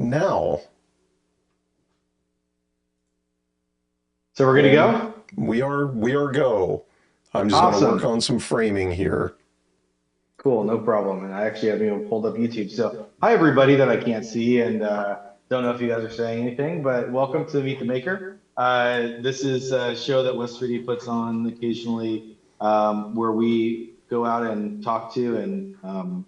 now. So we're good to And go? we are go. I'm just going to work Awesome. on some framing here. Cool, no problem. And I actually haven't even pulled up YouTube. So, hi everybody that I can't see and don't know if you guys are saying anything, but welcome to Meet the Maker. This is a show that West 3D puts on occasionally, where we go out and talk to and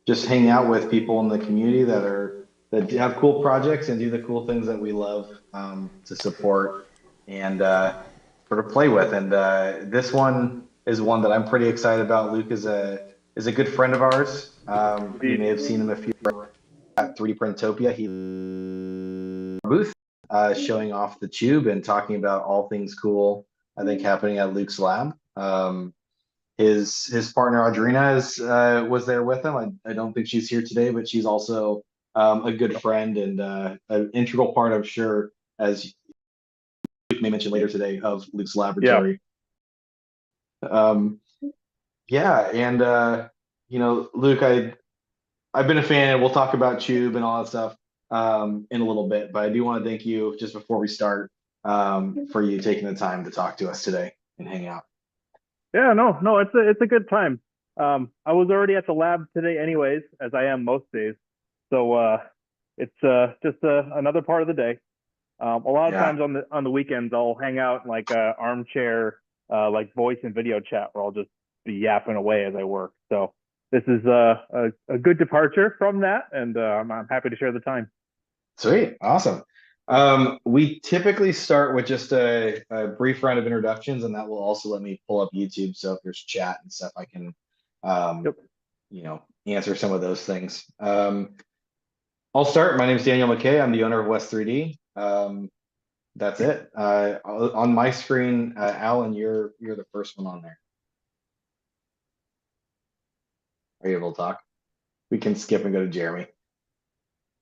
just hang out with people in the community that have cool projects and do the cool things that we love, to support and sort of play with. And this one is one that I'm pretty excited about. Luke is a good friend of ours. You may have seen him a few at 3D Printopia. He booth, showing off the Chube and talking about all things cool, I think, happening at Luke's lab. His partner Audrina was there with him. I don't think she's here today, but she's also a good friend and an integral part, I'm sure, as Luke may mention later today, of Luke's Yeah. laboratory. Um, yeah, and Luke, I've been a fan, and we'll talk about Tube and all that stuff in a little bit. But I do want to thank you just before we start, for you taking the time to talk to us today and hang out. Yeah, no, it's a good time. I was already at the lab today anyways, as I am most days. So it's just another part of the day. A lot of Yeah, times on the weekends I'll hang out in like a armchair like voice and video chat where I'll just be yapping away as I work. So this is a good departure from that, and I'm happy to share the time. sweet, awesome. We typically start with just a brief round of introductions, and that will also let me pull up YouTube. So if there's chat and stuff, I can, um, Yep. answer some of those things. I'll start. My name is Daniel McKay. I'm the owner of West 3D. That's it. On my screen, Alan, you're the first one on there. Are you able to talk? We can skip and go to Jeremy.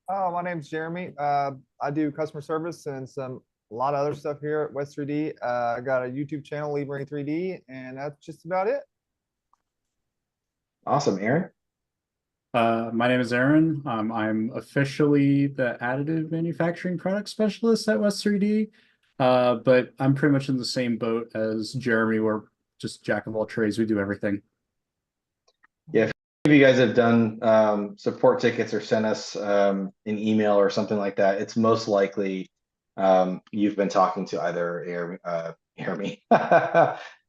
Oh, my name's Jeremy. I do customer service and a lot of other stuff here at West 3D. I got a YouTube channel, Libre 3D, and that's just about it. Awesome, Aaron. My name is Aaron. I'm officially the additive manufacturing product specialist at West 3D, but I'm pretty much in the same boat as Jeremy. We're just jack of all trades. We do everything. Yeah, if any of you guys have done support tickets or sent us an email or something like that, it's most likely you've been talking to either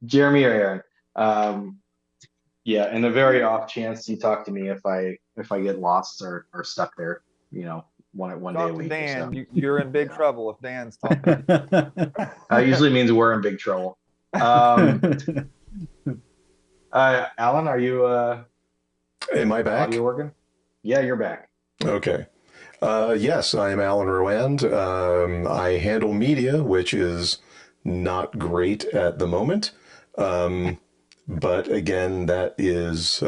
Jeremy or Aaron. Yeah, and a very off chance you talk to me if I get lost or stuck there, one day a Talk to week or so. Dan. You're in big trouble if Dan's talking. Usually means we're in big trouble. Alan, are you Am I back? audio working? Yeah, you're back. Okay. Yes, I am Alan Rowand. I handle media, which is not great at the moment. But again, that is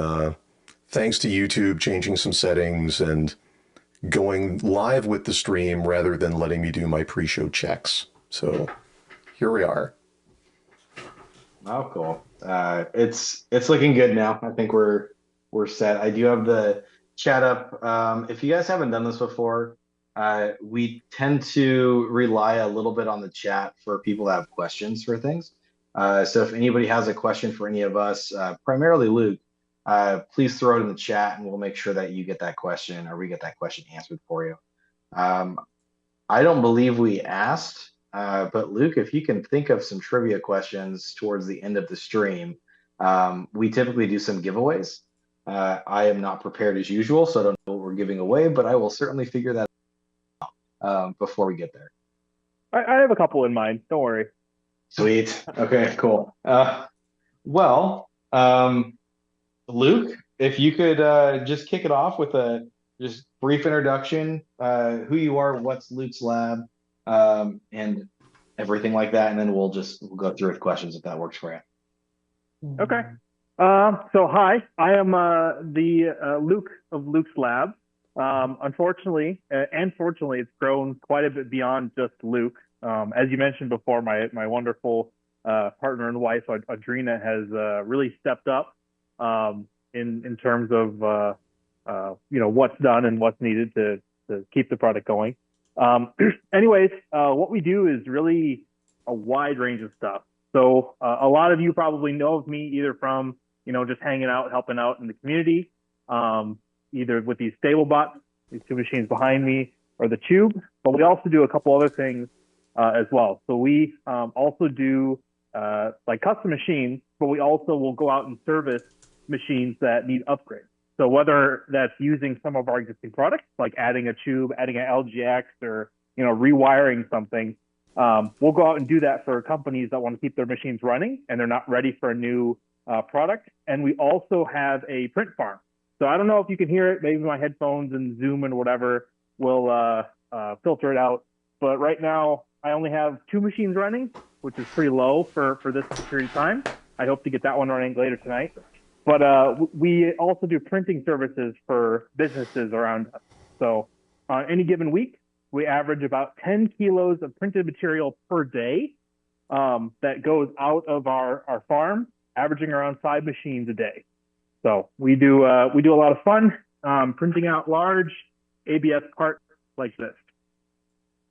thanks to YouTube changing some settings and going live with the stream rather than letting me do my pre-show checks. So here we are. Oh, cool. It's looking good now. I think we're set. I do have the chat up. If you guys haven't done this before, we tend to rely a little bit on the chat for people that have questions for things. So if anybody has a question for any of us, primarily Luke, please throw it in the chat and we'll make sure that you get that question or we get that question answered for you. I don't believe we asked, but Luke, if you can think of some trivia questions towards the end of the stream, we typically do some giveaways. I am not prepared as usual, so I don't know what we're giving away, but I will certainly figure that out before we get there. I have a couple in mind. Don't worry. Sweet. Okay, cool. Luke, if you could just kick it off with a just brief introduction, who you are, what's Luke's lab, and everything like that, and then we'll go through with questions if that works for you. Okay. So hi, I am the Luke of Luke's lab. Unfortunately, and fortunately, it's grown quite a bit beyond just Luke. As you mentioned before, my wonderful partner and wife, Audrina, has really stepped up in terms of what's done and what's needed to to keep the product going. Anyways, what we do is really a wide range of stuff. So a lot of you probably know of me either from, just hanging out, helping out in the community, either with these Stablebots, these two machines behind me, or the Chube. But we also do a couple other things as well. So we also do like custom machines, but we also will go out and service machines that need upgrades. So whether that's using some of our existing products, like adding a Chube, adding an LGX, or rewiring something, we'll go out and do that for companies that want to keep their machines running and they're not ready for a new product. And we also have a print farm. So I don't know if you can hear it. Maybe my headphones and Zoom and whatever will filter it out. But right now, I only have 2 machines running, which is pretty low for this period of time. I hope to get that one running later tonight. But we also do printing services for businesses around us. So on any given week, we average about 10 kilos of printed material per day that goes out of our farm, averaging around 5 machines a day. So we do a lot of fun printing out large ABS parts like this.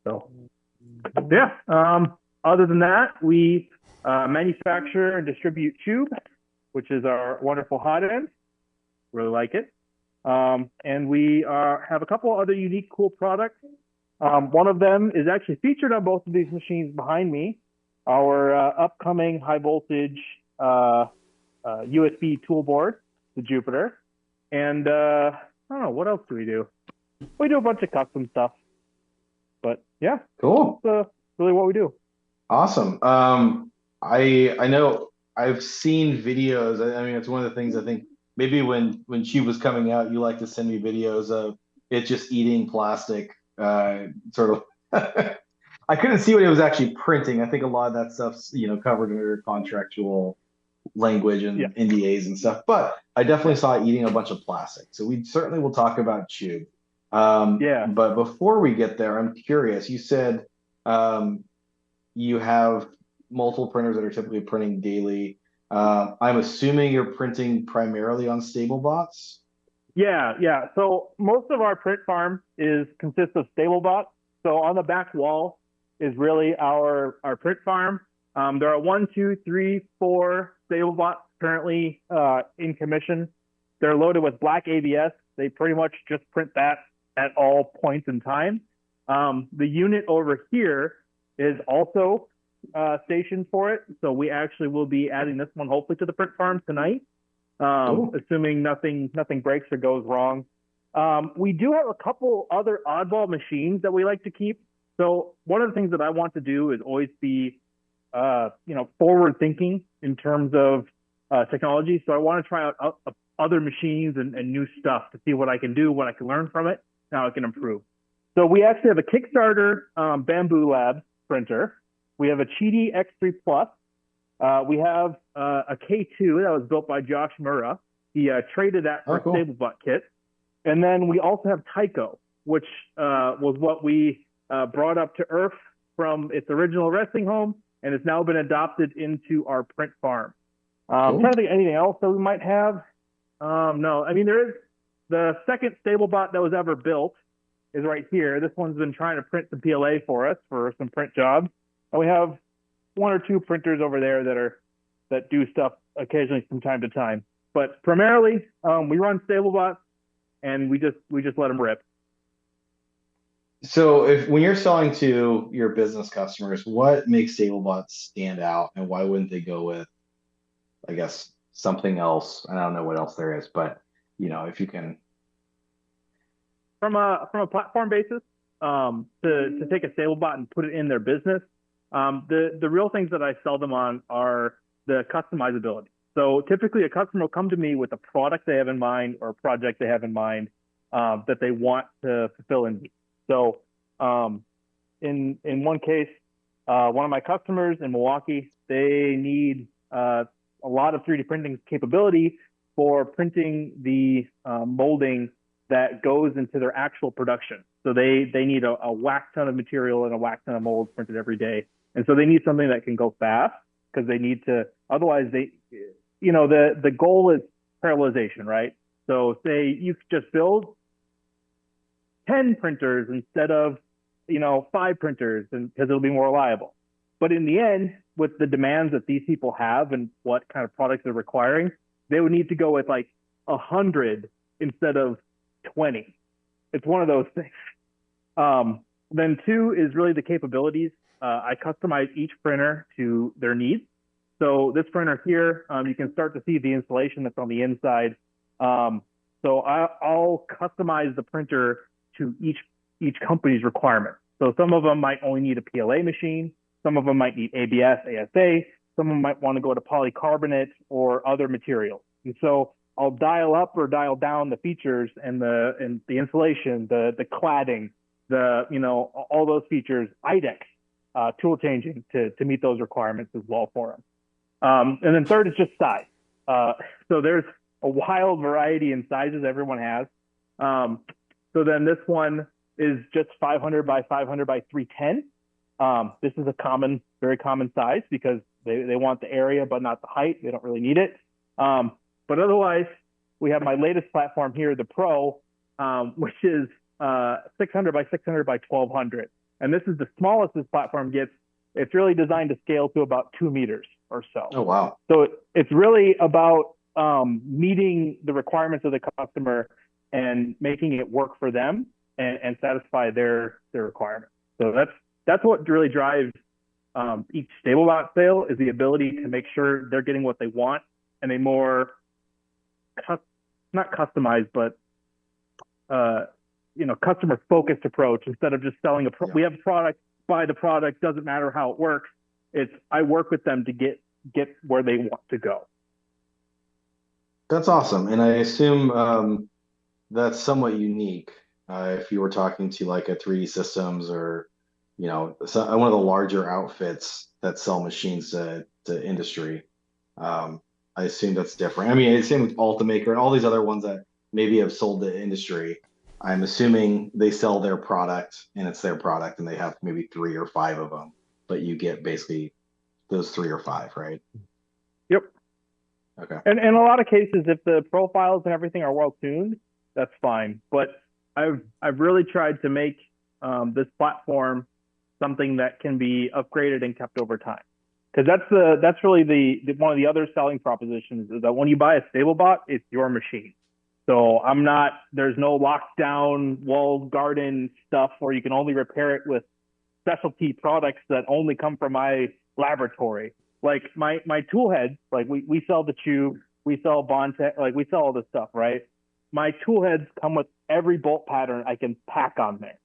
So yeah. Other than that, we manufacture and distribute Chube, which is our wonderful hot end. Really like it. And we have a couple other unique, cool products. One of them is actually featured on both of these machines behind me. Our upcoming high voltage USB tool board, the Jupiter. And I don't know, what else do we do? We do a bunch of custom stuff. But yeah, Cool. that's really what we do. Awesome. I know I've seen videos. I mean, it's one of the things I think maybe when Chube was coming out, you like to send me videos of it just eating plastic, sort of. I couldn't see what it was actually printing. I think a lot of that stuff's covered under contractual language and Yeah. NDAs and stuff. But I definitely saw it eating a bunch of plastic. So we certainly will talk about Chube. Yeah. But before we get there, I'm curious. You said you have multiple printers that are typically printing daily. I'm assuming you're printing primarily on Stablebots. Yeah. So most of our print farm consists of Stablebot. So on the back wall is really our print farm. There are 1, 2, 3, 4 Stablebots currently in commission. They're loaded with black ABS. They pretty much just print that at all points in time. The unit over here is also stationed for it. So we actually will be adding this one hopefully to the print farm tonight, assuming nothing breaks or goes wrong. We do have a couple other oddball machines that we like to keep. So one of the things that I want to do is always be, forward thinking in terms of technology. So I want to try out other machines and new stuff to see what I can do, what I can learn from it, how I can improve. So we actually have a Kickstarter Bamboo Lab printer. We have a Chidi X3 Plus. We have a K2 that was built by Josh Murrah. He traded that for a Stablebot kit. And then we also have Tycho, which was what we brought up to Earth from its original resting home, and it's now been adopted into our print farm. I'm trying to think of anything else that we might have. No, I mean, there is the second Stablebot that was ever built is right here. This one's been trying to print some PLA for us for some print jobs. And we have 1 or 2 printers over there that do stuff occasionally from time to time. But primarily, we run Stablebots, and we just let them rip. So when you're selling to your business customers, what makes Stablebots stand out, and why wouldn't they go with, I guess, something else? I don't know what else there is, but if you can. From a platform basis, to take a Stablebot and put it in their business, the real things that I sell them on are the customizability. So typically a customer will come to me with a product they have in mind or a project they have in mind that they want to fulfill in. So in one case, one of my customers in Milwaukee, they need a lot of 3D printing capability for printing the molding that goes into their actual production. So they need a whack ton of material and a whack ton of molds printed every day. And so they need something that can go fast because they need to, otherwise the goal is parallelization, right? So say you just build 10 printers instead of, 5 printers, and because it'll be more reliable. But in the end, with the demands that these people have and what kind of products they're requiring, they would need to go with like 100 instead of 20. It's one of those things. Then 2 is really the capabilities. I customize each printer to their needs. So this printer here, you can start to see the installation that's on the inside. So I'll customize the printer to each company's requirement. So some of them might only need a PLA machine. Some of them might need ABS, ASA. Some of them might want to go to polycarbonate or other materials. And so I'll dial up or dial down the features and the insulation, the cladding, all those features, IDEX, tool changing to meet those requirements as well for them. And then 3rd is just size. So there's a wild variety in sizes everyone has. So then this one is just 500 by 500 by 310. This is a very common size because they want the area but not the height. They don't really need it. But otherwise, we have my latest platform here, the Pro, which is 600 by 600 by 1200. And this is the smallest this platform gets. It's really designed to scale to about 2 meters or so. Oh, wow. So it's really about meeting the requirements of the customer and making it work for them and satisfy their requirements. So that's what really drives each Stablebot sale, is the ability to make sure they're getting what they want and a more not customized, but customer focused approach, instead of just selling we have a product, buy the product, doesn't matter how it works. It's I work with them to get where they want to go. That's awesome. And I assume that's somewhat unique if you were talking to like a 3D Systems or, one of the larger outfits that sell machines to industry. I assume that's different. I mean, same with Ultimaker and all these other ones that maybe have sold to industry. I'm assuming they sell their product and it's their product and they have maybe 3 or 5 of them, but you get basically those 3 or 5, right? Yep. Okay. And in a lot of cases, if the profiles and everything are well tuned, that's fine. But I've really tried to make this platform something that can be upgraded and kept over time. Because that's really the one of the other selling propositions, is that when you buy a Stablebot, it's your machine. So there's no lockdown walled garden stuff where you can only repair it with specialty products that only come from my laboratory. Like my tool heads, like we sell the Chube, we sell Bondtech, like we sell all this stuff, right? My tool heads come with every bolt pattern I can pack on there.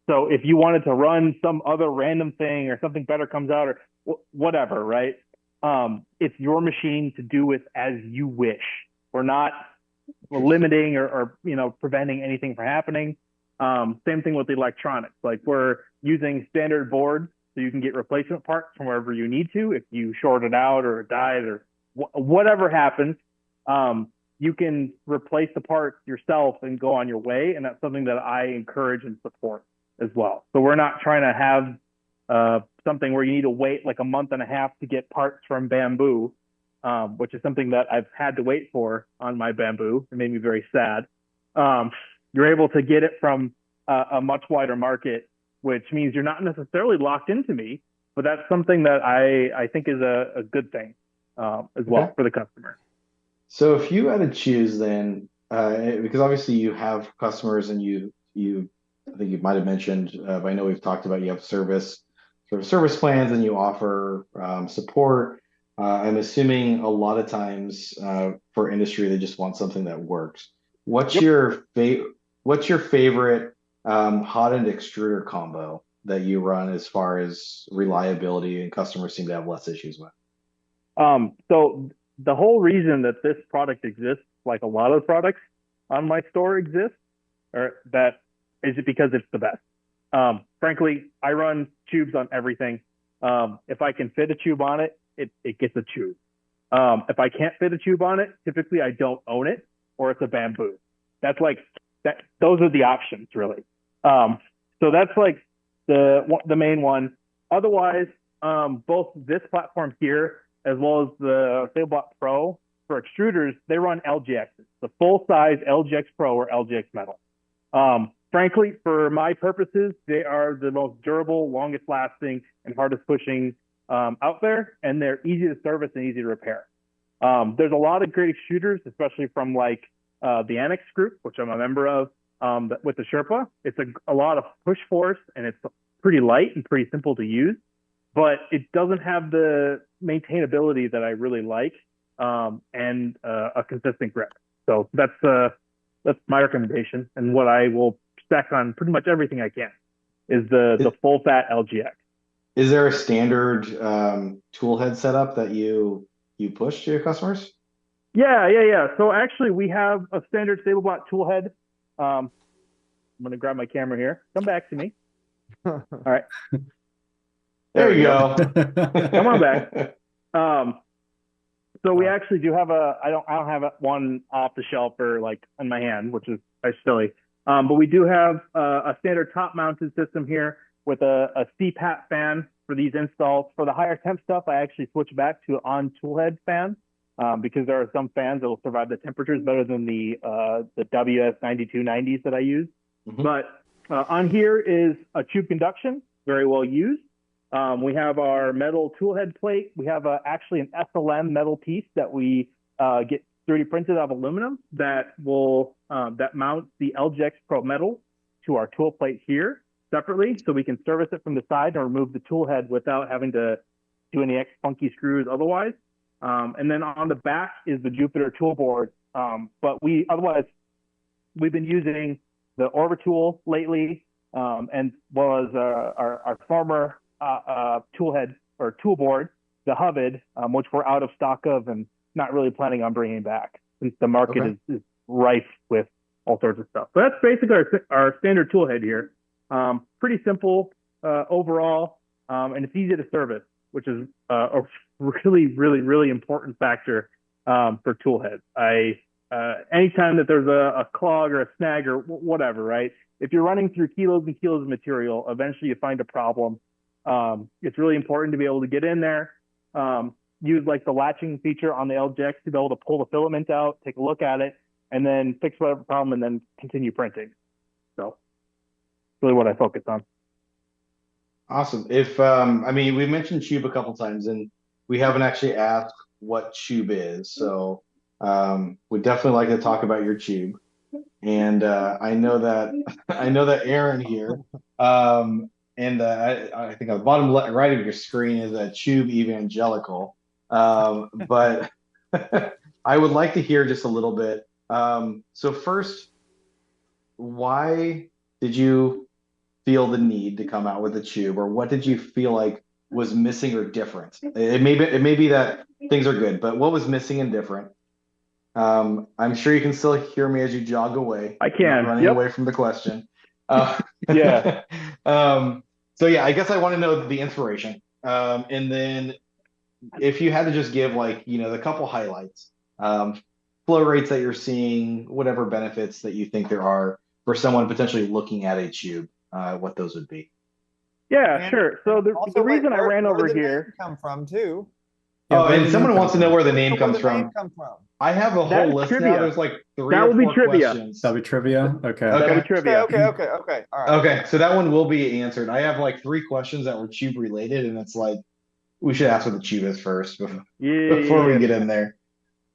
So if you wanted to run some other random thing or something better comes out or whatever, right? It's your machine to do with as you wish. We're not limiting or preventing anything from happening. Same thing with the electronics. Like we're using standard boards so you can get replacement parts from wherever you need to. If you short it out or it dies or whatever happens, you can replace the parts yourself and go on your way. And that's something that I encourage and support as well. So we're not trying to have something where you need to wait like a month and a half to get parts from Bamboo, which is something that I've had to wait for on my Bamboo. It made me very sad. You're able to get it from a much wider market, which means you're not necessarily locked into me, but that's something that I think is a good thing as well for the customer. So if you had to choose then, because obviously you have customers and you I think you might have mentioned, but I know we've talked about you have service plans and you offer support. I'm assuming a lot of times for industry, they just want something that works. What's your favorite hot end extruder combo that you run as far as reliability and customers seem to have less issues with? So the whole reason that this product exists, like a lot of the products on my store exist, is it because it's the best. Frankly, I run tubes on everything. If I can fit a tube on it, it gets a tube. If I can't fit a tube on it, typically I don't own it, or it's a Bamboo. That's like that. Those are the options, really. So that's like the main one. Otherwise, both this platform here as well as the Stablebot Pro for extruders, they run LGXs, the full size LGX Pro or LGX metal. frankly, for my purposes, they are the most durable, longest lasting, and hardest pushing out there, and they're easy to service and easy to repair. There's a lot of great shooters, especially from like the Annex group, which I'm a member of, with the Sherpa. It's a lot of push force, and it's pretty light and pretty simple to use, but it doesn't have the maintainability that I really like, and a consistent grip. So that's my recommendation, and what I will stack on pretty much everything I can is the full fat LGX. Is there a standard tool head setup that you push to your customers? Yeah. So actually, we have a standard Stablebot tool head. I'm going to grab my camera here. Come back to me. All right. There you go. Come on back. So we actually do have I don't have one off the shelf or like in my hand, which is silly. But we do have a standard top mounted system here with a CPAP fan for these installs. For the higher temp stuff, I actually switch back to an on toolhead fan, because there are some fans that will survive the temperatures better than the WS9290s that I use. Mm-hmm. But on here is a Chube conduction, very well used. We have our metal toolhead plate. We have actually an SLM metal piece that we get 3D printed out of aluminum that will that mounts the LGX Pro metal to our tool plate here separately, so we can service it from the side and remove the tool head without having to do any funky screws otherwise. And then on the back is the Jupiter tool board. But we've been using the Orbitool lately, and well as our former tool head or tool board, the Hubbard, which we're out of stock of and not really planning on bringing back since the market is rife with all sorts of stuff. So that's basically our standard tool head here. Pretty simple overall, and it's easy to service, which is a really, really, really important factor for tool heads. Anytime that there's a clog or a snag or whatever, right? If you're running through kilos and kilos of material, eventually you find a problem. It's really important to be able to get in there, use like the latching feature on the LGX to be able to pull the filament out, take a look at it, and then fix whatever problem and then continue printing. So really what I focus on. Awesome. I mean, we mentioned Chube a couple times and we haven't actually asked what Chube is. So we'd definitely like to talk about your Chube. And I know that Aaron here, and I think on the bottom right of your screen is a Chube evangelical. But I would like to hear just a little bit. So first, why did you feel the need to come out with a Chube, or what did you feel like was missing or different? It may be that things are good, but what was missing and different? I'm sure you can still hear me as you jog away. I can. Running away from the question. Yeah. So yeah, I guess I want to know the inspiration. And then if you had to just give like, the couple highlights, flow rates that you're seeing, whatever benefits that you think there are for someone potentially looking at a Chube, what those would be. Yeah, sure. So the reason I ran over here come from too. Oh, and someone wants to know where the name comes from. I have a whole list trivia. now. There's like 3 or 4 questions. That'll be trivia. Okay. That'll be trivia. Okay. All right. Okay, so that one will be answered. I have like 3 questions that were Chube related, and it's like we should ask what the Chube is first before we get in there.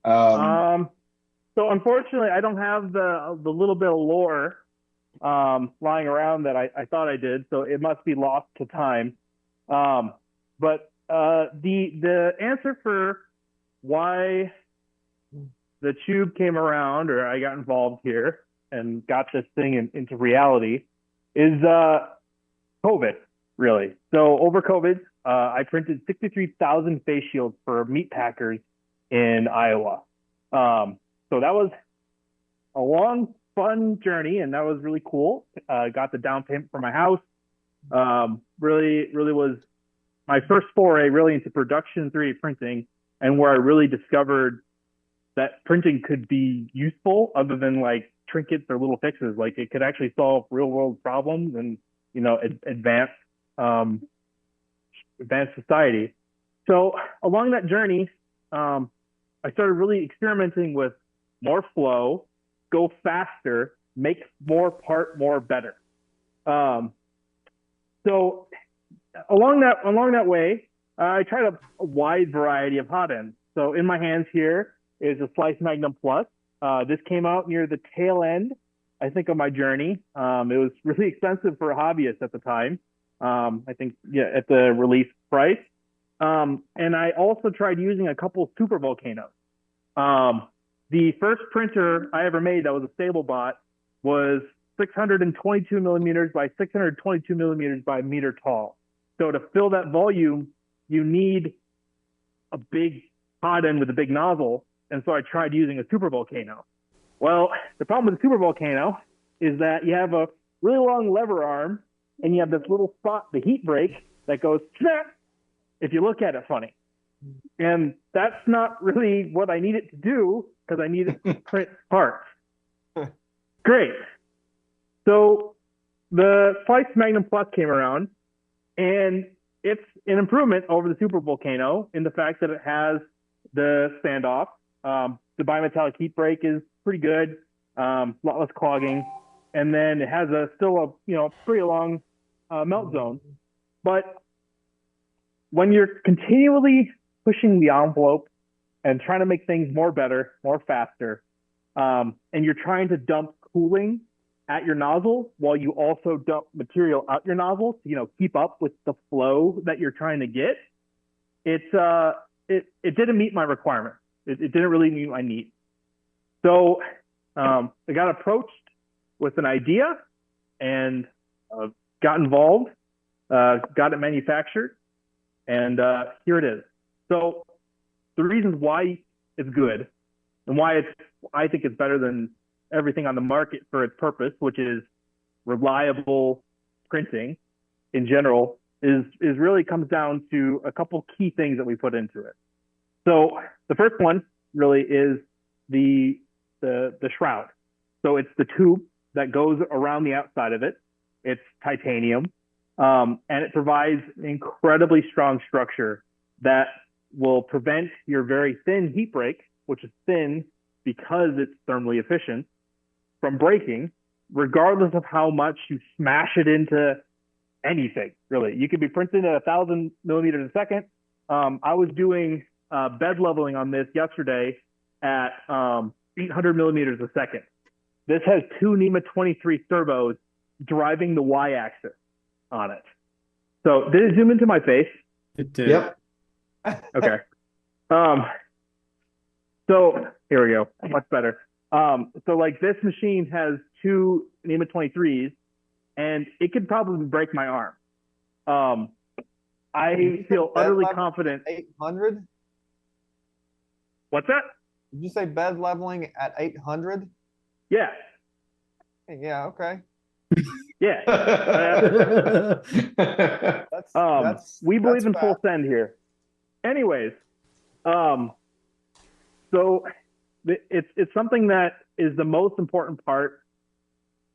So unfortunately, I don't have the little bit of lore lying around that I thought I did, so it must be lost to time. But the answer for why the Chube came around, or I got involved here and got this thing into reality, is COVID, really. So over COVID, I printed 63,000 face shields for meat packers in Iowa. So that was a long, fun journey, and that was really cool. Got the down payment for my house. Really was my first foray really into production 3D printing, and where I really discovered that printing could be useful other than like trinkets or little fixes. Like it could actually solve real world problems and, advance society. So along that journey, I started really experimenting with more flow, go faster, make more part more better. So along that way, I tried a wide variety of hot ends. So in my hands here is a Slice Magnum Plus. This came out near the tail end, I think, of my journey. It was really expensive for a hobbyist at the time. I think, yeah, at the release price. And I also tried using a couple super volcanoes. The first printer I ever made that was a Stablebot was 622 millimeters by 622 millimeters by a meter tall. So to fill that volume, you need a big hot end with a big nozzle. And so I tried using a super volcano. Well, the problem with the super volcano is that you have a really long lever arm and you have this little spot, the heat break, that goes snap if you look at it funny. And that's not really what I need it to do, because I need it to print parts. Great. So the Slice Magnum Plus came around, and it's an improvement over the Super Volcano in the fact that it has the standoff. The bimetallic heat break is pretty good, a lot less clogging, and then it has still a pretty long melt zone. But when you're continually pushing the envelope and trying to make things more better, more faster, and you're trying to dump cooling at your nozzle while you also dump material out your nozzle to keep up with the flow that you're trying to get, it didn't meet my requirement. It didn't really meet my need. So I got approached with an idea and got involved, got it manufactured, and here it is. So the reasons why it's good and why I think it's better than everything on the market for its purpose, which is reliable printing in general, is really comes down to a couple key things that we put into it. So the first one really is the shroud. So it's the tube that goes around the outside of it. It's titanium, and it provides incredibly strong structure that will prevent your very thin heat break, which is thin because it's thermally efficient, from breaking, regardless of how much you smash it into anything, really. You could be printing at 1,000 millimeters a second. I was doing bed leveling on this yesterday at 800 millimeters a second. This has two NEMA 23 turbos driving the Y-axis on it. So did it zoom into my face? It did. Yep. Okay. So here we go. Much better. So like this machine has two NEMA 23s, and it could probably break my arm. I feel utterly confident. 800? What's that? Did you say bed leveling at 800? Yeah. Yeah, okay. Yeah. We believe in full send here. Anyways, so it's something that is the most important part,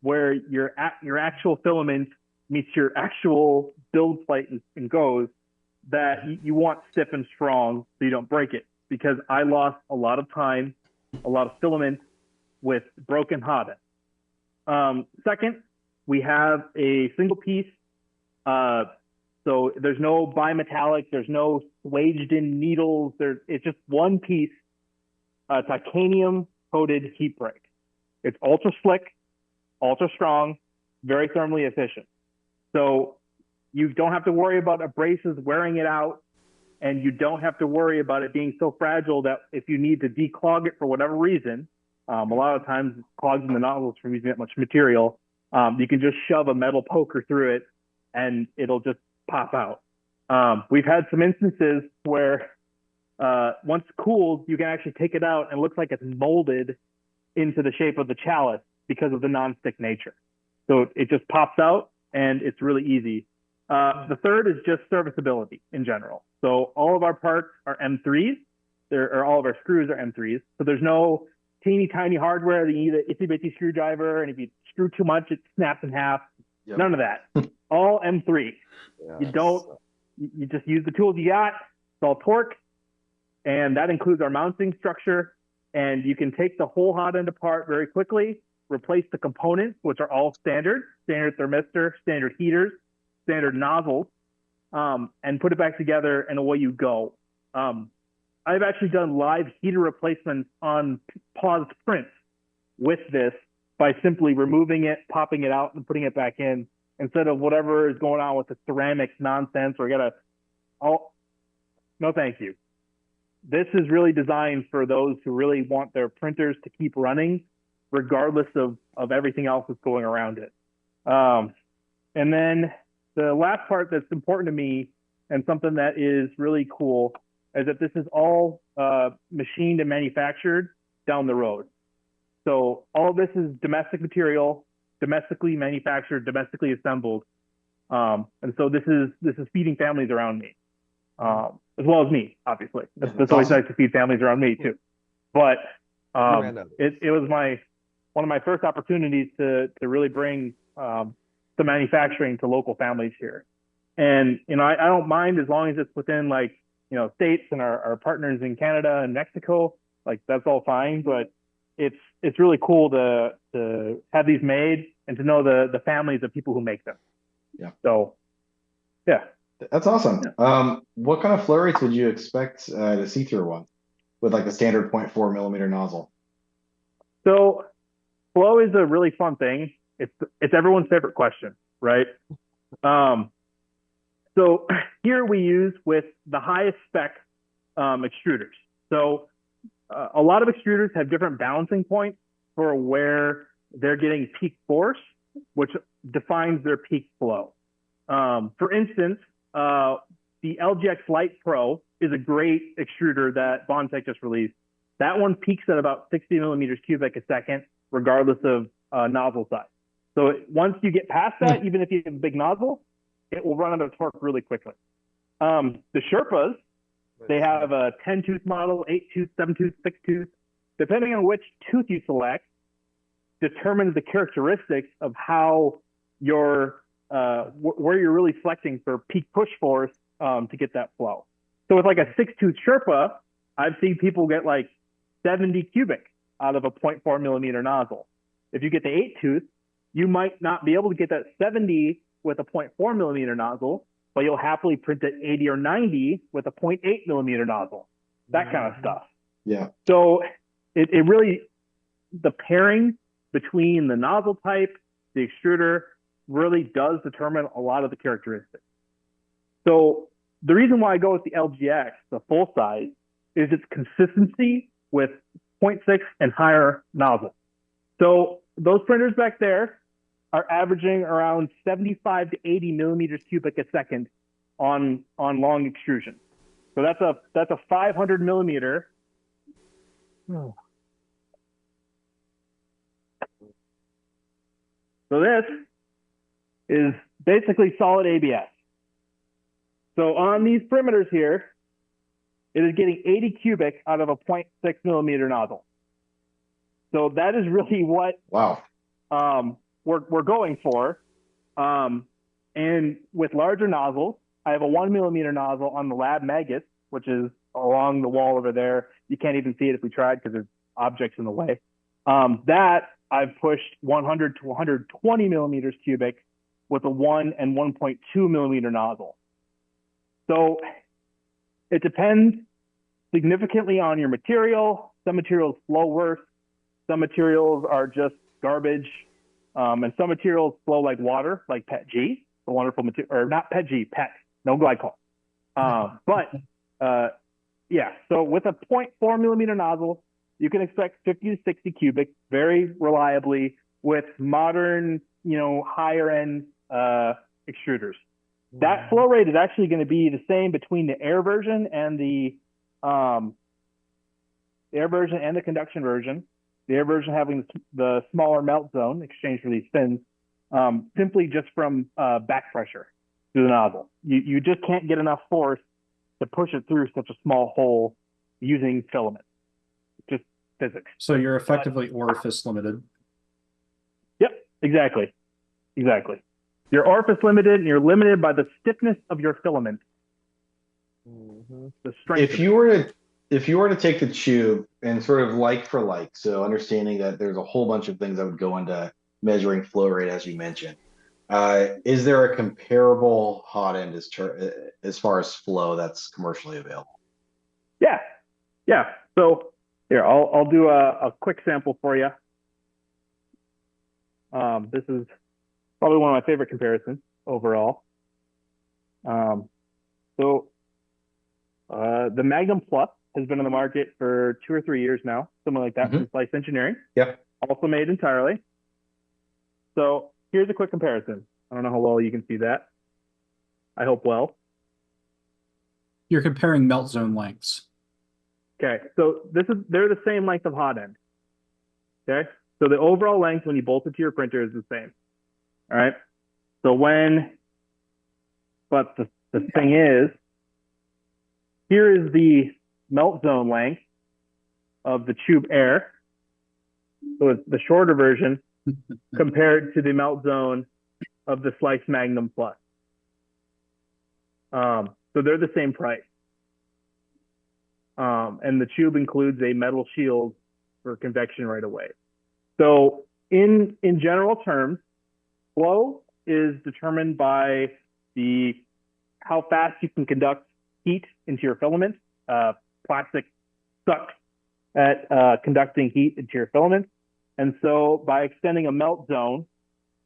where your actual filament meets your actual build plate and goes, that you want stiff and strong so you don't break it. Because I lost a lot of time, a lot of filament with broken hot end. Second, we have a single piece. So there's no bimetallic, there's no swaged in needles. It's just one piece, titanium coated heat break. It's ultra slick, ultra strong, very thermally efficient. So you don't have to worry about abrasives wearing it out, and you don't have to worry about it being so fragile that if you need to declog it for whatever reason, a lot of times it clogs in the nozzles from using that much material. You can just shove a metal poker through it and it'll just pop out. We've had some instances where once cooled, you can actually take it out and it looks like it's molded into the shape of the chalice because of the non-stick nature. So it just pops out and it's really easy. The third is just serviceability in general. So all of our parts are M3s, or all of our screws are M3s. So there's no teeny tiny hardware that you need an itsy bitsy screwdriver, and if you screw too much, it snaps in half. Yep. None of that. All M3. Yes. You just use the tools you got. It's all torque, and that includes our mounting structure. And you can take the whole hot end apart very quickly replace the components, which are all standard thermistor, standard heaters, standard nozzles, and put it back together, and away you go. I've actually done live heater replacements on paused prints with this by simply removing it, popping it out, and putting it back in, instead of whatever is going on with the ceramics nonsense, or no thank you. This is really designed for those who really want their printers to keep running regardless of everything else that's going around it. And then the last part that's important to me, and something that is really cool, is that this is all machined and manufactured down the road. So all of this is domestic material, domestically manufactured, domestically assembled. And so this is feeding families around me, as well as me, obviously. That's always nice to feed families around me too. But it was one of my first opportunities to really bring the manufacturing to local families here. And, I don't mind, as long as it's within, like, states and our partners in Canada and Mexico, like, that's all fine. But it's really cool to have these made and to know the families of people who make them. Yeah. So, yeah. That's awesome. Yeah. What kind of flow rates would you expect to see through one with like the standard 0.4 millimeter nozzle? So flow is a really fun thing. It's everyone's favorite question, right? So here we use with the highest spec extruders. So a lot of extruders have different balancing points for where they're getting peak force, which defines their peak flow. For instance, the LGX Lite Pro is a great extruder that Bondtech just released. That one peaks at about 60 millimeters cubic a second, regardless of nozzle size. So once you get past that, even if you have a big nozzle, it will run out of torque really quickly. The Sherpas, they have a 10-tooth model, 8-tooth, 7-tooth, 6-tooth. Depending on which tooth you select, determines the characteristics of how your where you're really flexing for peak push force to get that flow. So with like a 6-tooth Sherpa, I've seen people get like 70 cubic out of a 0.4 millimeter nozzle. If you get the 8-tooth, you might not be able to get that 70 with a 0.4 millimeter nozzle, but you'll happily print at 80 or 90 with a 0.8 millimeter nozzle, that kind of stuff. Yeah. So it really, the pairing between the nozzle type, the extruder, really does determine a lot of the characteristics. So the reason why I go with the LGX, the full size, is its consistency with 0.6 and higher nozzle. So those printers back there are averaging around 75 to 80 millimeters cubic a second on long extrusion. So that's a 500 millimeter. So this is basically solid ABS. So on these perimeters here, it is getting 80 cubic out of a 0.6 millimeter nozzle. So that is really what we're going for. And with larger nozzles, I have a 1 millimeter nozzle on the Lab Magus, which is along the wall over there. You can't even see it if we tried because there's objects in the way. That I've pushed 100 to 120 millimeters cubic with a 1 and 1.2 millimeter nozzle. So it depends significantly on your material. Some materials flow worse. Some materials are just garbage. And some materials flow like water, like PET-G, the wonderful material, or not PET-G, PET, no glycol. Yeah, so with a 0.4 millimeter nozzle, you can expect 50 to 60 cubic very reliably with modern, higher end extruders. That flow rate is actually going to be the same between the air version and the conduction version. The air version having the smaller melt zone exchanged for these fins, simply just from back pressure through the nozzle. You just can't get enough force to push it through such a small hole using filament. Just physics. So you're effectively orifice limited. Yep, exactly. You're orifice limited, and you're limited by the stiffness of your filament. The strength. if you were to take the Chube and sort of like for like, so understanding that there's a whole bunch of things that would go into measuring flow rate, as you mentioned, is there a comparable hot end as far as flow that's commercially available? Yeah, yeah. So here, I'll do a quick sample for you. This is probably one of my favorite comparisons overall. Um, so the Magnum Plus has been on the market for 2 or 3 years now, something like that, Hmm. from Slice Engineering, Yep. also made entirely. So here's a quick comparison. I don't know how well you can see that. I hope well. You're comparing melt zone lengths. Okay, so they're the same length of hot end. Okay, so the overall length when you bolt it to your printer is the same. All right. So but the thing is, here is the melt zone length of the Chube Air. So it's the shorter version compared to the melt zone of the Slice Magnum Plus. So they're the same price. And the Chube includes a metal shield for convection right away. So in general terms, flow is determined by how fast you can conduct heat into your filament. Plastic sucks at conducting heat into your filament. And so by extending a melt zone,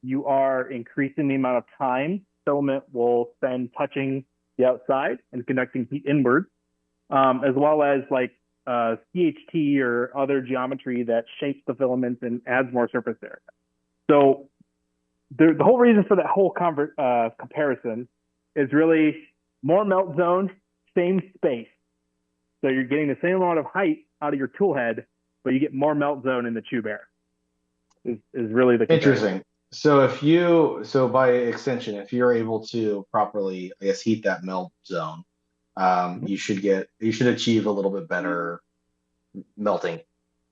you are increasing the amount of time filament will spend touching the outside and conducting heat inward, as well as like CHT or other geometry that shapes the filament and adds more surface area. So the whole reason for that whole comparison is really more melt zone, same space. So you're getting the same amount of height out of your tool head, but you get more melt zone in the Chube Air. Is really the comparison. Interesting. So by extension, if you're able to properly, I guess, heat that melt zone, you should achieve a little bit better melting,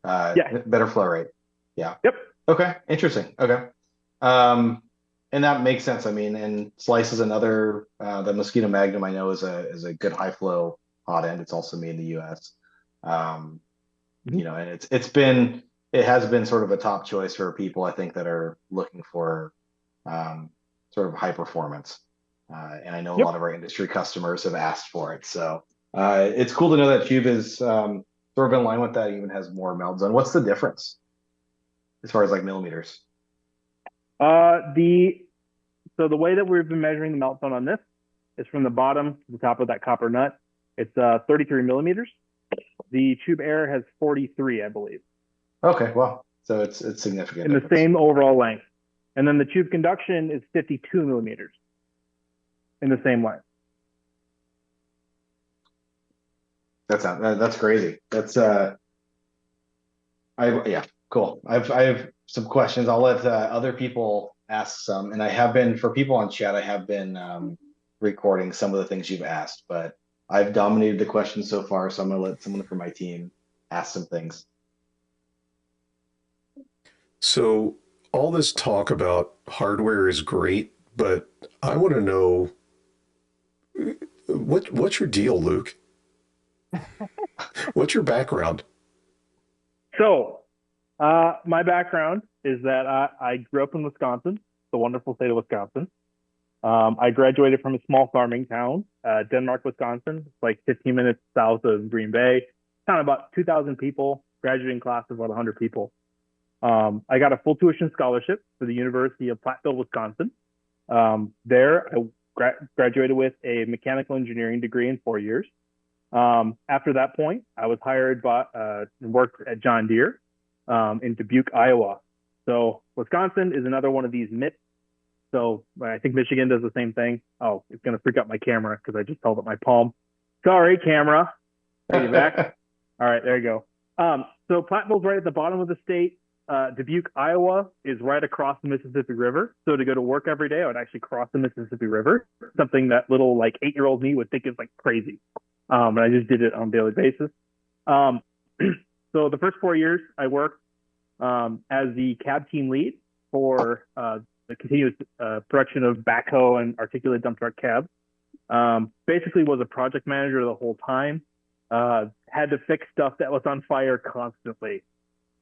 Yeah. better flow rate. Yeah. Yep. Okay. Interesting. Okay. Um, and that makes sense. I mean, and Slice is another, the Mosquito Magnum I know is a good high flow hot end. It's also made in the US. Um, Mhm. and it has been sort of a top choice for people, I think, that are looking for um, sort of high performance. And I know a Yep. lot of our industry customers have asked for it. So it's cool to know that Cube is sort of in line with that, even has more melt zone. What's the difference as far as like millimeters? So the way that we've been measuring the melt zone on this is from the bottom to the top of that copper nut. It's 33 millimeters. The Chube Air has 43, I believe, Okay, well, so it's significant in the difference. same overall length. And then the Chube Conduction is 52 millimeters in the same length. That's crazy. That's yeah, cool. I have some questions. I'll let other people ask some, and I have been for people on chat. I have been recording some of the things you've asked, but I've dominated the questions so far, so I'm gonna let someone from my team ask some things. So all this talk about hardware is great, but I want to know what's your deal, Luke? What's your background? So my background is that I grew up in Wisconsin, the wonderful state of Wisconsin. I graduated from a small farming town, Denmark, Wisconsin. It's like 15 minutes south of Green Bay. Town of about 2,000 people, graduating class of about 100 people. I got a full tuition scholarship for the University of Platteville, Wisconsin. There, I graduated with a mechanical engineering degree in 4 years. After that point, I was hired by and worked at John Deere in Dubuque, Iowa. So Wisconsin is another one of these myths. So I think Michigan does the same thing. Oh, it's going to freak out my camera because I just held up my palm. Sorry, camera. Are you back? All right, there you go. So Platteville's right at the bottom of the state. Dubuque, Iowa is right across the Mississippi River. So to go to work every day, I would actually cross the Mississippi River, something that little like 8-year-old me would think is like crazy. And I just did it on a daily basis. So the first 4 years I worked as the cab team lead for the continuous production of backhoe and articulated dump truck cabs. Basically was a project manager the whole time. had to fix stuff that was on fire constantly,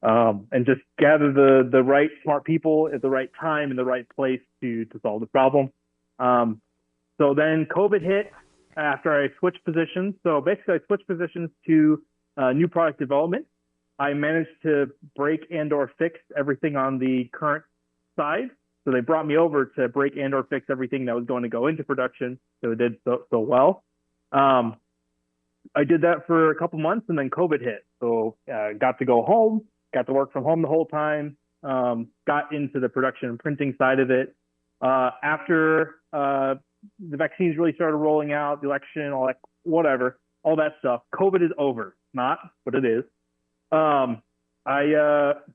and just gather the right smart people at the right time in the right place to solve the problem. So then COVID hit after I switched positions. So basically, I switched positions to new product development. I managed to break and/or fix everything on the current side. So they brought me over to break and/or fix everything that was going to go into production. So it did so well. I did that for a couple months, and then COVID hit. So got to go home, got to work from home the whole time. Got into the production and printing side of it. After the vaccines really started rolling out, the election, all that, whatever, all that stuff. COVID is over. Not, but it is. I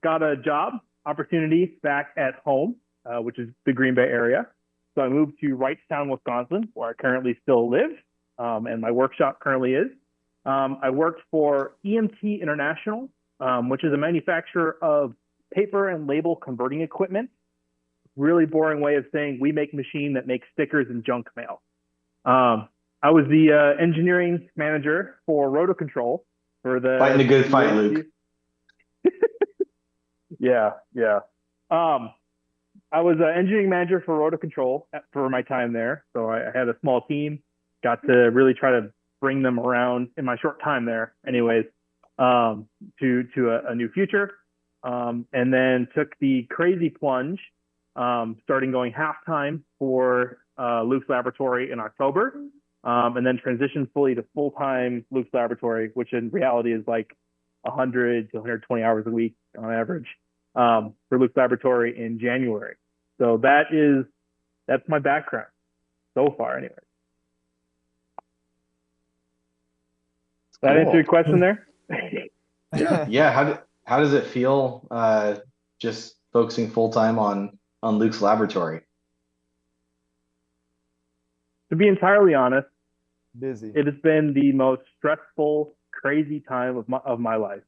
got a job opportunity back at home, which is the Green Bay area. So I moved to Wrightstown, Wisconsin, where I currently still live, and my workshop currently is. I worked for EMT International, which is a manufacturer of paper and label converting equipment. Really boring way of saying we make machine that makes stickers and junk mail. I was the engineering manager for rotor control for the Fighting a good fight, Luke. Yeah. I was an engineering manager for rotor control for my time there. So I had a small team, got to really try to bring them around in my short time there anyways, to a new future. And then took the crazy plunge, starting going half-time for Luke's Laboratory in October, and then transitioned fully to full-time Luke's Laboratory, which in reality is like 100 to 120 hours a week on average, for Luke's Laboratory in January. So that's my background so far anyway. Does that answer your question there? Yeah. How does it feel just focusing full time on Luke's Laboratory? To be entirely honest, Busy. it has been the most stressful, crazy time of my life.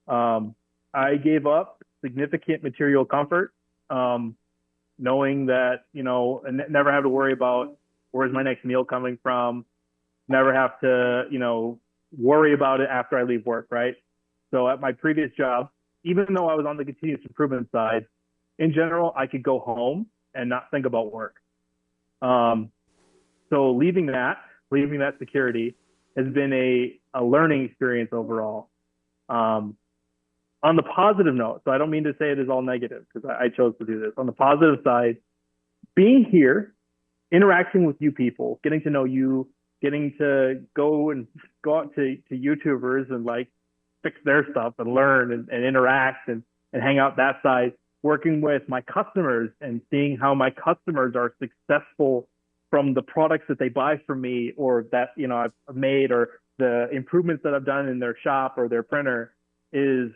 I gave up significant material comfort, knowing that, never have to worry about where's my next meal coming from, never have to, worry about it after I leave work, right? So at my previous job, even though I was on the continuous improvement side, in general, I could go home and not think about work. So leaving that security has been a learning experience overall. On the positive note, so I don't mean to say it is all negative because I chose to do this. On the positive side, being here, interacting with you people, getting to know you, getting to go out to YouTubers and like fix their stuff and learn and interact and hang out that side, working with my customers and seeing how my customers are successful from the products that they buy from me or that, I've made, or the improvements that I've done in their shop or their printer is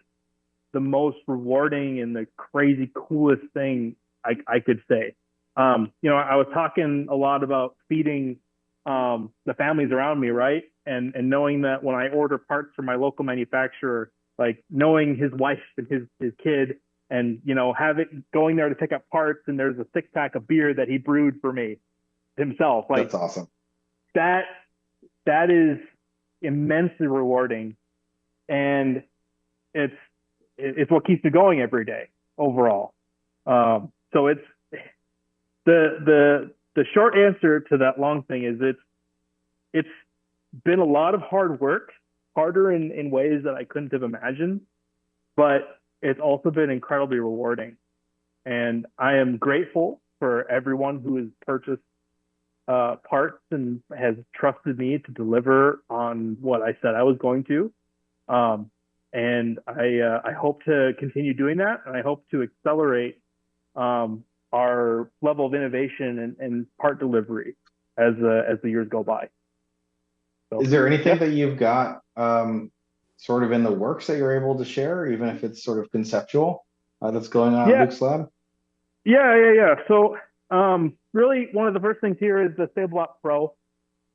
the most rewarding and the crazy coolest thing I could say. I was talking a lot about feeding the families around me, right? And knowing that when I order parts from my local manufacturer, like knowing his wife and his kid, and going there to pick up parts, and there's a 6-pack of beer that he brewed for me himself. Like, that's awesome. That is immensely rewarding, and it's what keeps me going every day overall. So it's the short answer to that long thing is it's been a lot of hard work, harder in ways that I couldn't have imagined, but it's also been incredibly rewarding. And I am grateful for everyone who has purchased parts and has trusted me to deliver on what I said I was going to. And I hope to continue doing that, and I hope to accelerate our level of innovation and part delivery as the years go by. So, is there anything that you've got sort of in the works that you're able to share, even if it's sort of conceptual, that's going on at Luke's Lab? Yeah. So really one of the first things here is the Stablebot Pro.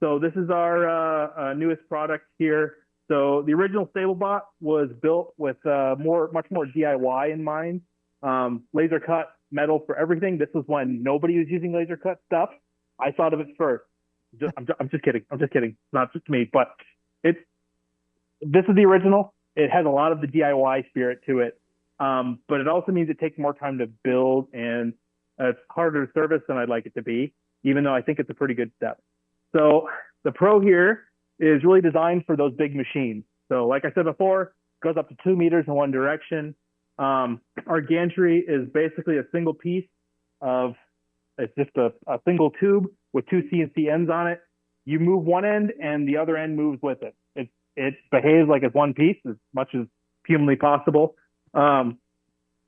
So this is our newest product here. So the original Stablebot was built with much more DIY in mind. Laser cut metal for everything. This was when nobody was using laser cut stuff. I thought of it first. I'm just kidding. It's not just me, but it's this is the original. It has a lot of the DIY spirit to it, but it also means it takes more time to build, and it's harder to service than I'd like it to be, even though I think it's a pretty good step. So the Pro here is really designed for those big machines. So like I said before, it goes up to 2 meters in one direction. Our gantry is basically a single piece of, it's just a single tube with two CNC ends on it. You move one end and the other end moves with it. It behaves like it's one piece as much as humanly possible. You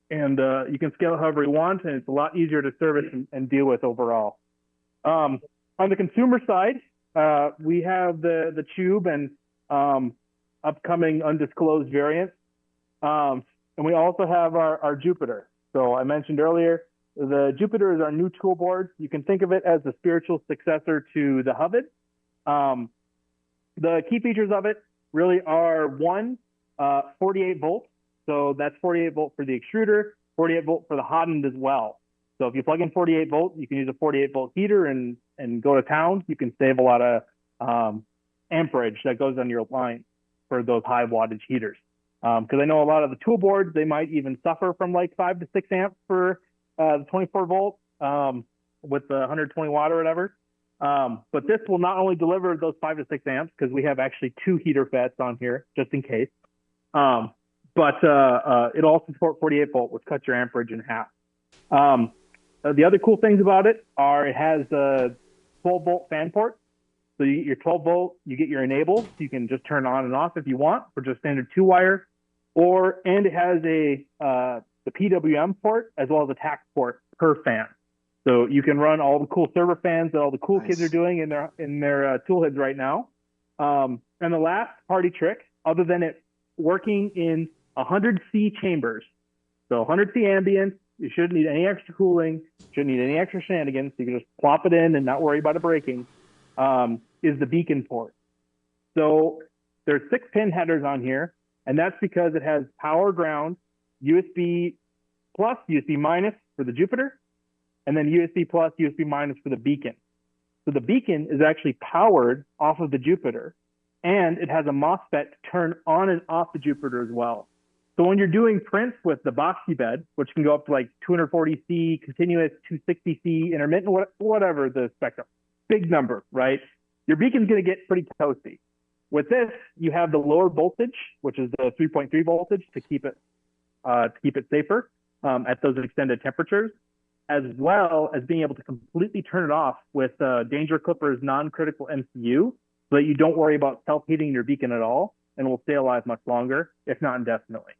can scale it however you want, and it's a lot easier to service and deal with overall. On the consumer side, we have the Chube and upcoming undisclosed variants. And we also have our Jupiter. So I mentioned earlier, the Jupiter is our new tool board. You can think of it as the spiritual successor to the Hubbard. The key features of it really are one, 48 volts. So that's 48 volt for the extruder, 48 volt for the hot end as well. So if you plug in 48 volt, you can use a 48 volt heater and go to town. You can save a lot of amperage that goes on your line for those high wattage heaters. Because I know a lot of the tool boards, they might even suffer from like 5 to 6 amps for the 24 volt with the 120 watt or whatever. But this will not only deliver those 5 to 6 amps, because we have actually 2 heater FETs on here just in case. But it'll also support 48 volt, which cuts your amperage in half. The other cool things about it are it has a 12 volt fan port. So you get your 12 volt, you get your enable, so you can just turn on and off if you want for just standard 2-wire. And it has the PWM port as well as a tax port per fan. So you can run all the cool server fans that all the cool kids are doing in their tool heads right now. And the last party trick, other than it working in 100C chambers, so 100C ambient, you shouldn't need any extra cooling, shouldn't need any extra shenanigans. You can just plop it in and not worry about it breaking. Is the beacon port. So there's 6 pin headers on here, and that's because it has power ground, USB plus, USB minus for the Jupiter, and then USB plus, USB minus for the beacon. So the beacon is actually powered off of the Jupiter, and it has a MOSFET to turn on and off the Jupiter as well. So when you're doing prints with the boxy bed, which can go up to like 240C, continuous 260C, intermittent, whatever the spectrum, big number, right? Your beacon's going to get pretty toasty. With this, you have the lower voltage, which is the 3.3 voltage to keep it safer at those extended temperatures, as well as being able to completely turn it off with Danger Clipper's non-critical MCU, so that you don't worry about self-heating your beacon at all, and will stay alive much longer, if not indefinitely.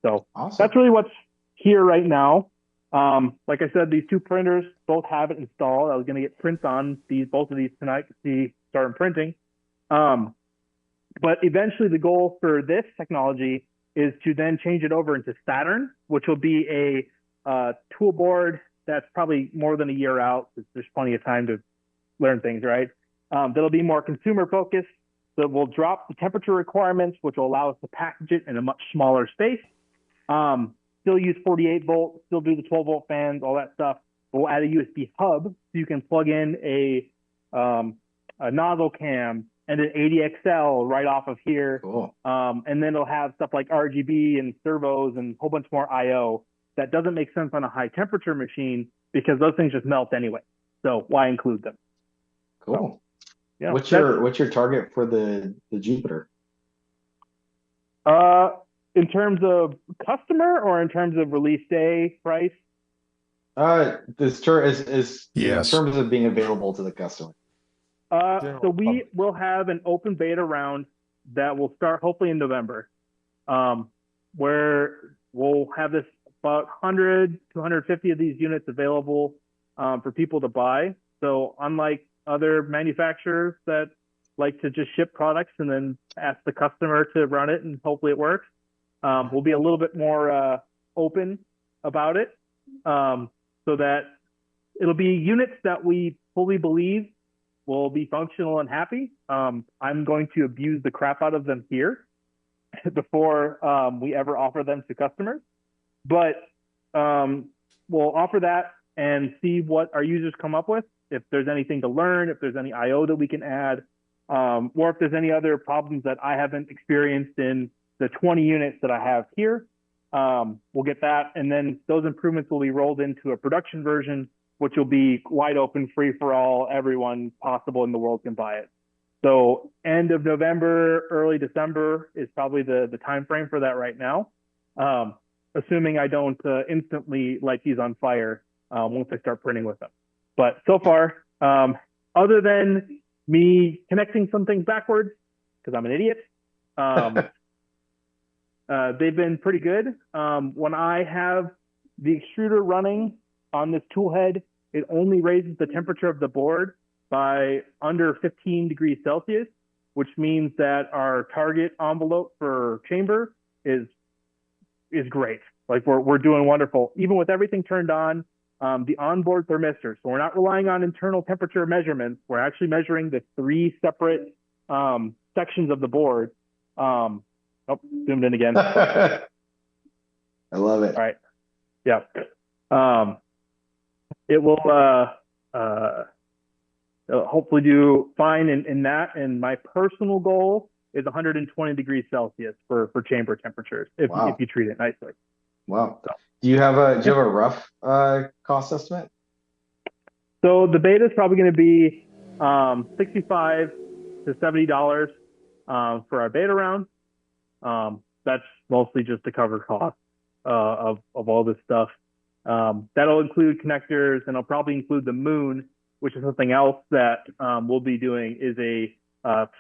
So awesome. That's really what's here right now. Like I said, these 2 printers both have it installed. I was going to get prints on both of these tonight to start them printing. But eventually the goal for this technology is to then change it over into Saturn, which will be a tool board that's probably more than a year out. There's plenty of time to learn things, right? That'll be more consumer focused. So we'll drop the temperature requirements, which will allow us to package it in a much smaller space. Still use 48 volt, still do the 12 volt fans, all that stuff. We'll add a USB hub so you can plug in a nozzle cam and an 80XL right off of here. Cool. And then it'll have stuff like RGB and servos and a whole bunch more IO that doesn't make sense on a high temperature machine because those things just melt anyway. So why include them? Cool. So, yeah. What's your target for the Jupiter? In terms of customer or in terms of release day price? This term is yes. In terms of being available to the customer. So we will have an open beta round that will start hopefully in November, where we'll have this about 100 to 150 of these units available for people to buy. So unlike other manufacturers that like to just ship products and then ask the customer to run it and hopefully it works, we'll be a little bit more open about it, so that it'll be units that we fully believe will be functional and happy. I'm going to abuse the crap out of them here before we ever offer them to customers. But we'll offer that and see what our users come up with. If there's anything to learn, if there's any IO that we can add, or if there's any other problems that I haven't experienced in the 20 units that I have here, we'll get that. And then those improvements will be rolled into a production version, which will be wide open, free for all. Everyone possible in the world can buy it. So end of November, early December is probably the time frame for that right now. Assuming I don't instantly light these on fire once I start printing with them. But so far, other than me connecting some things backwards, because I'm an idiot, they've been pretty good. When I have the extruder running on this tool head, it only raises the temperature of the board by under 15 degrees Celsius, which means that our target envelope for chamber is great. Like we're doing wonderful. Even with everything turned on, the onboard thermistor. So we're not relying on internal temperature measurements. We're actually measuring the 3 separate sections of the board. Oh, zoomed in again. I love it. All right. Yeah. It will hopefully do fine in that. And my personal goal is 120 degrees Celsius for chamber temperatures if you treat it nicely. Wow. So, do you have a rough cost estimate? So the beta is probably going to be $65 to $70 for our beta round. That's mostly just to cover costs of all this stuff. That'll include connectors, and I'll probably include the moon, which is something else that we'll be doing, is a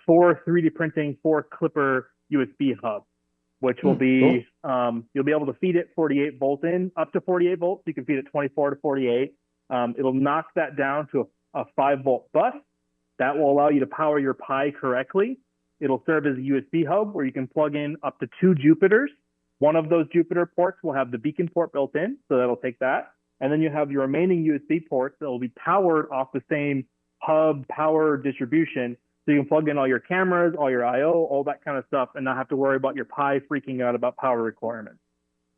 4 3D printing, 4 clipper USB hub, which will be, cool. You'll be able to feed it 48 volt in, up to 48 volts. You can feed it 24 to 48. It'll knock that down to a 5 volt bus. That will allow you to power your Pi correctly. It'll serve as a USB hub where you can plug in up to 2 Jupiters. One of those Jupiter ports will have the beacon port built in, so that'll take that. And then you have your remaining USB ports that will be powered off the same hub power distribution. So you can plug in all your cameras, all your I/O, all that kind of stuff, and not have to worry about your Pi freaking out about power requirements.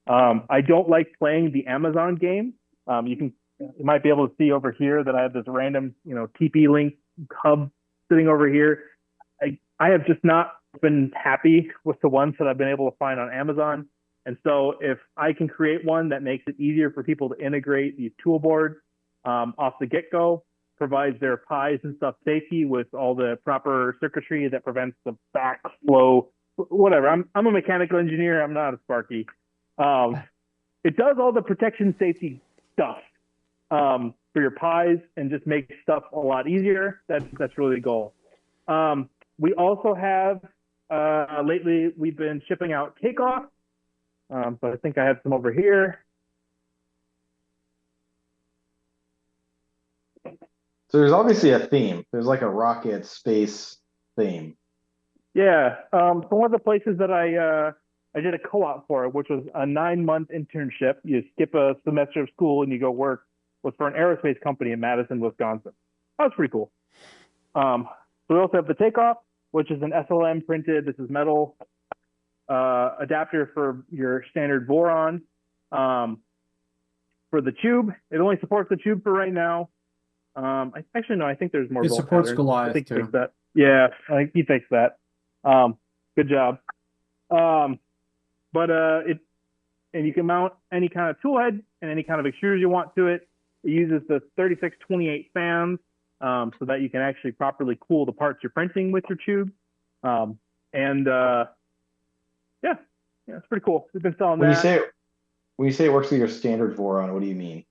I don't like playing the Amazon game. You might be able to see over here that I have this random, TP-Link hub sitting over here. I have just not been happy with the ones that I've been able to find on Amazon. And so if I can create one that makes it easier for people to integrate these tool boards off the get-go, provides their Pis and stuff safety with all the proper circuitry that prevents the backflow, whatever. I'm a mechanical engineer. I'm not a Sparky. It does all the protection safety stuff for your Pis and just makes stuff a lot easier. That's really the goal. We also have, lately, we've been shipping out takeoff. So I think I have some over here. So there's obviously a theme. There's like a rocket space theme. Yeah. So one of the places that I did a co-op for, which was a 9-month internship. You skip a semester of school and you go work, was for an aerospace company in Madison, Wisconsin. That was pretty cool. So we also have the takeoff, which is an SLM printed. This is metal adapter for your standard Voron. For the Chube, it only supports the Chube for right now. I think there's more. It supports patterns. Goliath I think too. That. Yeah, I think he fixed that. Good job. And you can mount any kind of tool head and any kind of extruders you want to it. It uses the 3628 fans so that you can actually properly cool the parts you're printing with your Chube. Yeah, it's pretty cool. We've been selling When that. you say it works with your standard Voron, what do you mean?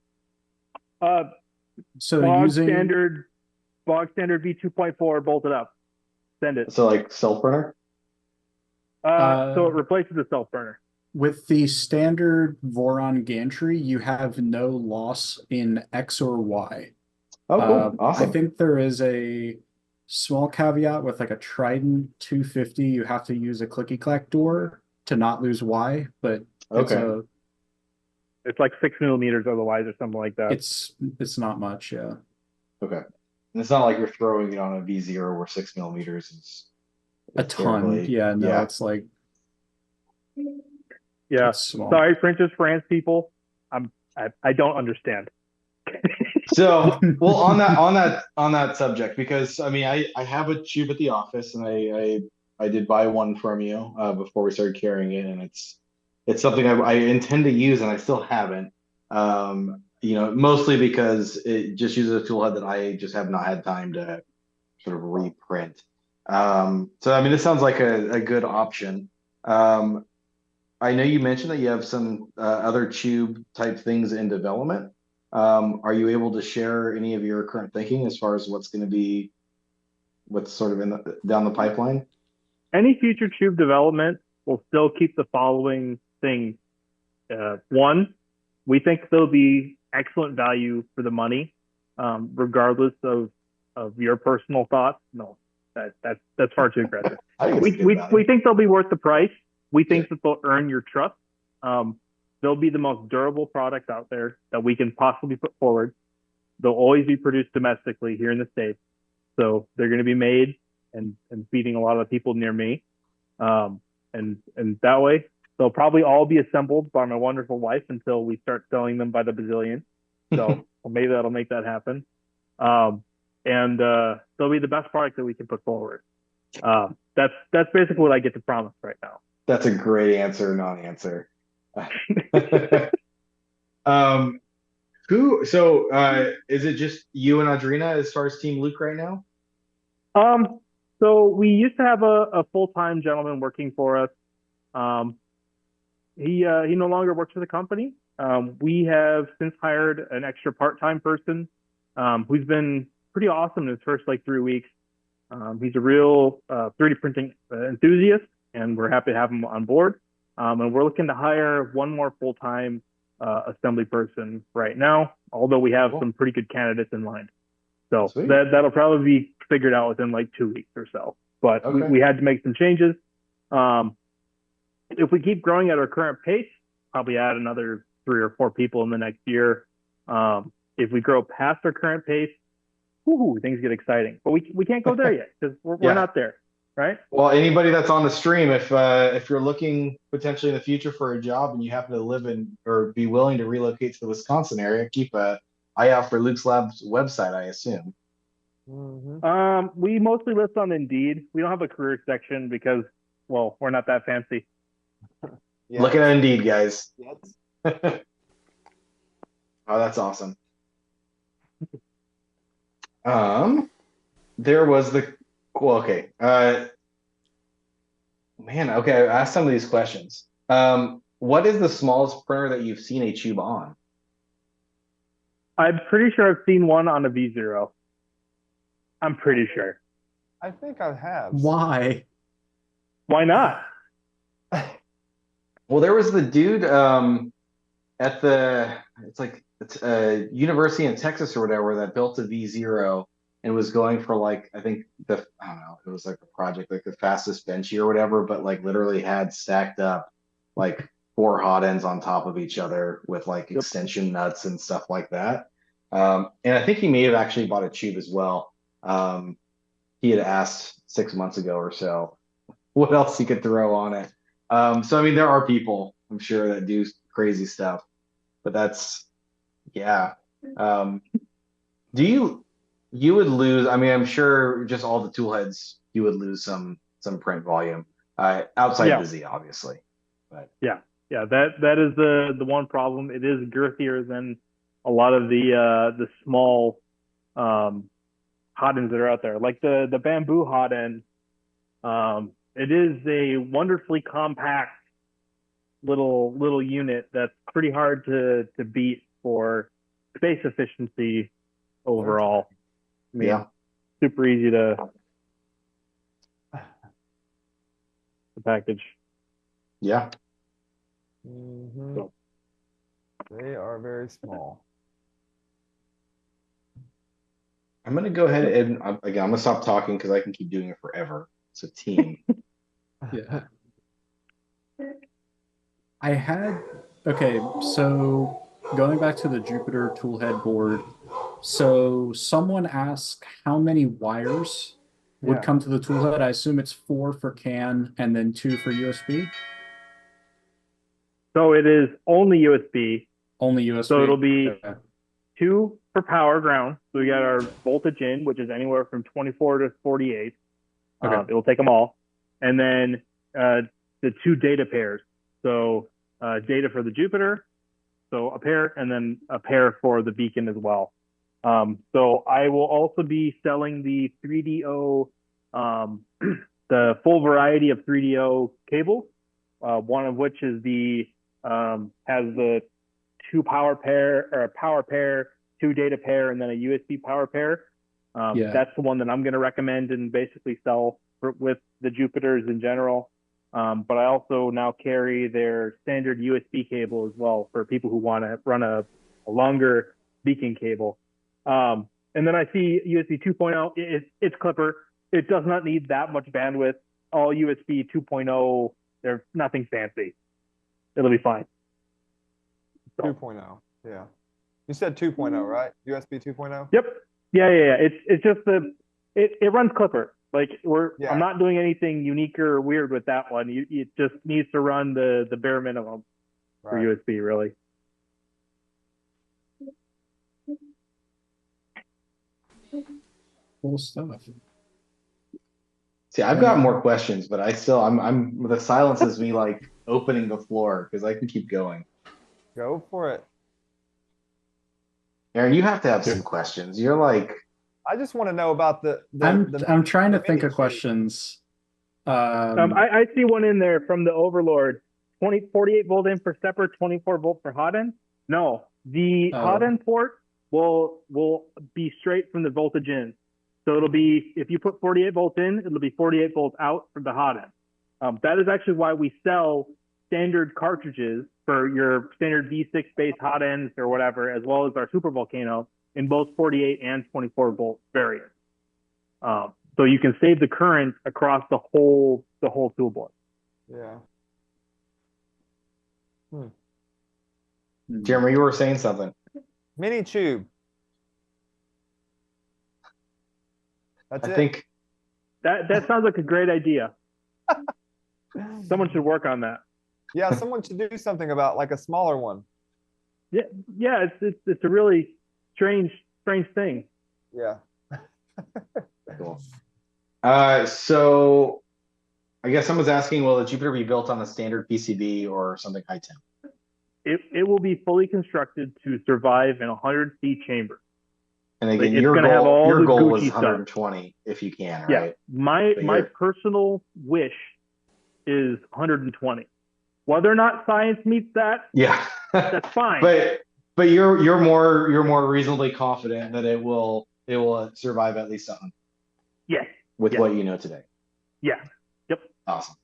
So bog using standard V2.4 bolted up. Send it. So like self burner? So it replaces the self burner. with the standard Voron gantry, you have no loss in X or Y. Oh, cool. Awesome. I think there is a small caveat with like a Trident 250. You have to use a clicky clack door to not lose Y, but Okay. It's like 6 millimeters otherwise or something like that. It's not much, yeah. Okay. And it's not like you're throwing it on a V0 where 6 millimeters is A ton. terribly- Yeah, no, yeah. it's like Yeah. it's small. Sorry, Princess France people. I don't understand. So, well, on that subject, because I mean, I have a tube at the office, and I did buy one from you before we started carrying it, and it's something I intend to use, and I still haven't. Mostly because it just uses a tool head that I just have not had time to sort of reprint. So I mean, this sounds like a good option. Um, I know you mentioned that you have some other tube type things in development. Are you able to share any of your current thinking as far as what's sort of down the pipeline? Any future tube development will still keep the following things. One, we think there'll be excellent value for the money, regardless of your personal thoughts. No, that's far too aggressive. I think it's We a good we value. we think they'll be worth the price. We think Yeah. that they'll earn your trust. They'll be the most durable product out there that we can possibly put forward. They'll always be produced domestically here in the States. So they're going to be made and feeding a lot of the people near me. And that way, they'll probably all be assembled by my wonderful wife until we start selling them by the bazillion. So well, maybe that'll make that happen. And they'll be the best product that we can put forward. That's basically what I get to promise right now. That's a great answer, non-answer. Um, is it just you and Audrina as far as Team Luke right now? So we used to have a full-time gentleman working for us. Um, he no longer works for the company. We have since hired an extra part-time person, who's been pretty awesome in his first like 3 weeks. He's a real 3D printing enthusiast, and we're happy to have him on board. And we're looking to hire one more full-time assembly person right now, although we have Cool. some pretty good candidates in mind. So Sweet. that'll probably be figured out within like 2 weeks or so. But Okay. we had to make some changes. If we keep growing at our current pace, probably add another 3 or 4 people in the next year. If we grow past our current pace, things get exciting. But we can't go there yet because we're Yeah. not there, right? Well, anybody that's on the stream, if you're looking potentially in the future for a job and you happen to live in or be willing to relocate to the Wisconsin area, keep a eye out for Luke's Lab's website, I assume. We mostly list on Indeed. We don't have a career section because, well, we're not that fancy. Yeah. Look at Indeed, guys. Yes. Oh, that's awesome. There was okay. Man, okay, I asked some of these questions. What is the smallest printer that you've seen a tube on? I'm pretty sure I've seen one on a V0. I'm pretty sure. I think I have. Why? Why not? Well, there was the dude at it's a university in Texas or whatever that built a V0 and was going for like I don't know, it was like a project like the fastest benchy or whatever, but like literally had stacked up like 4 hot ends on top of each other with like extension nuts and stuff like that. And I think he may have actually bought a tube as well. He had asked 6 months ago or so what else he could throw on it. So I mean, there are people I'm sure that do crazy stuff, but that's yeah. You would lose? I mean, I'm sure just all the tool heads, you would lose some print volume outside Yeah. the Z, obviously. But Yeah, that is the one problem. It is girthier than a lot of the small hot ends that are out there, like the bamboo hot end. It is a wonderfully compact little unit that's pretty hard to beat for space efficiency overall. I mean, yeah, super easy to package. yeah. Mhm. They are very small. I'm gonna go ahead and again, I'm gonna stop talking because I can keep doing it forever. It's a team. Yeah. Okay, so going back to the Jupiter toolhead board, so someone asked how many wires would Yeah. come to the toolhead. I assume it's 4 for CAN and then 2 for USB. So it is only USB. Only USB. So it'll be Okay. 2 for power ground. So we got our voltage in, which is anywhere from 24 to 48. Okay. It will take them all. And then the two data pairs. So data for the Jupiter, so a pair, and then a pair for the beacon as well. So I will also be selling the 3DO, the full variety of 3DO cables, one of which is has the two power pair, or a power pair, two data pair, and then a USB power pair. Yeah. That's the one that I'm going to recommend and basically sell with the Jupiters in general. But I also now carry their standard USB cable as well for people who want to run a longer beacon cable. And then I see USB 2.0, it's Clipper. It does not need that much bandwidth. All USB 2.0, they're nothing fancy. It'll be fine. So. 2.0, yeah. You said 2.0, right? USB 2.0? Yep. Yeah. It's just it runs Clipper. Like I'm not doing anything unique or weird with that one. It just needs to run the bare minimum for USB, really. Cool stuff. See, I've got more questions, but I'm the silence is me like opening the floor because I can keep going. Go for it. Aaron, you have to have some questions. You're like, I just want to know about I'm trying to think mini of questions. I see one in there from the Overlord. 48 volt in for stepper, 24 volt for hot end. No, the hot end port will be straight from the voltage in. So it'll be, if you put 48 volts in, it'll be 48 volts out for the hot end. That is actually why we sell standard cartridges for your standard V6 based hot ends or whatever, as well as our Super Volcano in both 48 and 24 volt variants. So you can save the current across the whole toolboard. Yeah. Jeremy, you were saying something. Mini Chube. That's I it. think that sounds like a great idea. Someone should work on that. Yeah, someone should do something about like a smaller one. Yeah, it's a really strange thing. Yeah. cool. So I guess someone's asking, will the Jupiter be built on a standard PCB or something high temp? It will be fully constructed to survive in a 100C chamber. And again, It's your gonna have all the goal was Gucci stuff. 120 if you can, Yeah, right? my personal wish is 120. Whether or not science meets that, Yeah, that's fine. but you're more reasonably confident that it will survive at least something. Yes. With what you know today. Yeah. Yep. Awesome.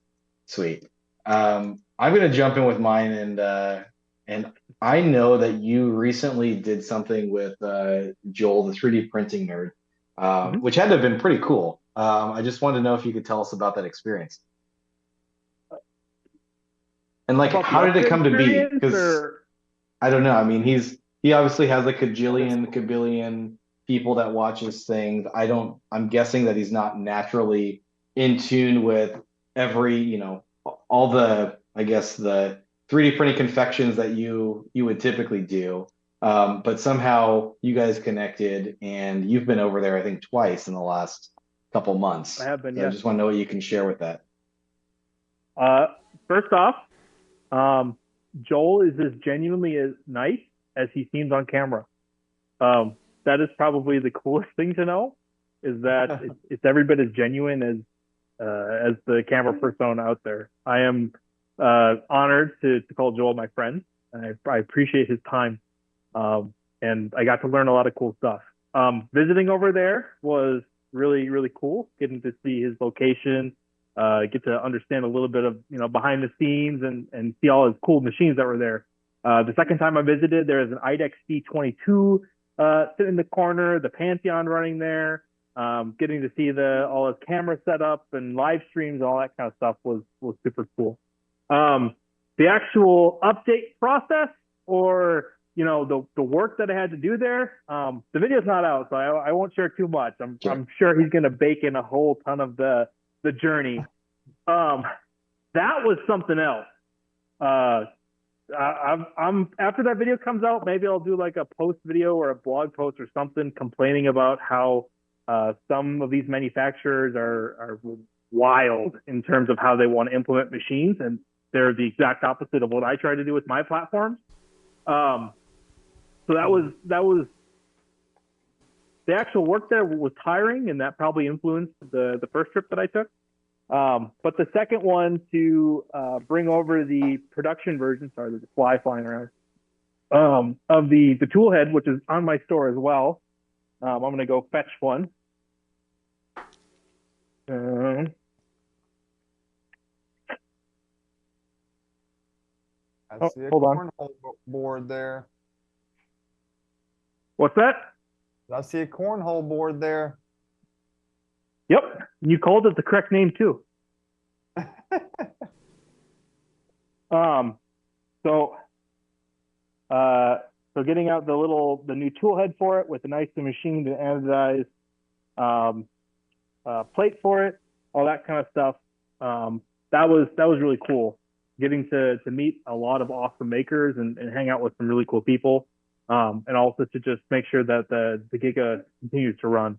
Sweet. I'm gonna jump in with mine, and I know that you recently did something with Joel, the 3D printing nerd, which had to have been pretty cool. I just wanted to know if you could tell us about that experience. And like, how did it come to be? Because I don't know. I mean, he obviously has like kabillion people that watch his things. I'm guessing that he's not naturally in tune with every, all the, I guess, the 3D printing confections that you would typically do. But somehow you guys connected, and you've been over there, I think, twice in the last couple months. I have been, so yeah. I just want to know what you can share with that. First off, Joel is as genuinely as nice as he seems on camera. That is probably the coolest thing to know, is that it's every bit as genuine as the camera persona out there. I am honored to call Joel my friend, and I appreciate his time. And I got to learn a lot of cool stuff. Visiting over there was really, really cool, getting to see his location, get to understand a little bit of, behind the scenes and see all his cool machines that were there. The second time I visited, there was an IDEX C22 sitting in the corner, the Pantheon running there, getting to see all his camera setup and live streams and all that kind of stuff was super cool. The actual update process, or the work that I had to do there, the video's not out, so I won't share too much. I'm sure he's gonna bake in a whole ton of the journey. That was something else. I'm after that video comes out, maybe I'll do like a post video or a blog post or something complaining about how some of these manufacturers are wild in terms of how they want to implement machines, and they're the exact opposite of what I try to do with my platforms. So that was the actual work there was tiring, and that probably influenced the first trip that I took. But the second one to bring over the production version, sorry, there's a fly flying around, of the tool head, which is on my store as well. I'm going to go fetch one. I see a hold on. cornhole board there. What's that? I see a cornhole board there. Yep, you called it the correct name too. So getting out the new tool head for it with a nice machined and anodized plate for it, all that kind of stuff. That was really cool. Getting to meet a lot of awesome makers and hang out with some really cool people, and also to just make sure that the Giga continues to run.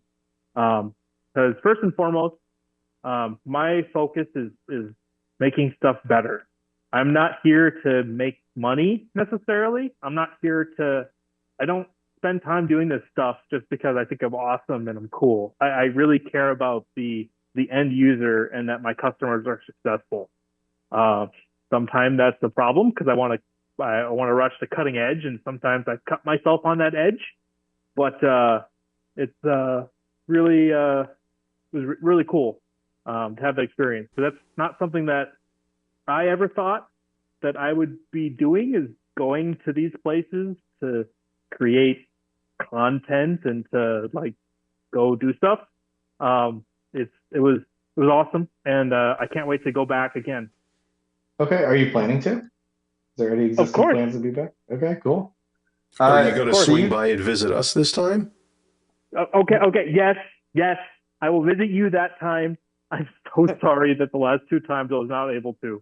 Because first and foremost, my focus is making stuff better. I'm not here to make money necessarily. I don't spend time doing this stuff just because I think I'm awesome and I'm cool. I really care about the end user and that my customers are successful. Sometimes that's the problem because I want to rush the cutting edge, and sometimes I cut myself on that edge. But it's really it was really cool to have that experience. So that's not something that I ever thought that I would be doing, is going to these places to create content and to like go do stuff. It was awesome, and I can't wait to go back again. Okay, are you planning to? Is there any Of existing course. plans to be back? Okay, cool. Are you going to course. swing by and visit us this time? Okay, yes, I will visit you that time. I'm so sorry that the last two times I was not able to.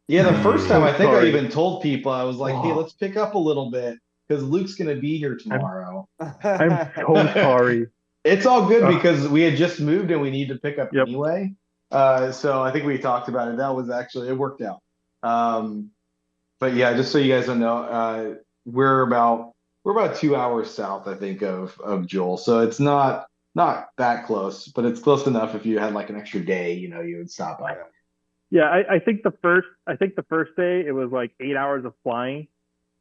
Yeah, the first time I think I Sorry. even told people, I was like, hey, let's pick up a little bit because Luke's going to be here I'm tomorrow. so sorry. It's all good Ugh. because we had just moved and we need to pick up Yep. anyway. So I think we talked about it. That was actually, it worked out. But yeah, just so you guys don't know, we're about 2 hours south, I think, of Joel. So it's not that close, but it's close enough. If you had like an extra day, you would stop by. Yeah, I think the first day it was like 8 hours of flying,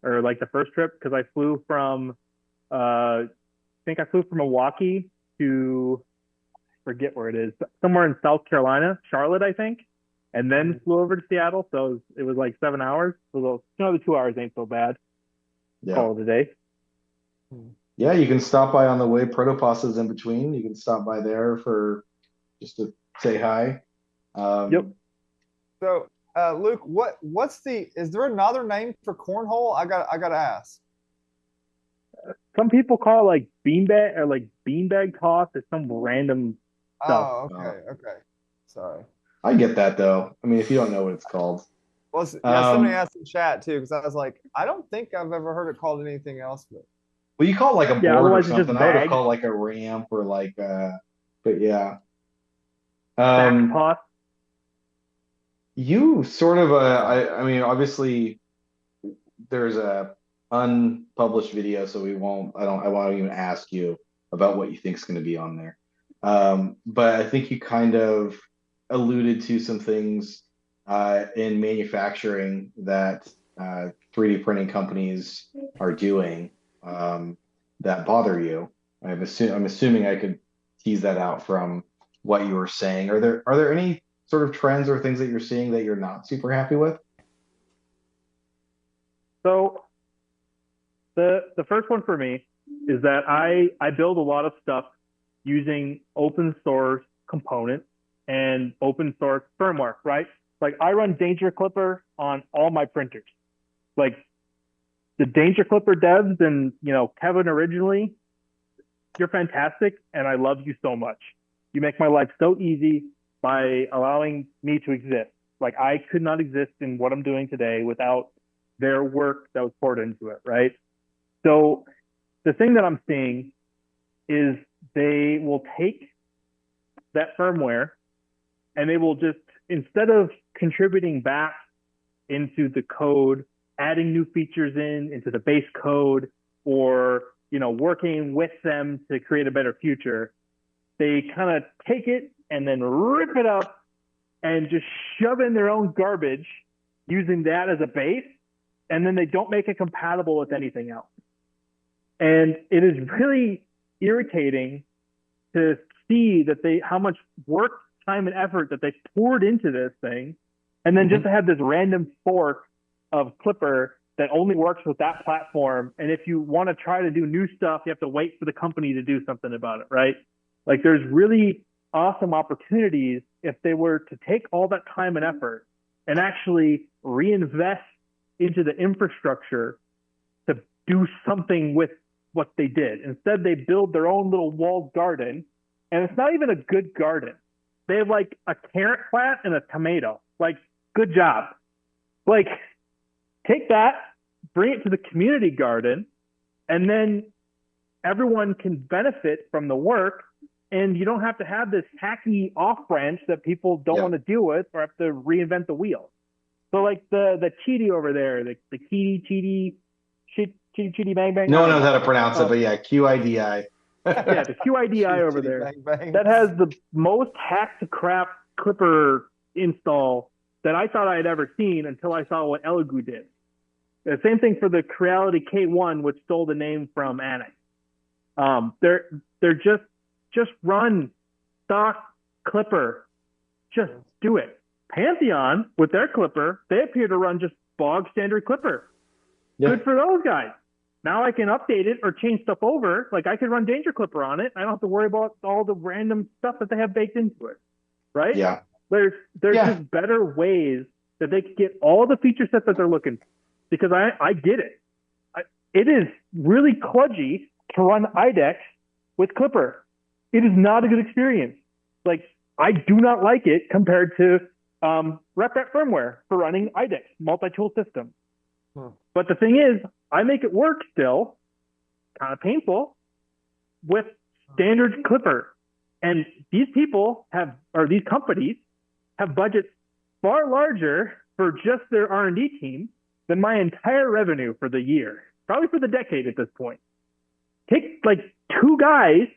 or like the first trip, because I flew from I think I flew from Milwaukee to, forget where it is, somewhere in South Carolina, Charlotte, I think, and then flew over to Seattle. So it was like 7 hours. So the 2 hours ain't so bad. Yeah. Call it a day. Yeah, you can stop by on the way. Protopasta's in between. You can stop by there for just to say hi. Yep. So, Luke, is there another name for cornhole? I gotta ask. Some people call it like beanbag, or like beanbag toss, or some random stuff. Oh, okay. Sorry. I get that though. I mean, if you don't know what it's called. Well, yeah, somebody asked in chat too, because I was like, I don't think I've ever heard it called anything else. But Well, you call it like a board or otherwise it's just something. I would have bag. called like a ramp or like but yeah. Back toss. You sort of I mean, obviously there's a unpublished video, so I won't even ask you about what you think is going to be on there. But I think you kind of alluded to some things in manufacturing that 3D printing companies are doing that bother you. I'm assuming I could tease that out from what you were saying. Are there any sort of trends or things that you're seeing that you're not super happy with? So the first one for me is that I build a lot of stuff using open source components and open source firmware, right? Like I run Danger Clipper on all my printers. Like the Danger Clipper devs and Kevin originally, you're fantastic and I love you so much. You make my life so easy by allowing me to exist. Like I could not exist in what I'm doing today without their work that was poured into it, right? So the thing that I'm seeing is they will take that firmware and they will just, instead of contributing back into the code, adding new features into the base code, or working with them to create a better future, they kind of take it and then rip it up and just shove in their own garbage using that as a base, and then they don't make it compatible with anything else. And it is really irritating to see that how much work, time, and effort that they poured into this thing, and then just to have this random fork of Clipper that only works with that platform. And if you want to try to do new stuff, you have to wait for the company to do something about it, right? Like, there's really awesome opportunities if they were to take all that time and effort and actually reinvest into the infrastructure to do something with what they did. Instead, they build their own little walled garden, and it's not even a good garden. They have like a carrot plant and a tomato. Like, good job. Like, take that, bring it to the community garden, and then everyone can benefit from the work, and you don't have to have this hacky off branch that people don't want to deal with or have to reinvent the wheel. So like the Cheaty over there, the Cheaty Bang Bang. No one knows how to pronounce it, but yeah, QIDI. Yeah, the QIDI over there. Bang, bang. That has the most hack to crap Clipper install that I thought I had ever seen until I saw what Elegoo did. The same thing for the Creality K1, which stole the name from Annex. They're just run stock Clipper. Just do it. Pantheon, with their Clipper, they appear to run just bog standard Clipper. Yeah. Good for those guys. Now I can update it or change stuff over. Like, I can run Danger Clipper on it. I don't have to worry about all the random stuff that they have baked into it. Right? Yeah. There's just better ways that they can get all the feature sets that they're looking for. Because I get it. It is really kludgy to run IDEX with Clipper. It is not a good experience. Like, I do not like it compared to RepRap firmware for running IDEX, multi-tool system. But the thing is, I make it work still, kind of painful, with standard Clipper. And these these companies have budgets far larger for just their R&D team than my entire revenue for the year, probably for the decade at this point. Take like 2 guys,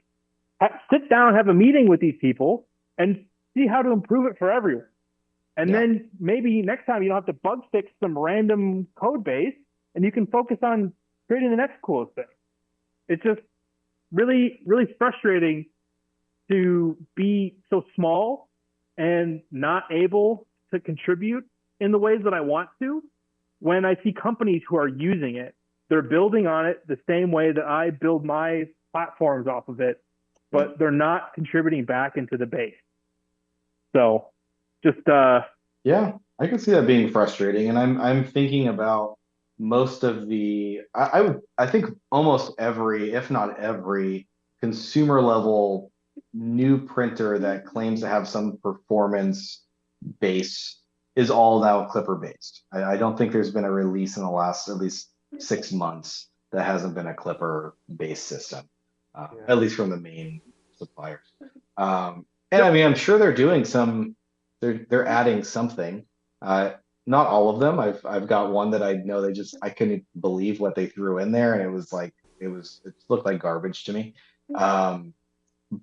sit down, have a meeting with these people, and see how to improve it for everyone. And then maybe next time you don't have to bug fix some random code base, and you can focus on creating the next coolest thing. It's just really, really frustrating to be so small and not able to contribute in the ways that I want to. When I see companies who are using it, they're building on it the same way that I build my platforms off of it, but they're not contributing back into the base. So just yeah, I can see that being frustrating. And I'm thinking about most of the I think almost every, if not every, consumer level new printer that claims to have some performance base is all now Clipper based. I don't think there's been a release in the last at least 6 months that hasn't been a Clipper based system, at least from the main suppliers. And I mean, I'm sure they're doing they're adding something. Not all of them. I've got one that I know I couldn't believe what they threw in there, and it looked like garbage to me.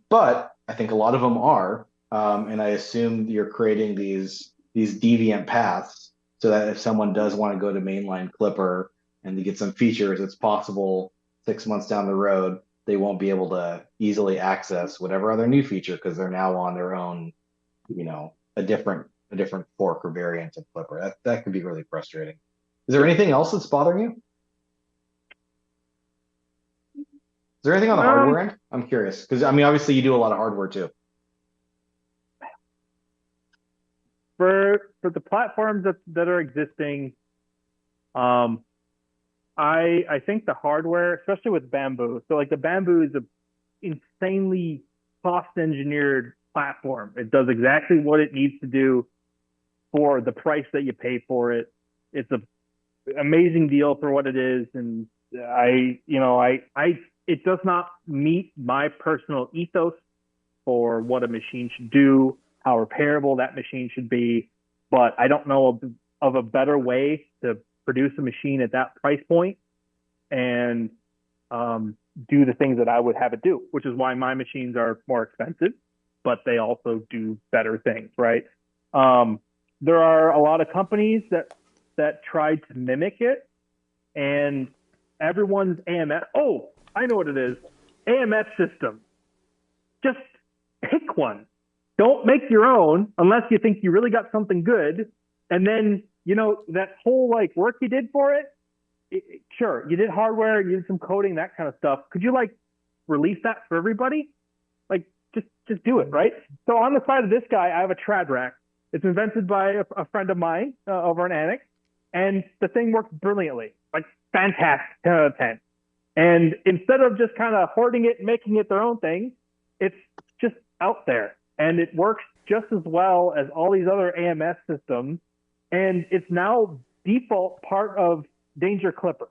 But I think a lot of them are, and I assume you're creating these deviant paths so that if someone does want to go to mainline Clipper and to get some features, it's possible 6 months down the road they won't be able to easily access whatever other new feature because they're now on their own, a different fork or variant of Clipper. That could be really frustrating. Is there anything else that's bothering you? Is there anything on the hardware end? I'm curious because I mean, obviously you do a lot of hardware too. For the platforms that are existing, I think the hardware, especially with Bamboo, so like the Bamboo is a insanely cost engineered platform. It does exactly what it needs to do for the price that you pay for it. It's a amazing deal for what it is, and it does not meet my personal ethos for what a machine should do, how repairable that machine should be. But I don't know of a better way to produce a machine at that price point and do the things that I would have it do, which is why my machines are more expensive, but they also do better things, right? There are a lot of companies that tried to mimic it, and everyone's AMS. Oh, I know what it is. AMS system. Just pick one. Don't make your own unless you think you really got something good. And then, that whole like work you did for it, sure, you did hardware, you did some coding, that kind of stuff. Could you like release that for everybody? Like just do it, right? So on the side of this guy, I have a trad rack. It's invented by a friend of mine over in Annex, and the thing works brilliantly, like fantastic, 10 out of 10. And instead of just kind of hoarding it and making it their own thing, it's just out there, and it works just as well as all these other AMS systems. And it's now default part of Danger Clipper,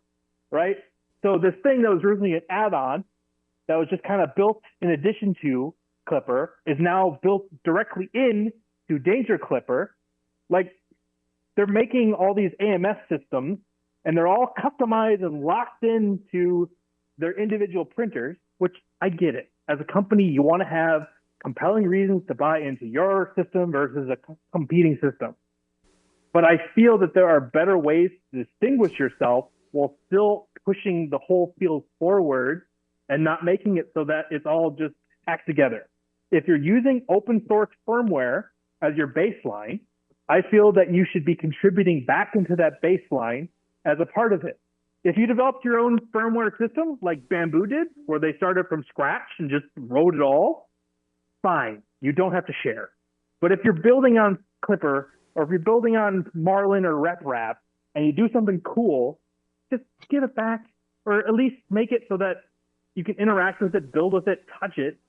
right? So this thing that was originally an add-on that was just kind of built in addition to Clipper is now built directly in to Danger Clipper. Like, they're making all these AMS systems, and they're all customized and locked into their individual printers, which I get it. As a company, you want to have compelling reasons to buy into your system versus a competing system. But I feel that there are better ways to distinguish yourself while still pushing the whole field forward and not making it so that it's all just hacked together. If you're using open source firmware as your baseline, I feel that you should be contributing back into that baseline as a part of it. If you developed your own firmware system like Bamboo did, where they started from scratch and just wrote it all, fine, you don't have to share. But if you're building on Clipper, or if you're building on Marlin or RepRap, and you do something cool, just give it back, or at least make it so that you can interact with it, build with it, touch it,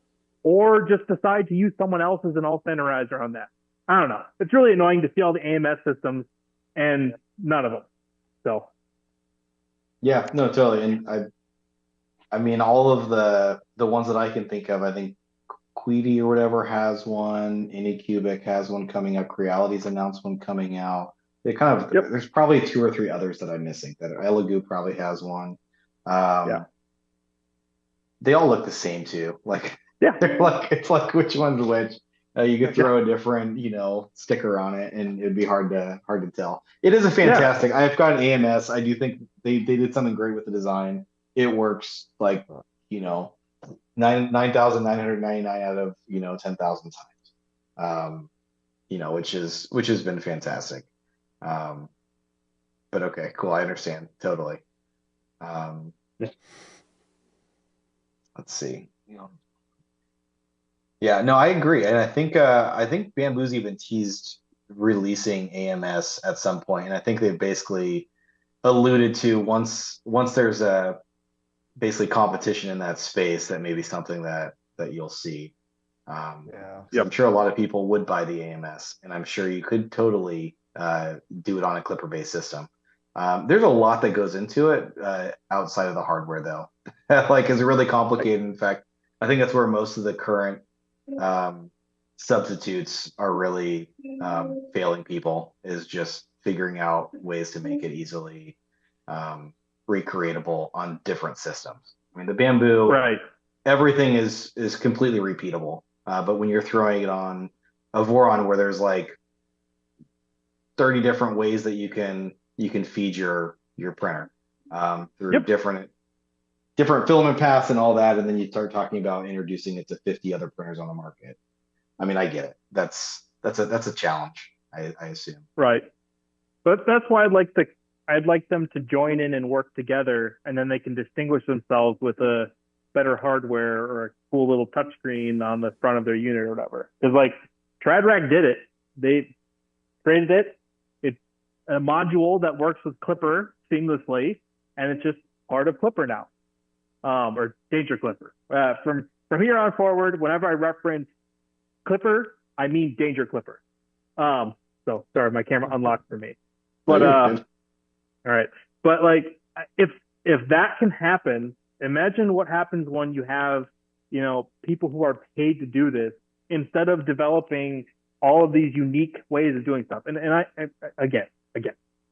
or just decide to use someone else's and all-standardizer on that. I don't know. It's really annoying to see all the AMS systems and none of them. So. Yeah, no, totally. And I mean, all of the ones that I can think of, I think Queedy or whatever has one, Anycubic has one coming out, Creality's announced one coming out. They kind of, there's probably 2 or 3 others that I'm missing. That Elegoo probably has one. They all look the same too. Like, they're like, it's like which one's which. You could throw a different, sticker on it, and it'd be hard to tell. It is a fantastic. I've got an AMS. I do think they did something great with the design. It works like 9,999 out of 10,000 times. Which has been fantastic. But okay, cool. I understand totally. Let's see. Yeah, no, I agree, and I think Bamboo's even teased releasing AMS at some point, and I think they've basically alluded to once there's a basically competition in that space, that may be something that you'll see. I'm sure a lot of people would buy the AMS, and I'm sure you could totally do it on a Clipper-based system. There's a lot that goes into it outside of the hardware, though. Like, it's really complicated. In fact, I think that's where most of the current substitutes are really failing people, is just figuring out ways to make it easily recreatable on different systems. I mean, the Bamboo, everything is completely repeatable, but when you're throwing it on a Voron where there's like 30 different ways that you can feed your printer through different filament paths and all that, and then you start talking about introducing it to 50 other printers on the market. I mean, I get it. That's a challenge, I assume. Right. But that's why I'd like them to join in and work together, and then they can distinguish themselves with a better hardware or a cool little touchscreen on the front of their unit or whatever. Because like TradRack did it. They created it. It's a module that works with Clipper seamlessly, and it's just part of Clipper now. Or Danger Clipper. From here on forward, whenever I reference Clipper, I mean Danger Clipper. So sorry, my camera unlocked for me. But All right. But like if that can happen, imagine what happens when you have, people who are paid to do this instead of developing all of these unique ways of doing stuff. And again,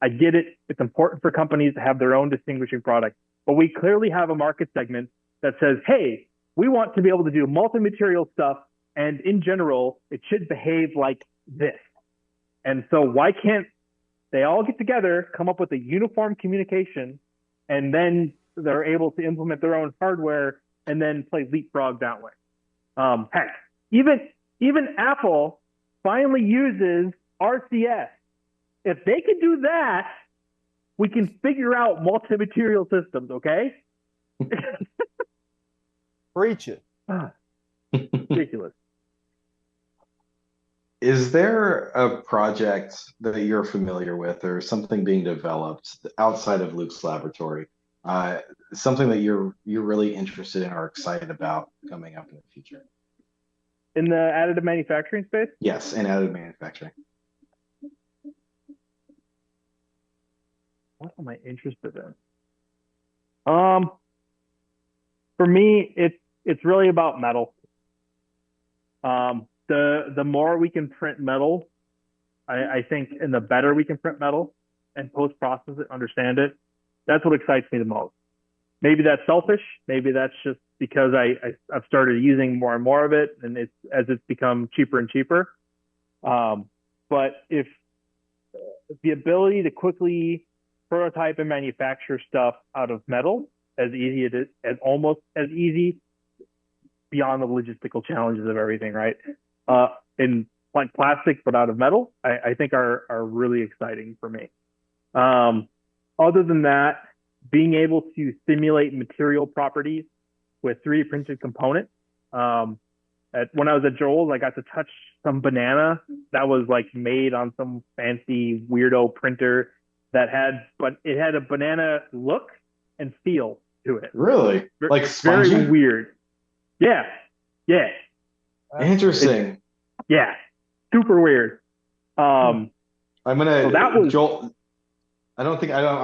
I get it. It's important for companies to have their own distinguishing product, but we clearly have a market segment that says, hey, we want to be able to do multi-material stuff. And in general, it should behave like this. And so why can't they all get together, come up with a uniform communication, and then they're able to implement their own hardware and then play leapfrog that way? Heck, even Apple finally uses RCS. If they can do that, we can figure out multi-material systems, okay? Preach it. Ridiculous. Is there a project that you're familiar with or something being developed outside of Luke's laboratory? Something that you're really interested in or excited about coming up in the future? In the additive manufacturing space? Yes, in additive manufacturing. What am I interested in? For me, it's really about metal. The more we can print metal, I think, and the better we can print metal and post-process it, understand it, that's what excites me the most. Maybe that's selfish. Maybe that's just because I've started using more and more of it, and as it's become cheaper and cheaper. But if the ability to quickly prototype and manufacture stuff out of metal as almost as easy beyond the logistical challenges of everything, right? In like plastic, but out of metal, I think are really exciting for me. Other than that, being able to simulate material properties with 3D printed components. When I was at Joel's, I got to touch some banana that was like made on some fancy weirdo printer but it had a banana look and feel to it. Really? Like spongy? Very weird. Yeah. Interesting. Yeah. Super weird. I'm gonna. So that was Joel. I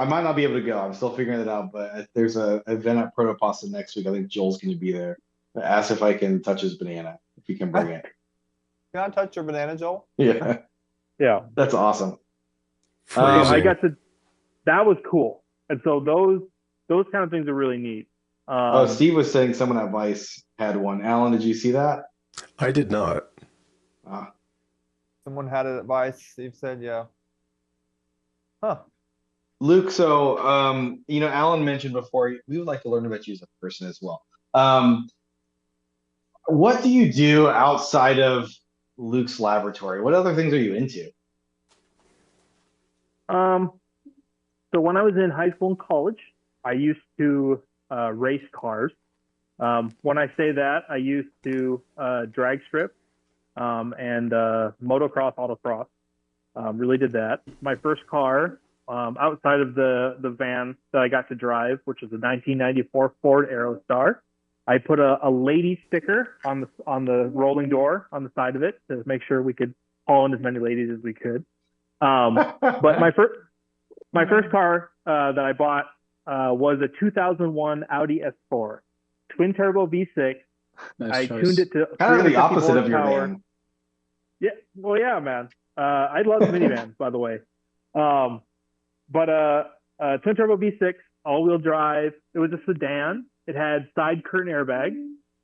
might not be able to go. I'm still figuring it out. But there's a event at Protopasta next week. I think Joel's going to be there. I asked if I can touch his banana. If he can bring it. Can I touch your banana, Joel? Yeah. Yeah. That's awesome. I got to. That was cool. And so those kind of things are really neat. Steve was saying someone at Vice had one. Alan, did you see that? I did not. Someone had it at Vice. Steve said, yeah. Huh. Luke, so Alan mentioned before, we would like to learn about you as a person as well. What do you do outside of Luke's laboratory? What other things are you into? So when I was in high school and college, I used to race cars. When I say that, I used to drag strip and motocross, autocross. Really did that. My first car, outside of the van that I got to drive, which was a 1994 Ford Aerostar, I put a lady sticker on the rolling door on the side of it to make sure we could haul in as many ladies as we could. But my first car that I bought was a 2001 Audi S4, twin turbo V6. Nice I choice. tuned it to Kind of the 350 opposite of your horsepower. van. Yeah, well, yeah, man. I love minivans, by the way. But twin turbo V6, all-wheel drive. It was a sedan. It had side curtain airbags.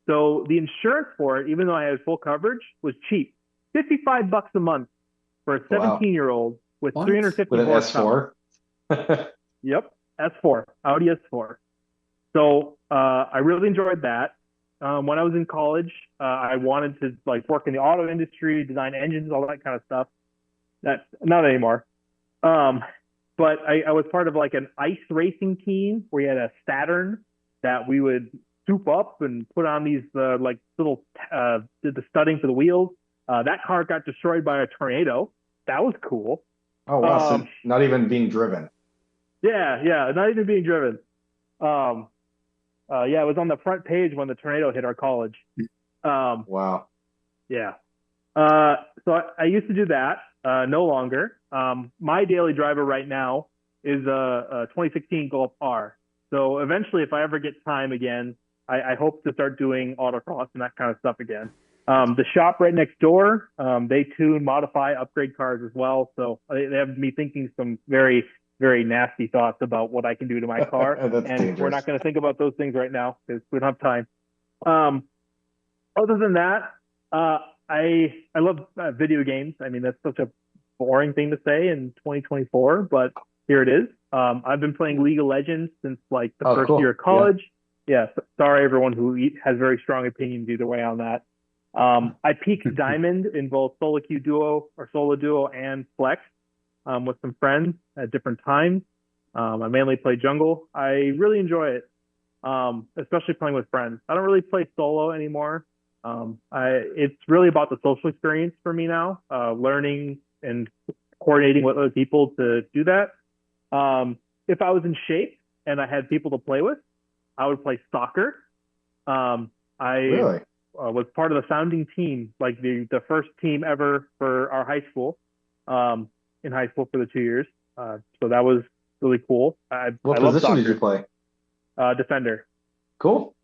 So the insurance for it, even though I had full coverage, was cheap. $55 a month for a 17-year-old with What? 350 With an horsepower. S4? Yep, S4, Audi S4. So I really enjoyed that. When I was in college, I wanted to work in the auto industry, design engines, all that kind of stuff. That not anymore. But I was part of an ice racing team where you had a Saturn that we would soup up and put on these little did the studding for the wheels. That car got destroyed by a tornado. That was cool. Oh wow! So not even being driven. Yeah, not even being driven. It was on the front page when the tornado hit our college. Wow. Yeah. So I used to do that. No longer. My daily driver right now is a 2016 Golf R. So eventually, if I ever get time again, I hope to start doing autocross and that kind of stuff again. The shop right next door, they tune, modify, upgrade cars as well. So they have me thinking some very, very nasty thoughts about what I can do to my car. That's And dangerous. we're not going to think about those things right now because we don't have time. Other than that, I love video games. I mean, that's such a boring thing to say in 2024, but here it is. I've been playing League of Legends since like the first cool. year of college. Yeah, sorry everyone who has very strong opinions either way on that. I peaked Diamond in both solo queue duo or solo duo and flex with some friends at different times. I mainly play jungle. I really enjoy it, especially playing with friends. I don't really play solo anymore. It's really about the social experience for me now, learning and coordinating with other people to do that. If I was in shape and I had people to play with, I would play soccer. I was part of the founding team, like the first team ever for our high school, in high school for the 2 years. So that was really cool. What I love position soccer. did you play? Defender. Cool.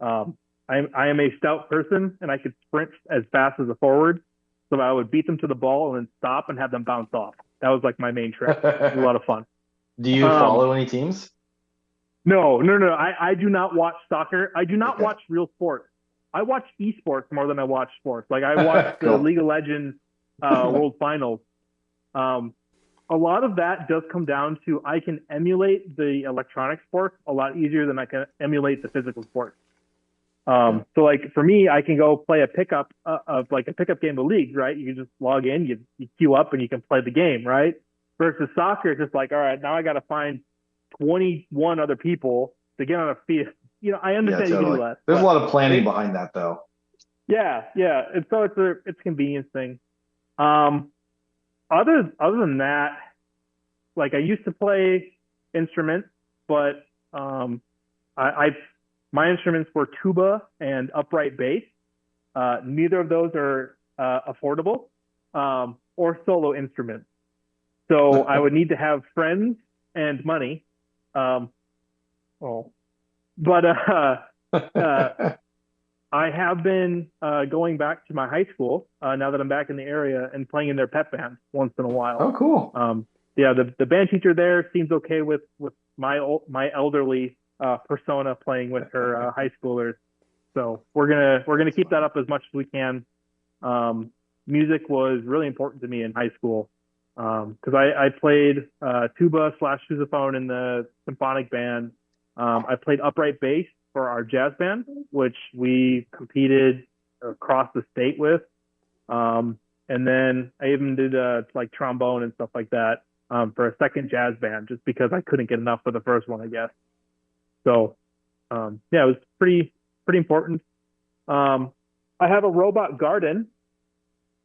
I am a stout person, and I could sprint as fast as a forward. So I would beat them to the ball and then stop and have them bounce off. That was like my main trick. It was a lot of fun. Do you follow any teams? No. I do not watch soccer. I do not watch real sports. I watch esports more than I watch sports. Like I watch the League of Legends World Finals. A lot of that does come down to I can emulate the electronic sports a lot easier than I can emulate the physical sports. So like for me, I can go play a pickup of like a pickup game of League, right? You can just log in, you queue up, and you can play the game, right? Versus soccer, it's just like, all right, now I got to find 21 other people to get on a field. You know, I understand you can do less. There's a lot of planning behind that, though. Yeah. And so it's a convenience thing. Other than that, like I used to play instruments, but my instruments were tuba and upright bass. Neither of those are affordable or solo instruments. So I would need to have friends and money. But I have been going back to my high school now that I'm back in the area and playing in their pep band once in a while. Oh, cool. Yeah, the band teacher there seems okay with my elderly persona playing with her high schoolers. So we're gonna keep that up as much as we can. Music was really important to me in high school because I played tuba / sousaphone in the symphonic band. I played upright bass for our jazz band, which we competed across the state with. And then I even did like trombone and stuff like that for a second jazz band, just because I couldn't get enough for the first one, I guess. So yeah, it was pretty important. I have a robot garden.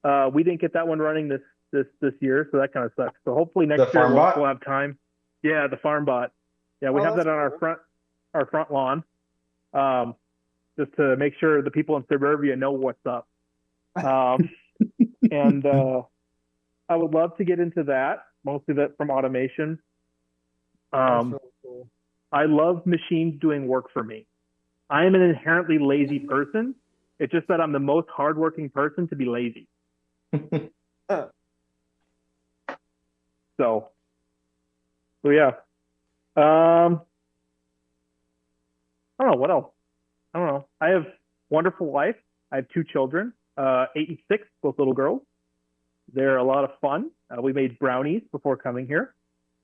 We didn't get that one running this year, so that kind of sucks. So hopefully next year we'll have time. Yeah, the farm bot. Yeah, we have that on our front lawn, just to make sure the people in suburbia know what's up. And I would love to get into that, mostly that from automation. That's really cool. I love machines doing work for me. I am an inherently lazy person. It's just that I'm the most hardworking person to be lazy. So yeah. I don't know what else. I don't know. I have wonderful wife. I have 2 children, 8 and 6, both little girls. They're a lot of fun. We made brownies before coming here.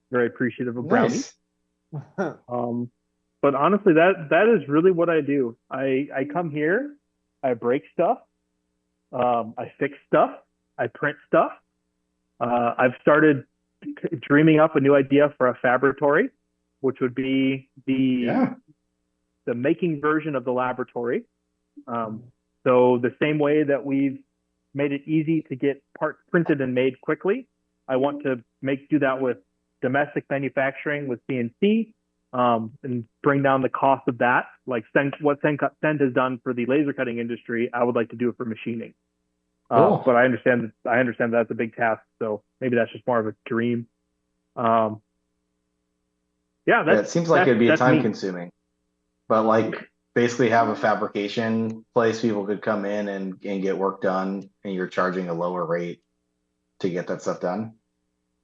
Very appreciative of brownies. Nice. But honestly, that is really what I do. I come here, I break stuff, I fix stuff, I print stuff. I've started dreaming up a new idea for a fabratory, which would be the making version of the laboratory. So the same way that we've made it easy to get parts printed and made quickly, I want to do that with domestic manufacturing with CNC, and bring down the cost of that. Like what Send has done for the laser cutting industry, I would like to do it for machining. Cool. But I understand that's a big task. So maybe that's just more of a dream. Yeah, Yeah, it seems like it'd be that's time me. consuming, but like basically have a fabrication place people could come in and get work done, and you're charging a lower rate to get that stuff done.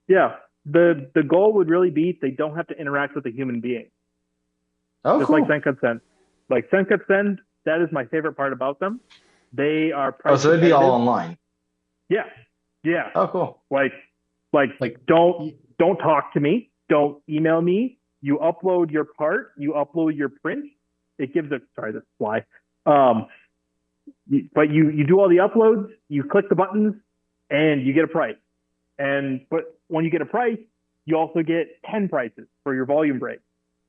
Yeah, the goal would really be they don't have to interact with a human being, Oh, just like cool. Senkatsen. Like Senkatsen, that is my favorite part about them. They are Oh, price so it'd be all competitive. online. Yeah, yeah. Oh, cool. Like like Like, don't talk to me. Don't email me. You upload your part. You upload your print. It gives a sorry, that's fly. Um, but you do all the uploads. You click the buttons, and you get a price. But when you get a price, you also get 10 prices for your volume break.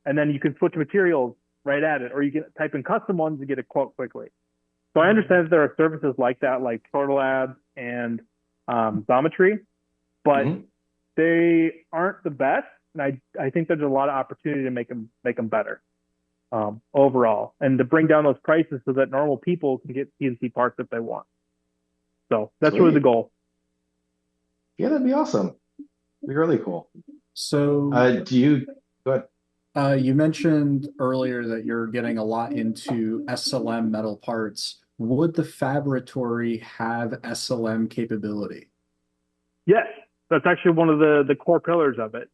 And then you can switch materials right at it, or you can type in custom ones and get a quote quickly. So I understand that there are services like that, like Turtle Labs and Xometry, but Hmm. they aren't the best. And I think there's a lot of opportunity to make them better overall, and to bring down those prices so that normal people can get CNC parts if they want. So that's really the Sweet. goal. Yeah, that'd be awesome. Be really cool. so Do you go ahead? you mentioned earlier that you're getting a lot into SLM metal parts. Would the Fabratory have SLM capability? Yes, that's actually one of the core pillars of it.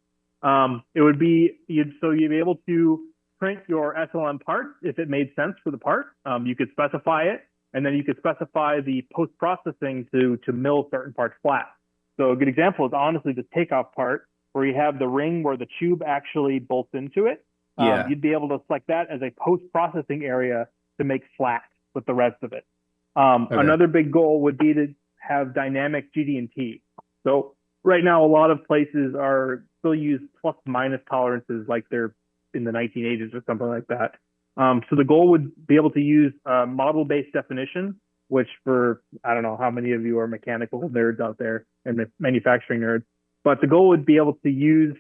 It would be you'd be able to print your SLM parts if it made sense for the part. You could specify it, and then you could specify the post processing to mill certain parts flat. So a good example is honestly the takeoff part, where you have the ring where the tube actually bolts into it. Yeah. You'd be able to select that as a post processing area to make flat with the rest of it. Okay. Another big goal would be to have dynamic GD&T. So right now, a lot of places are still use plus minus tolerances like they're in the 1980s or something like that. So the goal would be able to use model-based definition, which for, I don't know how many of you are mechanical nerds out there and manufacturing nerds, but the goal would be able to use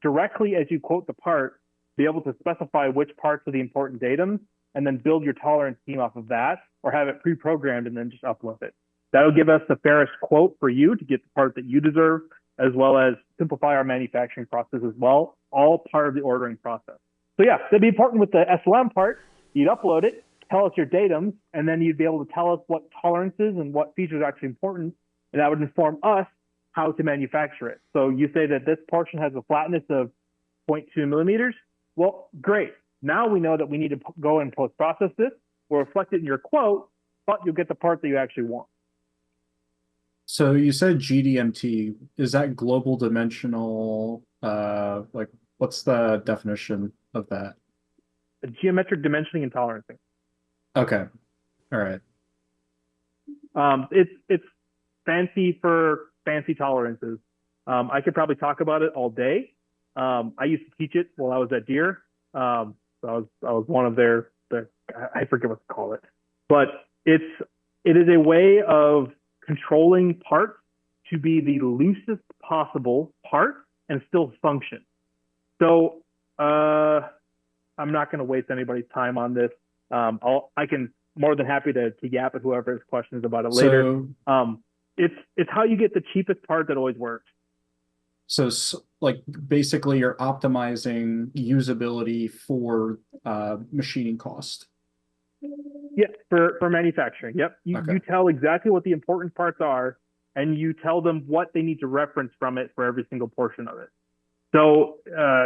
directly as you quote the part, be able to specify which parts are the important datums and then build your tolerance scheme off of that, or have it pre-programmed and then just upload it. That'll give us the fairest quote for you to get the part that you deserve, as well as simplify our manufacturing process as well, all part of the ordering process. So yeah, that'd be important with the SLM part. You'd upload it, tell us your datums, and then you'd be able to tell us what tolerances and what features are actually important, and that would inform us how to manufacture it. So you say that this portion has a flatness of 0.2 millimeters. Well, great. Now we know that we need to go and post-process this. We'll reflect it in your quote, but you'll get the part that you actually want. So you said GDMT. Is that global dimensional? Like, what's the definition of that? Geometric dimensioning and tolerancing. Okay. All right. It's fancy for fancy tolerances. I could probably talk about it all day. I used to teach it while I was at Deere. So I was one of their I forget what to call it, but it is a way of controlling parts to be the loosest possible part and still function. So I'm not going to waste anybody's time on this. I can more than happy to yap at whoever has questions about it later. It's how you get the cheapest part that always works. So, like, basically, you're optimizing usability for machining cost. Yeah, for manufacturing. Yep. Okay. You tell exactly what the important parts are, and you tell them what they need to reference from it for every single portion of it. So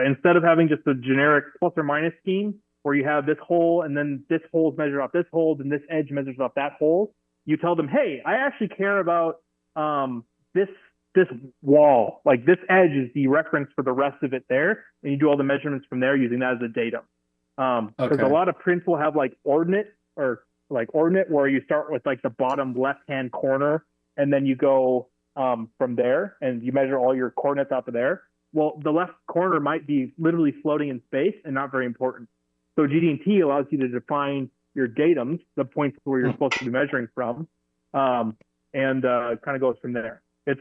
instead of having just a generic plus or minus scheme where you have this hole and then this hole is measured off this hole and this edge measures off that hole, you tell them, hey, I actually care about this wall. Like this edge is the reference for the rest of it there, and you do all the measurements from there using that as a datum. Because Okay. a lot of prints will have like ordinate where you start with like the bottom left-hand corner and then you go from there and you measure all your coordinates out of there. Well, the left corner might be literally floating in space and not very important. So GD&T allows you to define your datums, the points where you're supposed to be measuring from, and kind of goes from there. It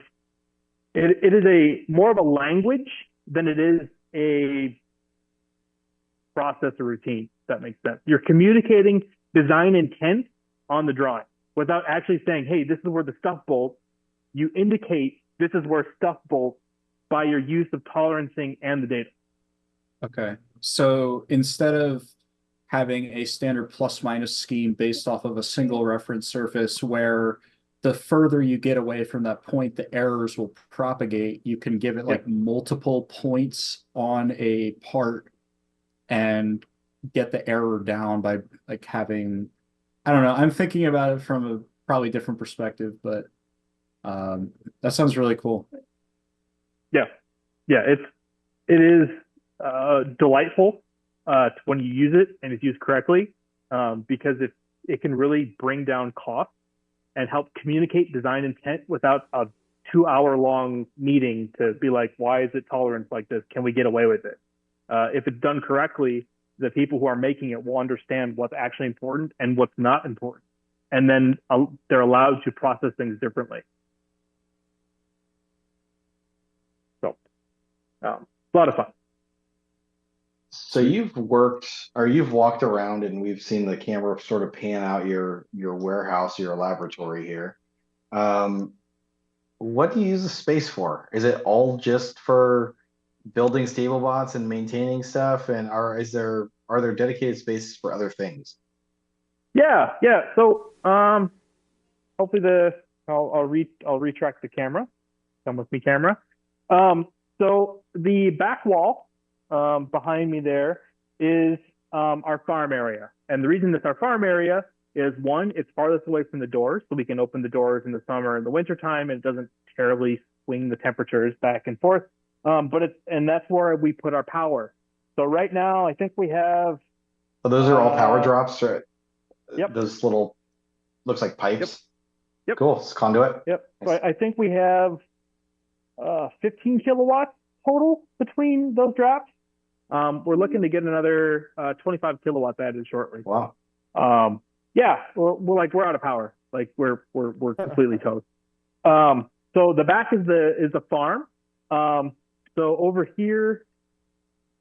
is a more of a language than it is a process or routine, if that makes sense. You're communicating design intent on the drawing without actually saying, hey, this is where the stuff bolts. You indicate this is where stuff bolts by your use of tolerancing and the data. Okay. So instead of having a standard plus minus scheme based off of a single reference surface where the further you get away from that point, the errors will propagate, you can give it Yeah. like multiple points on a part and get the error down by like having, I don't know, I'm thinking about it from a probably different perspective, but that sounds really cool. Yeah. Yeah. It is delightful when you use it and it's used correctly, because it can really bring down costs and help communicate design intent without a 2 hour long meeting to be like, why is it tolerance like this? Can we get away with it? If it's done correctly, the people who are making it will understand what's actually important and what's not important. And then they're allowed to process things differently. So, a lot of fun. So you've walked around and we've seen the camera sort of pan out your warehouse, your laboratory here. Um, what do you use the space for? Is it all just for building stable bots and maintaining stuff? And are there dedicated spaces for other things? Yeah, yeah. So, hopefully I'll retract the camera. Come with me, camera. So the back wall, behind me there is our farm area, and the reason it's our farm area is one, it's farthest away from the doors, so we can open the doors in the summer and the winter time, and it doesn't terribly swing the temperatures back and forth. And that's where we put our power. So right now, I think we have. So those are all power drops, right? Yep. Those little looks like pipes. Yep. Cool. It's conduit. Yep. Nice. So I think we have 15 kilowatts total between those drops. We're looking to get another 25 kilowatts added shortly. Wow. Yeah, we're out of power. Like we're completely toast. So the back is the farm. So over here,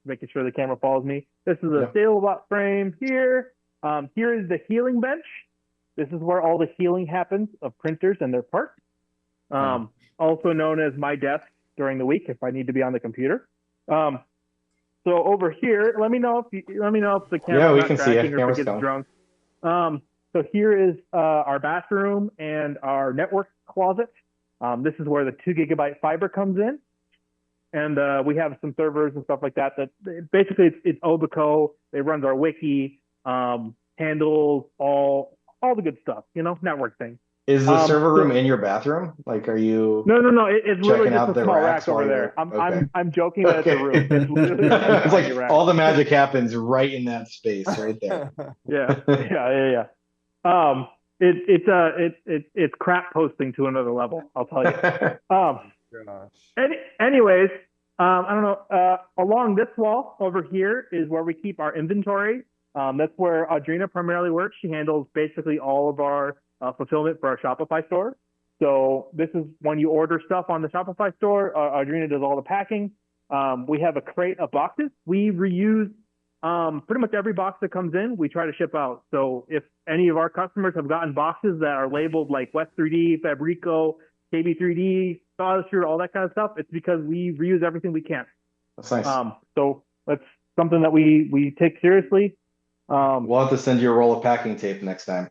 making sure the camera follows me. This is a Stablebot frame here. Here is the healing bench. This is where all the healing happens of printers and their parts. Also known as my desk during the week if I need to be on the computer. So over here, let me know if the camera's not tracking or if it gets drunk. So here is our bathroom and our network closet. This is where the 2 gigabyte fiber comes in. And we have some servers and stuff like that. Basically it's Obico. It runs our wiki, handles all the good stuff, network thing. Is the server room in your bathroom? Like, are you? No. It's literally just a small rack over there. I'm joking that it's a room. It's literally it's like all the magic happens right in that space, right there. Yeah. It's crap posting to another level. I'll tell you. Anyways, I don't know. Along this wall over here is where we keep our inventory. That's where Audrina primarily works. She handles basically all of our fulfillment for our Shopify store. So this is when you order stuff on the Shopify store, Audrina does all the packing. We have a crate of boxes. We reuse pretty much every box that comes in, we try to ship out. So if any of our customers have gotten boxes that are labeled like West 3D, Fabrico, KB3D, SolidStream, all that kind of stuff, it's because we reuse everything we can. That's nice. So that's something that we take seriously. We'll have to send you a roll of packing tape next time.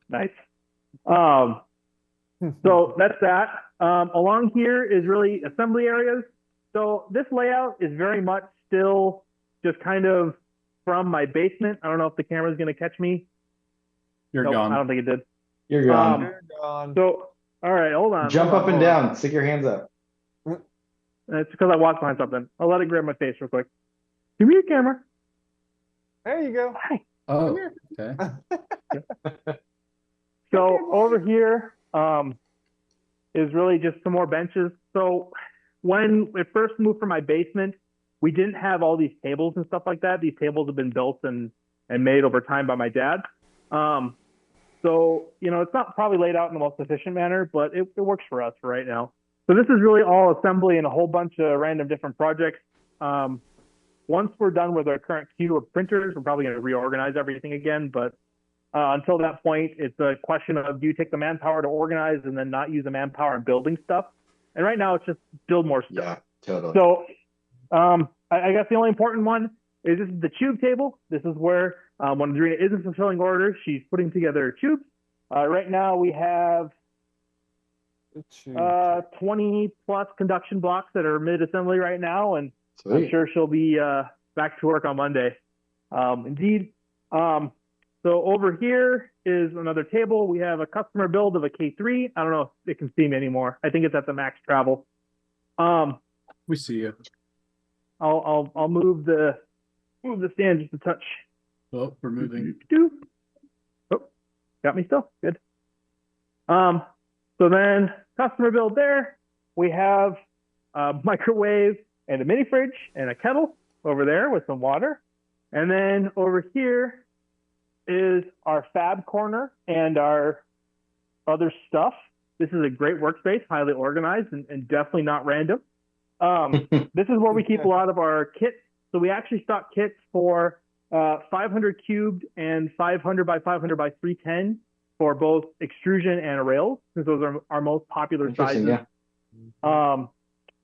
Nice. So that's that. Along here is really assembly areas. So this layout is very much still just kind of from my basement. I don't know if the camera's going to catch me. You're Nope, gone. I don't think it did. You're gone. You're gone. So, all right, hold on. Jump up and down. Stick your hands up. It's because I walked behind something. I'll let it grab my face real quick. Give me your camera. There you go. Hi. Oh, okay. So over here is really just some more benches. So when it first moved from my basement, we didn't have all these tables and stuff like that. These tables have been built and made over time by my dad. So, it's not probably laid out in the most efficient manner, but it works for us for right now. So this is really all assembly and a whole bunch of random different projects. Once we're done with our current queue of printers, we're probably going to reorganize everything again. But until that point, it's a question of, do you take the manpower to organize and then not use the manpower in building stuff? And right now it's just build more stuff. Totally. So, I guess the only important one is this is the Chube table. This is where when Adrena isn't fulfilling orders, she's putting together tubes. Right now we have 20 plus conduction blocks that are mid-assembly right now, and I'm Sweet. sure she'll be back to work on Monday. Indeed. So over here is another table. We have a customer build of a K3. I don't know if they can see me anymore. I think it's at the max travel. We see you. I'll move the stand just a touch. Oh, we're moving. Oh, got me still. Good. So then customer build there. We have a microwave and a mini fridge and a kettle over there with some water. And then over here is our fab corner and our other stuff. This is a great workspace, highly organized and definitely not random. This is where we keep a lot of our kits. So we actually stock kits for 500 cubed and 500 by 500 by 310 for both extrusion and rails, because those are our most popular sizes. Yeah.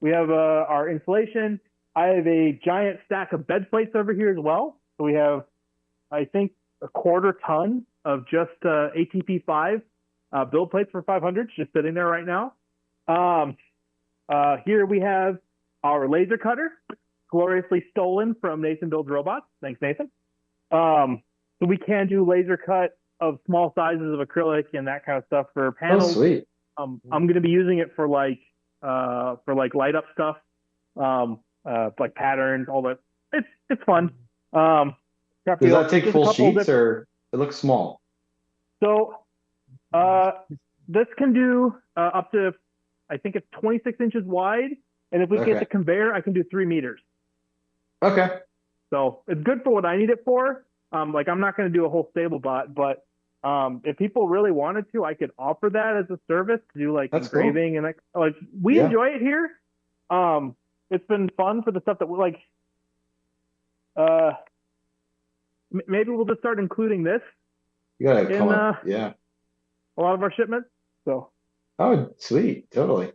We have our insulation. I have a giant stack of bed plates over here as well. So we have, I think, a quarter ton of just ATP5 build plates for 500 just sitting there right now. Here we have our laser cutter, gloriously stolen from Nathan Builds Robots. Thanks, Nathan. So we can do laser cut of small sizes of acrylic and that kind of stuff for panels. Oh, sweet. I'm going to be using it for like light up stuff, like patterns, all that. It's fun. Does that take full sheets or it looks small? So this can do up to, I think it's 26 inches wide. And if we get the conveyor, I can do 3 meters. Okay. So it's good for what I need it for. Like I'm not going to do a whole Stablebot, but if people really wanted to, I could offer that as a service to do like engraving cool. And like we enjoy it here. It's been fun for the stuff that we like. Maybe we'll just start including this. You gotta in yeah. a lot of our shipments. So. Oh, sweet, totally.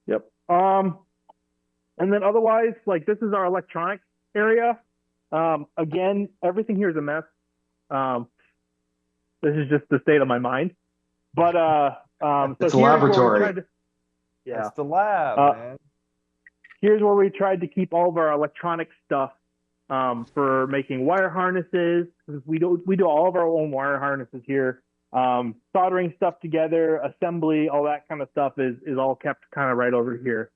Yep. And then otherwise, like this is our electronics area. Again, everything here is a mess. This is just the state of my mind. But it's a laboratory. It's the lab, man. Here's where we tried to keep all of our electronic stuff for making wire harnesses. We do all of our own wire harnesses here. Soldering stuff together, assembly, all that kind of stuff is all kept kind of right over here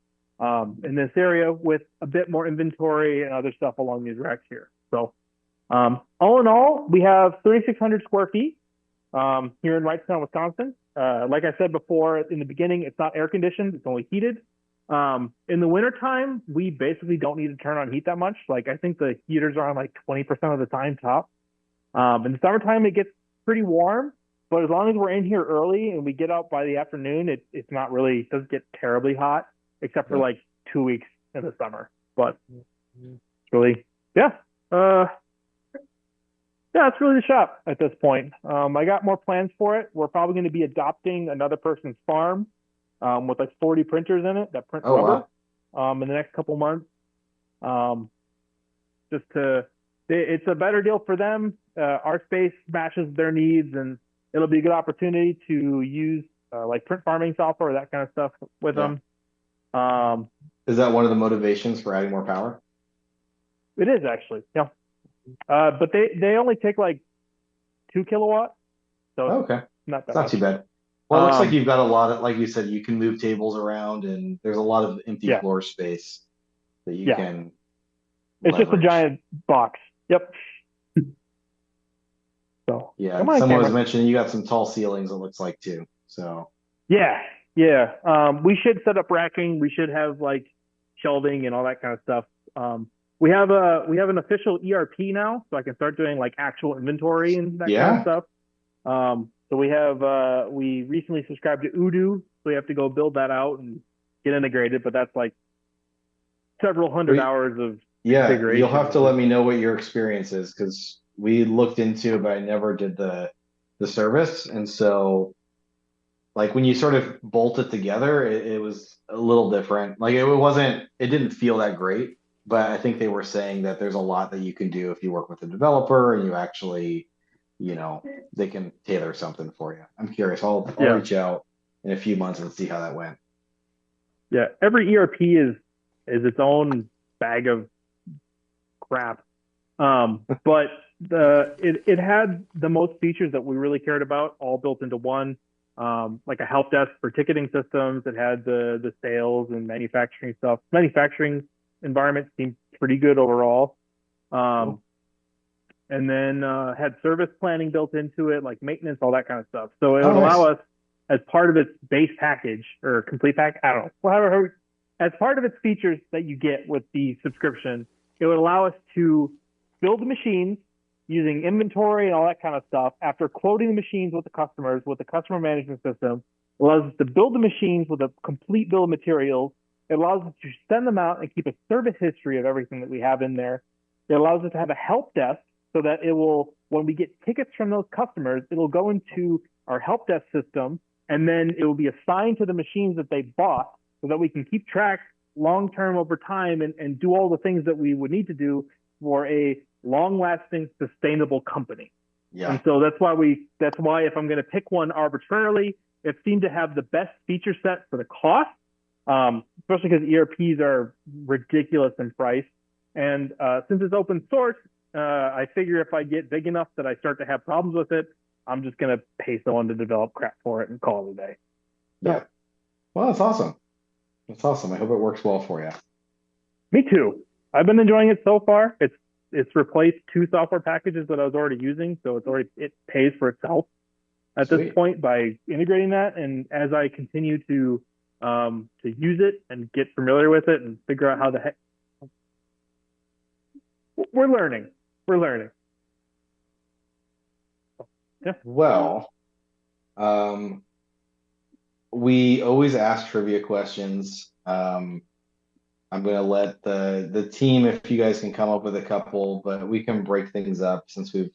in this area with a bit more inventory and other stuff along these racks here. So all in all, we have 3,600 square feet here in Wrightstown, Wisconsin. Like I said before in the beginning, it's not air conditioned, it's only heated. In the wintertime, we basically don't need to turn on heat that much. Like I think the heaters are on like 20% of the time top. In the summertime, it gets pretty warm. But as long as we're in here early and we get out by the afternoon, it's not really, it doesn't get terribly hot, except for like 2 weeks in the summer. But it's really, that's really the shop at this point. I got more plans for it. We're probably going to be adopting another person's farm with like 40 printers in it that print rubber in the next couple months. It's a better deal for them. Our space matches their needs, and it'll be a good opportunity to use like print farming software, that kind of stuff with them. Is that one of the motivations for adding more power? It is actually, yeah. But they only take like 2 kilowatts. So not that much. Not too bad. Well, it looks like you've got a lot of, like you said, you can move tables around and there's a lot of empty floor space that you can It's leverage. just a giant box. Yep. So someone was mentioning you got some tall ceilings, it looks like too. So yeah. We should set up racking. We should have like shelving and all that kind of stuff. We have an official ERP now, so I can start doing like actual inventory and that kind of stuff. So we recently subscribed to Odoo, so we have to go build that out and get integrated, but that's like several hundred hours of configuration. You'll have to let me know what your experience is, because we looked into it, but I never did the service. And so like when you sort of bolt it together, it was a little different. Like it didn't feel that great, but I think they were saying that there's a lot that you can do if you work with a developer and you actually, they can tailor something for you. I'm curious. I'll Yeah. reach out in a few months and see how that went. Yeah. Every ERP is its own bag of crap. But it had the most features that we really cared about all built into one. Like a help desk for ticketing systems. It had the sales and manufacturing stuff. Manufacturing environment seemed pretty good overall. Cool. And then had service planning built into it, like maintenance, all that kind of stuff. So it Oh, would allow nice. us, as part of its base package or complete pack, I don't know, however, as part of its features that you get with the subscription, it would allow us to build the machines using inventory and all that kind of stuff. After quoting the machines with the customers, with the customer management system, it allows us to build the machines with a complete bill of materials. It allows us to send them out and keep a service history of everything that we have in there. It allows us to have a help desk so that it will, when we get tickets from those customers, it'll go into our help desk system, and then it will be assigned to the machines that they bought so that we can keep track long term over time and do all the things that we would need to do for a long lasting, sustainable company. Yeah. And so that's why if I'm going to pick one arbitrarily, it seemed to have the best feature set for the cost, especially because ERPs are ridiculous in price. And since it's open source, I figure if I get big enough that I start to have problems with it, I'm just going to pay someone to develop crap for it and call it a day. Yeah. Well, that's awesome. That's awesome. I hope it works well for you. Me too. I've been enjoying it so far. It's replaced two software packages that I was already using, so it pays for itself at this Sweet. point by integrating that. And as I continue to use it and get familiar with it and figure out how the heck we're learning. Yeah. Well, we always ask trivia questions. I'm going to let the team, if you guys can come up with a couple, but we can break things up since we've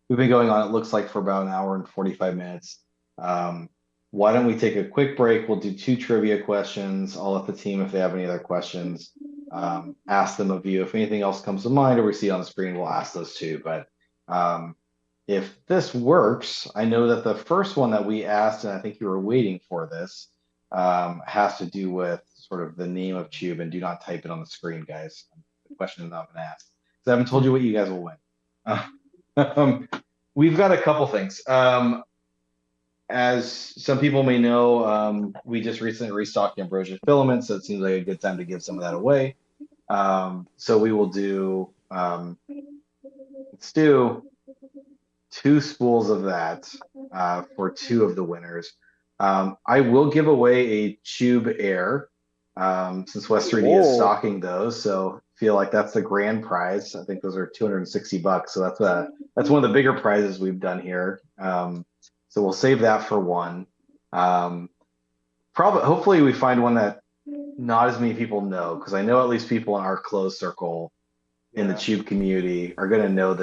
been going on, it looks like, for about an hour and 45 minutes. Why don't we take a quick break? We'll do two trivia questions. I'll let the team, if they have any other questions, ask them of you. If anything else comes to mind or we see on the screen, we'll ask those too. But if this works, I know that the first one that we asked, and I think you were waiting for this, has to do with sort of the name of Chube, and do not type it on the screen, guys. The question has not been asked. So I haven't told you what you guys will win. We've got a couple things. As some people may know, we just recently restocked Ambrosia filament, so it seems like a good time to give some of that away. So we will do, let's do 2 spools of that for 2 of the winners. I will give away a Chube Air since West 3D is stocking those, so feel like that's the grand prize. I think those are $260, so that's one of the bigger prizes we've done here. So we'll save that for one. Hopefully we find one that not as many people know, because I know at least people in our closed circle in the Chube community are going to know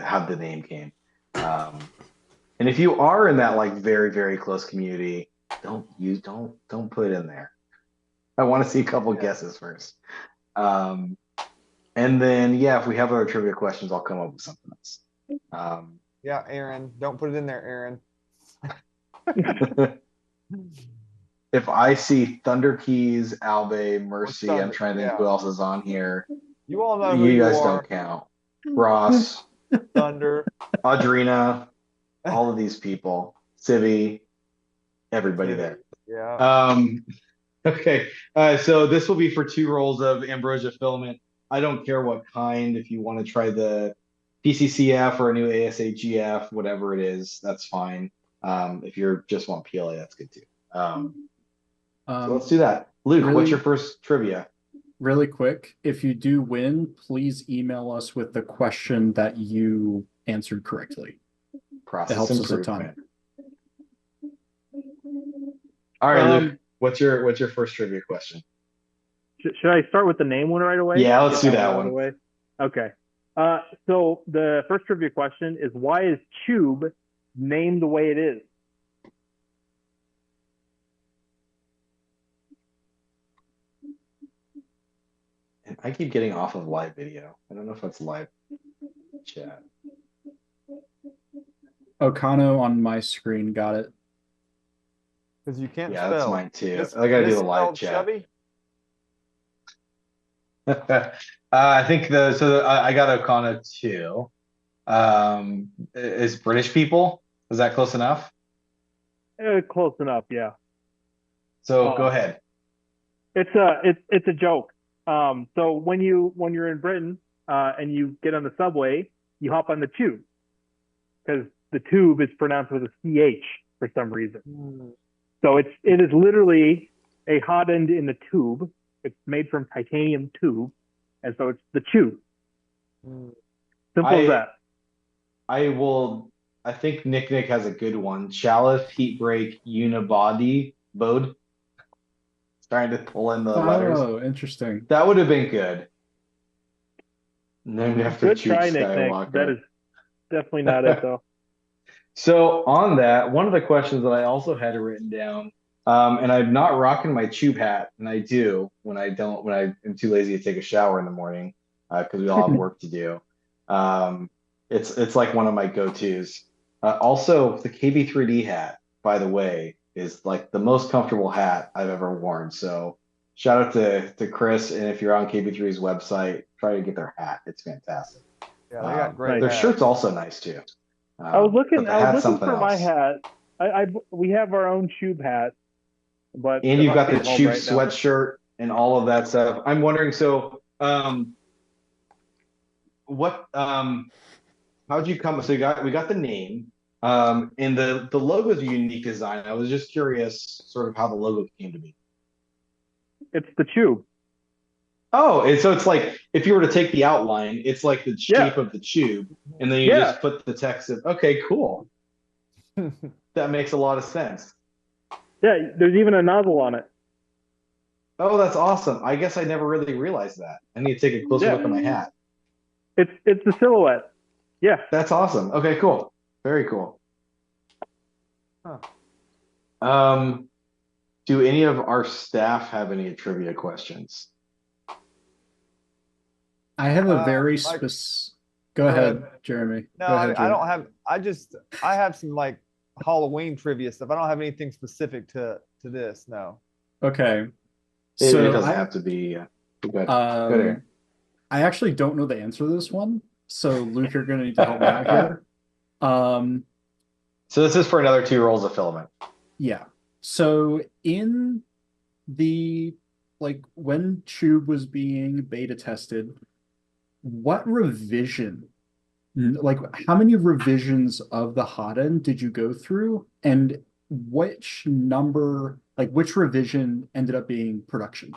how the name came. And if you are in that like very, very close community, don't put it in there. I want to see a couple guesses first. And then, if we have other trivia questions, I'll come up with something else. Yeah, Aaron, don't put it in there, Aaron. If I see Thunder Keys, Albe, Mercy, I'm trying to think who else is on here. You all know who you you guys are. don't count. Ross, Thunder, Audrina, all of these people, Civi, everybody there. Yeah. Okay. So this will be for 2 rolls of Ambrosia filament. I don't care what kind. If you want to try the PCCF or a new ASAGF, whatever it is, that's fine. If you just want PLA, that's good too. So let's do that. Luke, what's your first trivia? Really quick, if you do win, please email us with the question that you answered correctly. Process it helps improvement. us a ton. All right, Luke, what's your first trivia question? Should I start with the name one right away? Yeah, let's do that one. Okay. So the first trivia question is, why is Chube named the way it is? I keep getting off of live video. I don't know if that's live chat. Okano on my screen got it. Because you can't Yeah, that's spell. mine too. I gotta do the live Misspelled chat. chubby? I think I got Okano too. Is British people? Is that close enough? Close enough, yeah. So go ahead. It's a joke. So when you're in Britain and you get on the subway, you hop on the tube because the tube is pronounced with a ch for some reason. So it is literally a hot end in the tube. It's made from titanium tube, and so it's the tube. Simple as that. I think Nick has a good one. Chalice, heat break, unibody, bode. Trying to pull in the letters. Oh, interesting. That would have been good. Named after Good Chube try, Nick. Skywalker. That is definitely not it, though. So on that, one of the questions that I also had written down, and I'm not rocking my Chube hat, and I do when I am too lazy to take a shower in the morning, because we all have work to do. It's like one of my go-tos. Also, the KB3D hat, by the way, is like the most comfortable hat I've ever worn. So shout out to Chris, and if you're on KB3's website, try to get their hat. It's fantastic. Yeah, they got great Their hats. shirt's also nice too. I was looking something for my else. hat. We have our own Chube hat, but And you've got the at home Chube right now. sweatshirt and all of that stuff. I'm wondering, so how'd you come? So we got the name, and the logo is a unique design. I was just curious, sort of how the logo came to be. It's the Chube. Oh, and so it's like if you were to take the outline, it's like the shape of the tube, and then you just put the text of. Okay, cool. That makes a lot of sense. Yeah, there's even a nozzle on it. Oh, that's awesome. I guess I never really realized that. I need to take a closer look at my hat. It's the silhouette. Yeah. That's awesome. Okay, cool. Very cool. Huh. Do any of our staff have any trivia questions? I have a very Go Go ahead, ahead. Jeremy. No, Go ahead, I Jeremy. don't have. I have some like Halloween trivia stuff. I don't have anything specific to this. No. Okay. It So doesn't have to be. Good. Good. Aaron. I actually don't know the answer to this one. So Luke, you're gonna need to help me out here. So this is for another 2 rolls of filament. Yeah. So in the when Chube was being beta tested, what revision, how many revisions of the hot end did you go through, and which number, which revision ended up being production,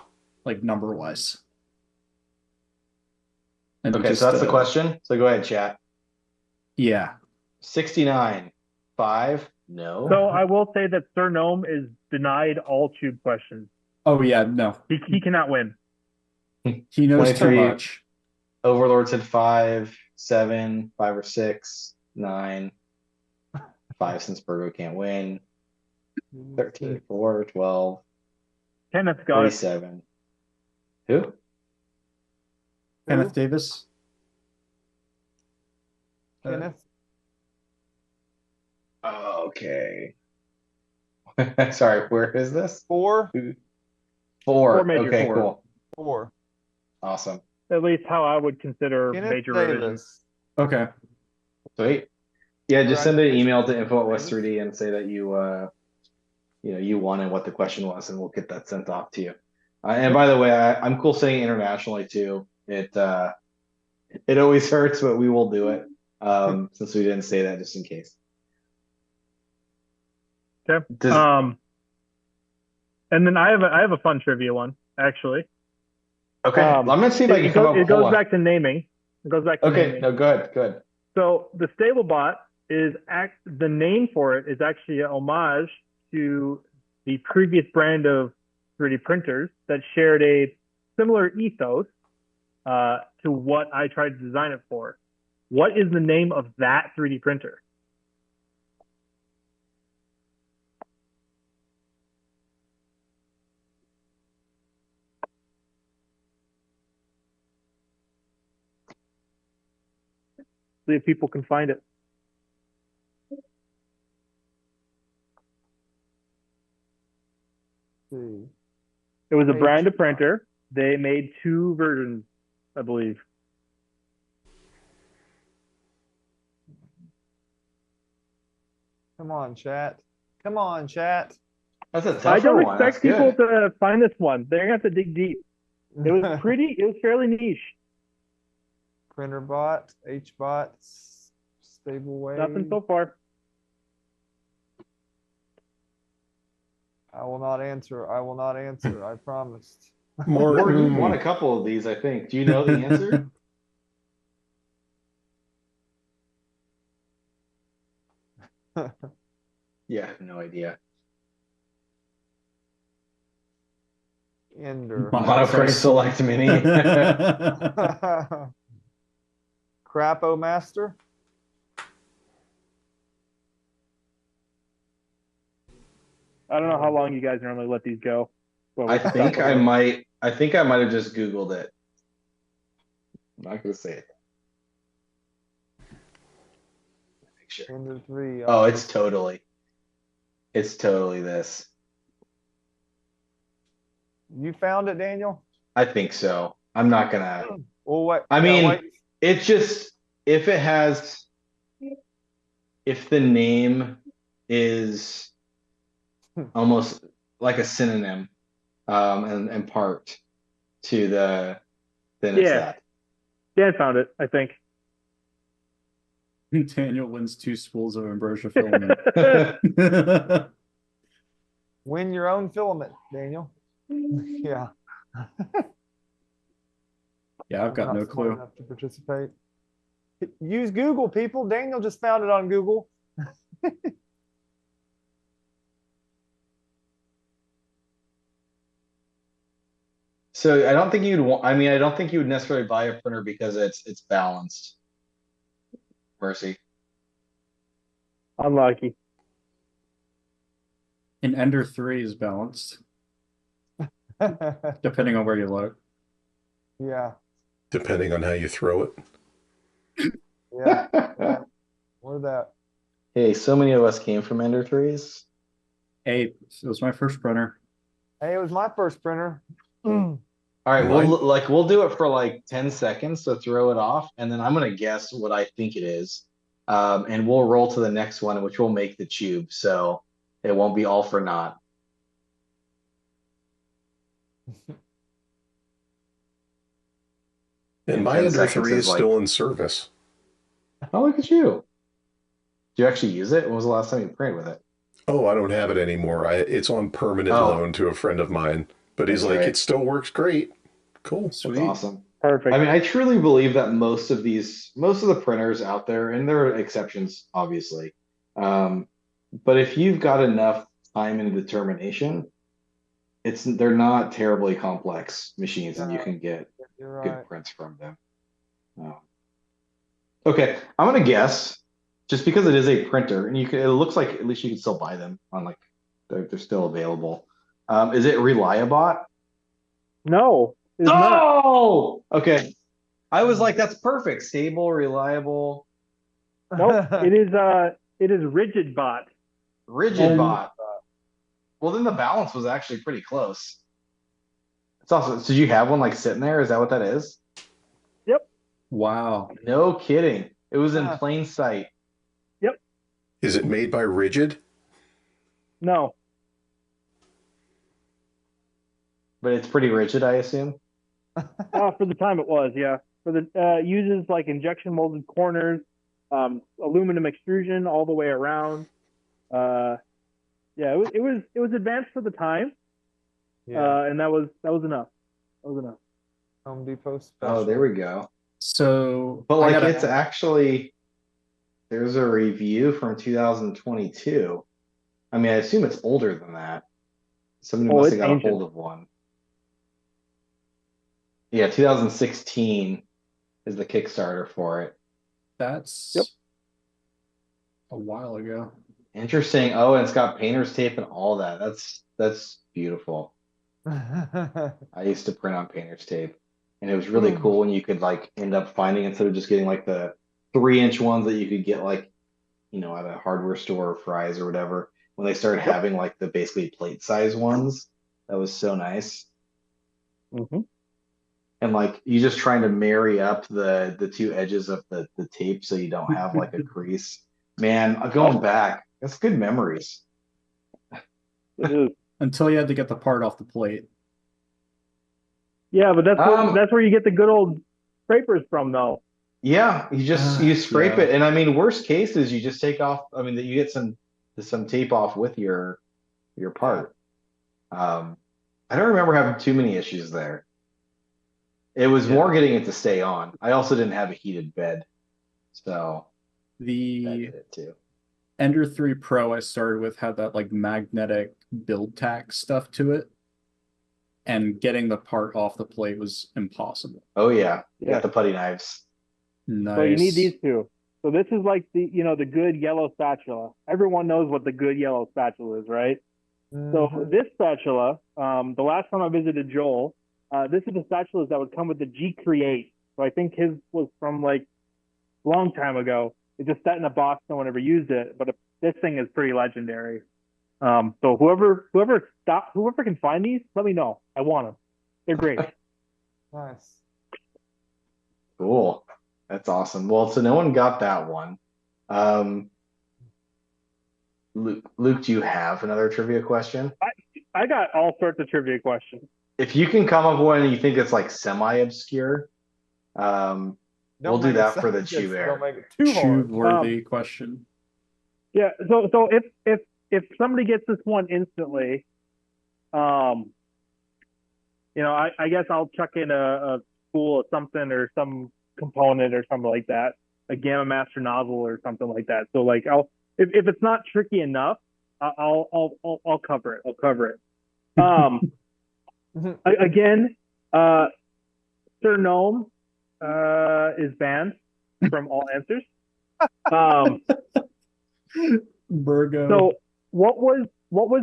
number wise? And Okay, so that's the question. So go ahead, chat. Yeah. 69. 5. No. So I will say that Sir Gnome is denied all Chube questions. Oh yeah, no. He cannot win. He knows too 23. much. Overlord said 5, 7, 5 or 6, 9. 5 since Burgo can't win. 13, 4, 12. Kenneth got it. 47. Who? Kenneth Davis. Kenneth. Okay. Sorry, where is this? 4. 4. major Okay, 4. cool. 4. Awesome. At least how I would consider Kenneth major Davis. revisions. Okay. Sweet. Yeah, just send an email to info@west3d and say that you won and what the question was, and we'll get that sent off to you. And by the way, I'm cool saying internationally too. It always hurts, but we will do it since we didn't say that just in case. Okay. And then I have a fun trivia one actually. Okay, I'm gonna see if I can come up. It goes back to naming. It goes back to naming. No, good. So the Stablebot the name for it is actually an homage to the previous brand of 3D printers that shared a similar ethos to what I tried to design it for. What is the name of that 3D printer? See if people can find it. See. It was a H brand of bot. printer. They made 2 versions, I believe. Come on, chat. Come on, chat. That's a I tougher don't one. That's expect people good. to find this one. They're gonna have to dig deep. It was fairly niche. Printer bot, H bot, stable Nothing wave. so far. I will not answer. I will not answer. I promised. Morgan, you've won Morton. a couple of these, I think. Do you know the answer? Yeah, I have no idea. Ender. Monofray Select Mini. Crapo Master. I don't know how long you guys normally let these go. But we I can think stop I over. might have just Googled it. I'm not gonna say it. Make sure. Ender 3. Oh, it's totally this. You found it, Daniel? I think so. I'm not gonna. Well, what? I yeah, mean, what- it's just if the name is almost like a synonym, and part to then it's Yeah. that. Dan found it, I think. Daniel wins 2 spools of ambrosia filament. Win your own filament, Daniel. Yeah. Yeah, I've I'm got not no smart clue. enough to participate. Use Google, people. Daniel just found it on Google. So I don't think you'd want. I mean, I don't think you would necessarily buy a printer because it's balanced. Mercy. Unlucky. And Ender 3 is balanced, depending on where you look. Yeah. Depending on how you throw it. Yeah. Or that. Hey, so many of us came from Ender 3s. Hey, it was my first printer. Hey, it was my first printer. All right, Mine- we'll do it for like 10 seconds to throw it off, and then I'm gonna guess what I think it is. And we'll roll to the next one, which will make the Chube, so it won't be all for naught. And my 10 Ender seconds 3 is is like- still in service. Oh, look at you. Do you actually use it? When was the last time you printed with it? Oh, I don't have it anymore. It's on permanent Oh. loan to a friend of mine. But he's That's like, right. it still works great. Cool. Sweet. That's awesome. Perfect. I mean, I truly believe that most of the printers out there, and there are exceptions, obviously. But if you've got enough time and determination, they're not terribly complex machines, and you can get You're good right. prints from them. Okay, I'm gonna guess, just because it is a printer, and it looks like at least you can still buy them on like they're still available. Is it Reliabot? No, it's not. No! Okay. I was like, that's perfect. Stable, reliable, Nope. It is Rigid Bot. rigid bot. Well, then the balance was actually pretty close. It's also, did you have one like sitting there? Is that what that is? Wow. No kidding. It was in Huh. plain sight. Is it made by Rigid? No. But it's pretty rigid, I assume. For the time it was, yeah. For the uses like injection molded corners, aluminum extrusion all the way around. Yeah, it was advanced for the time, Yeah. and that was enough. That was enough. Home Depot special. Oh, there we go. So, But I like, gotta it's actually, there's a review from 2022. I mean, I assume it's older than that. Somebody Oh, must have it's got a ancient. hold of one. Yeah, 2016 is the Kickstarter for it. That's Yep. a while ago. Interesting. Oh, and it's got painter's tape and all that. That's beautiful. I used to print on painter's tape, and it was really cool when you could like end up finding, instead of just getting like the 3-inch ones that you could get like, at a hardware store or Fry's or whatever. When they started Yep. having like the basically plate size ones, that was so nice. Mm-hmm. And like you just trying to marry up the two edges of the tape so you don't have like a crease. Man, going back, that's good memories. It is. Until you had to get the part off the plate. Yeah, but that's where you get the good old scrapers from, though. Yeah, you scrape Yeah. it, and I mean, worst case is you just take off. I mean, that you get some tape off with your part. I don't remember having too many issues there. It was Yeah. more getting it to stay on. I also didn't have a heated bed, so that The did it too. Ender 3 Pro I started with had that like magnetic build tack stuff to it. And getting the part off the plate was impossible. Oh yeah, you Yeah. got the putty knives. Nice. So you need these two. So this is like the good yellow spatula. Everyone knows what the good yellow spatula is, right? So this spatula, the last time I visited Joel, this is the spatulas that would come with the G Create. So I think his was from like a long time ago. It just sat in a box, no one ever used it. But this thing is pretty legendary. So whoever can find these, let me know. I want them. They're great. Nice. Cool. That's awesome. Well, so no one got that one. Luke, do you have another trivia question? I got all sorts of trivia questions. If you can come up with one and you think it's like semi-obscure, we'll do make it that for the sound- Chube Don't make it too hard. Tube-worthy question. Yeah. So if somebody gets this one instantly, I guess I'll chuck in a spool of something or some component or something like that, a Gamma Master nozzle or something like that. So like if it's not tricky enough, I'll cover it. I'll cover it. Again, Sir Gnome is banned from all answers. Virgo. So what was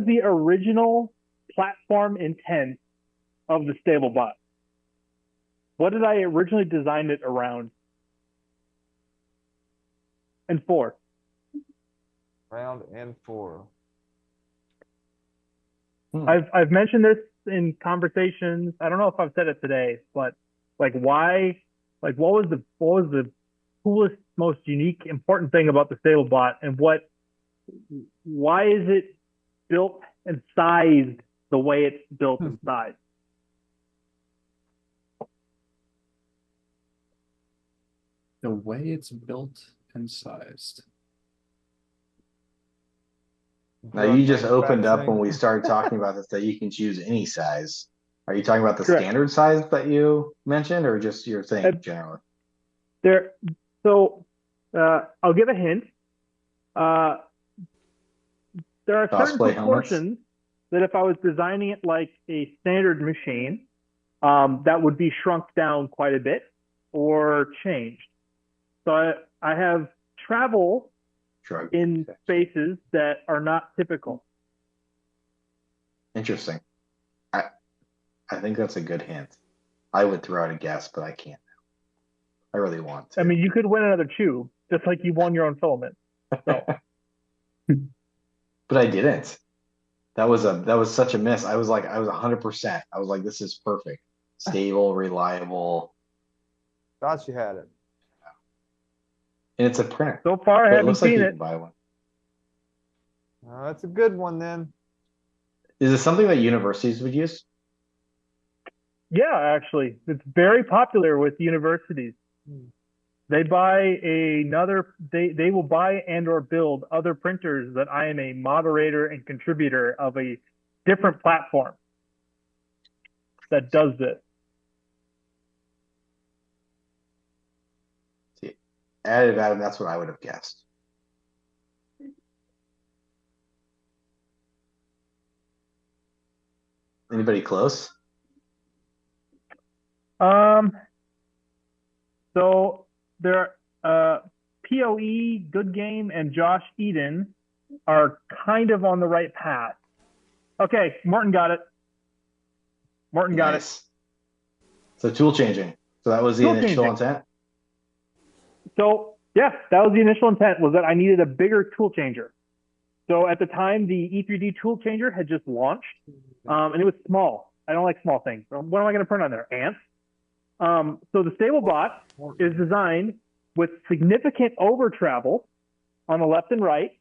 the original platform intent of the Stablebot? What did I originally design it around? And for? Round and 4. I've mentioned this in conversations. I don't know if I've said it today, but like why? Like what was the coolest, most unique, important thing about the Stablebot, and why is it built and sized the way it's built and sized? The way it's built and sized. Now you just opened up when we started talking about this that you can choose any size. Are you talking about the Correct. standard size that you mentioned, or just your thing generally? So I'll give a hint. There are certain Cosplay proportions that if I was designing it like a standard machine, that would be shrunk down quite a bit or changed. So I have travel in spaces that are not typical. Interesting. I think that's a good hint. I would throw out a guess, but I can't. I really want to. I mean, you could win another Chube, just like you won your own filament. So. But I didn't. That was such a miss. I was 100%. I was like, this is perfect. Stable, reliable. Thought you had it. And it's a printer. So far, I But it haven't looks like seen you it. can buy one. That's a good one then. Is it something that universities would use? Yeah, actually, it's very popular with universities. They buy they will buy and or build other printers that I am a moderator and contributor of a different platform that does this. See, additive atom, that's what I would have guessed. Anybody close? So there, POE, Good Game, and Josh Eden are kind of on the right path. Okay, Morton got it. Morton got it. So tool changing. So that was the Tool initial changing. intent? So Yeah, that was the initial intent, was that I needed a bigger tool changer. So at the time, the E3D tool changer had just launched, and it was small. I don't like small things. What am I going to print on there? Ants? So the Stablebot is designed with significant over travel on the left and right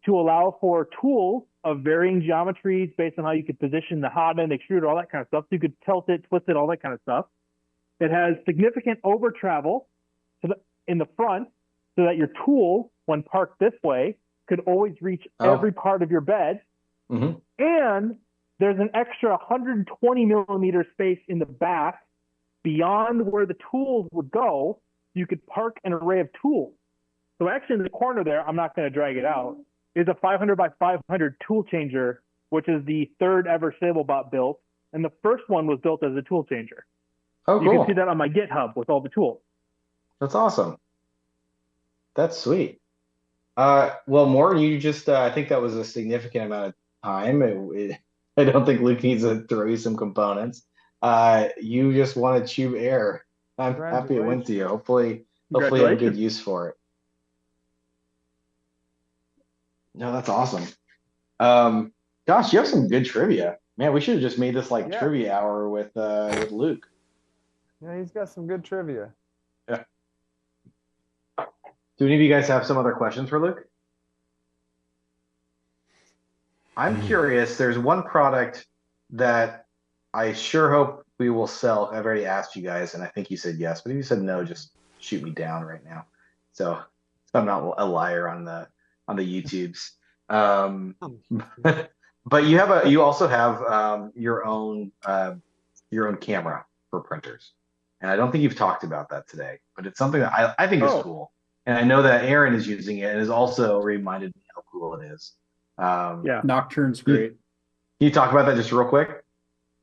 to allow for tools of varying geometries based on how you could position the hot end, extruder, all that kind of stuff. So you could tilt it, twist it, all that kind of stuff. It has significant over travel in the front so that your tool, when parked this way, could always reach every part of your bed. Mm-hmm. And there's an extra 120 millimeter space in the back beyond where the tools would go. You could park an array of tools. So actually in the corner there, I'm not going to drag it out, is a 500 by 500 tool changer, which is the third ever Stablebot built. And the first one was built as a tool changer. Oh, cool. You can see that on my GitHub with all the tools. That's awesome. That's sweet. Well, Morton, you just, I think that was a significant amount of time. I don't think Luke needs to throw you some components. You just wanted Chube Air. I'm happy it went to you. Hopefully you have good use for it. No, that's awesome. Gosh, you have some good trivia. Man, we should have just made this like trivia hour with Luke. Yeah, he's got some good trivia. Yeah. Do any of you guys have some other questions for Luke? I'm curious. There's one product that I sure hope we will sell. I've already asked you guys, and I think you said yes. But if you said no, just shoot me down right now. So I'm not a liar on the YouTubes. But you also have your own camera for printers, and I don't think you've talked about that today. But it's something that I think is cool, and I know that Aaron is using it and has also reminded me how cool it is. Yeah, Nocturne's great. Can you talk about that just real quick?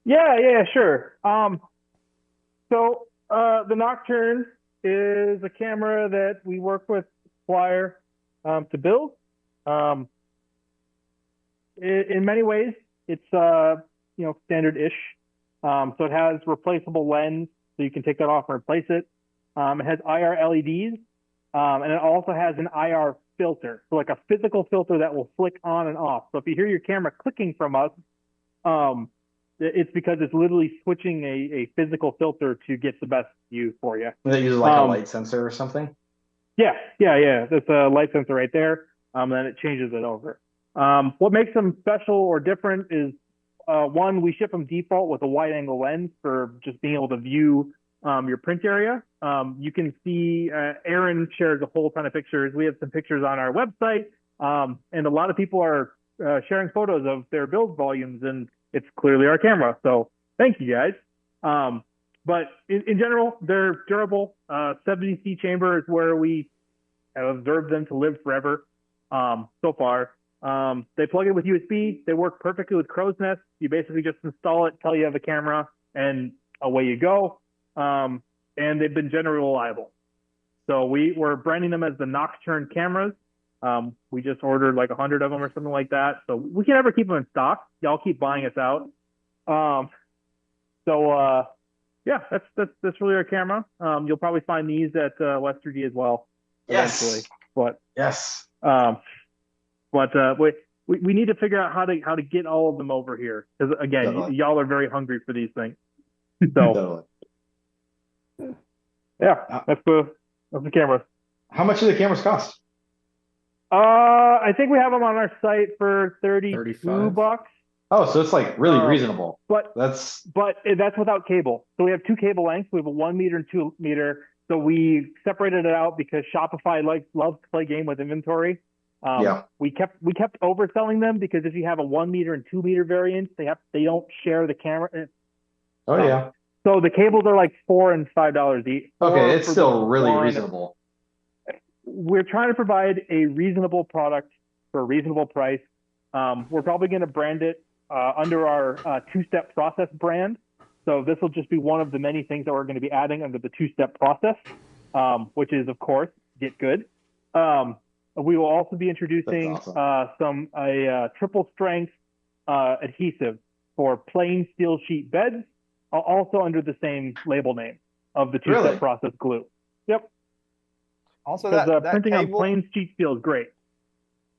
Yeah, sure. So the Nocturne is a camera that we work with Flyer to build. In many ways, it's standard-ish. So it has replaceable lens, so you can take that off and replace it. It has IR LEDs, and it also has an IR filter, so like a physical filter that will flick on and off. So if you hear your camera clicking from us, it's because it's literally switching a physical filter to get the best view for you. They use like a light sensor or something? Yeah. There's a light sensor right there, then it changes it over. What makes them special or different is, one, we ship them default with a wide angle lens for just being able to view your print area. You can see Aaron shares a whole ton of pictures. We have some pictures on our website, and a lot of people are sharing photos of their build volumes, and it's clearly our camera. So thank you guys. But in general, they're durable. 70C chamber is where we have observed them to live forever so far. They plug in with USB. They work perfectly with Crow's Nest. You basically just install it, tell you have a camera, and away you go. And they've been generally reliable. So we're branding them as the Nocturne cameras. We just ordered like 100 of them or something like that. So we can never keep them in stock. Y'all keep buying us out. Yeah, that's really our camera. You'll probably find these at West 3D as well. Yes. But yes. We need to figure out how to get all of them over here, because again, y'all are very hungry for these things. So yeah, that's the camera. How much do the cameras cost? I think we have them on our site for $32. Oh, so it's like really reasonable. But that's without cable. So we have two cable lengths. We have a 1 meter and 2 meter. So we separated it out because Shopify loves to play game with inventory. We kept overselling them because if you have a 1 meter and 2 meter variant, they don't share the camera. Yeah. So the cables are like $4 and $5 each. Okay, it's still really reasonable. We're trying to provide a reasonable product for a reasonable price. We're probably going to brand it under our two-step process brand. So this will just be one of the many things that we're going to be adding under the two-step process, which is, of course, get good. We will also be introducing some triple strength adhesive for plain steel sheet beds, also under the same label name of the two-step process glue. Yep. Also, Because that printing on cable, plain sheet feels great.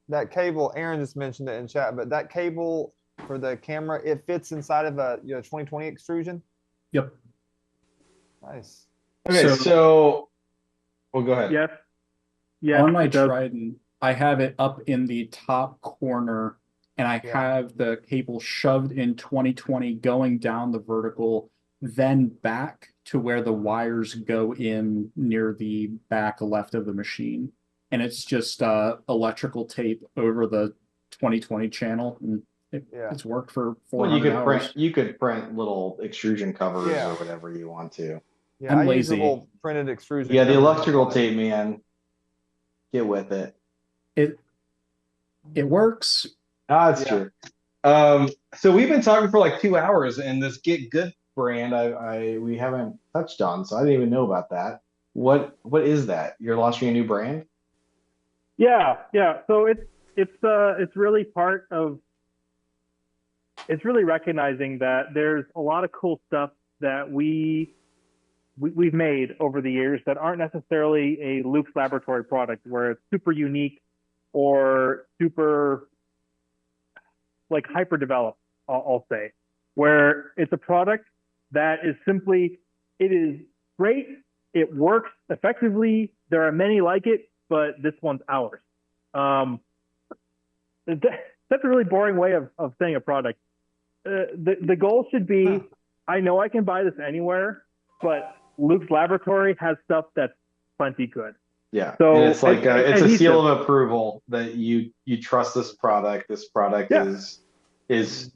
that cable, Aaron just mentioned it in chat, but that cable for the camera, it fits inside of a 2020 extrusion. Yep. Nice. Okay, so well, go ahead. Yes. Yeah. On my it does. Trident, I have it up in the top corner, and I Yeah. have the cable shoved in 2020 going down the vertical, then back to where the wires go in near the back left of the machine. And it's just electrical tape over the 2020 channel. And Yeah. it's worked for Well, you 400 could hours. print little extrusion covers Yeah. or whatever you want to. Yeah, I'm I use a lazy. little printed extrusion. Yeah, the cover electrical on it. tape, man. Get with it. It works. Ah, that's Yeah. true. So we've been talking for like 2 hours, and this Get Good brand, we haven't touched on, so I didn't even know about that. What is that? You're launching a new brand? Yeah. So it's really part of. It's really recognizing that there's a lot of cool stuff that we've made over the years that aren't necessarily a Luke's Laboratory product, where it's super unique or super like hyper developed, I'll say, where it's a product that is simply, it is great, it works effectively, there are many like it, but this one's ours. That's a really boring way of saying a product. The goal should be, I know I can buy this anywhere, but Luke's Laboratory has stuff that's plenty good. Yeah. So and it's like it's a seal adhesive. of approval that you trust this product. This product Yeah. is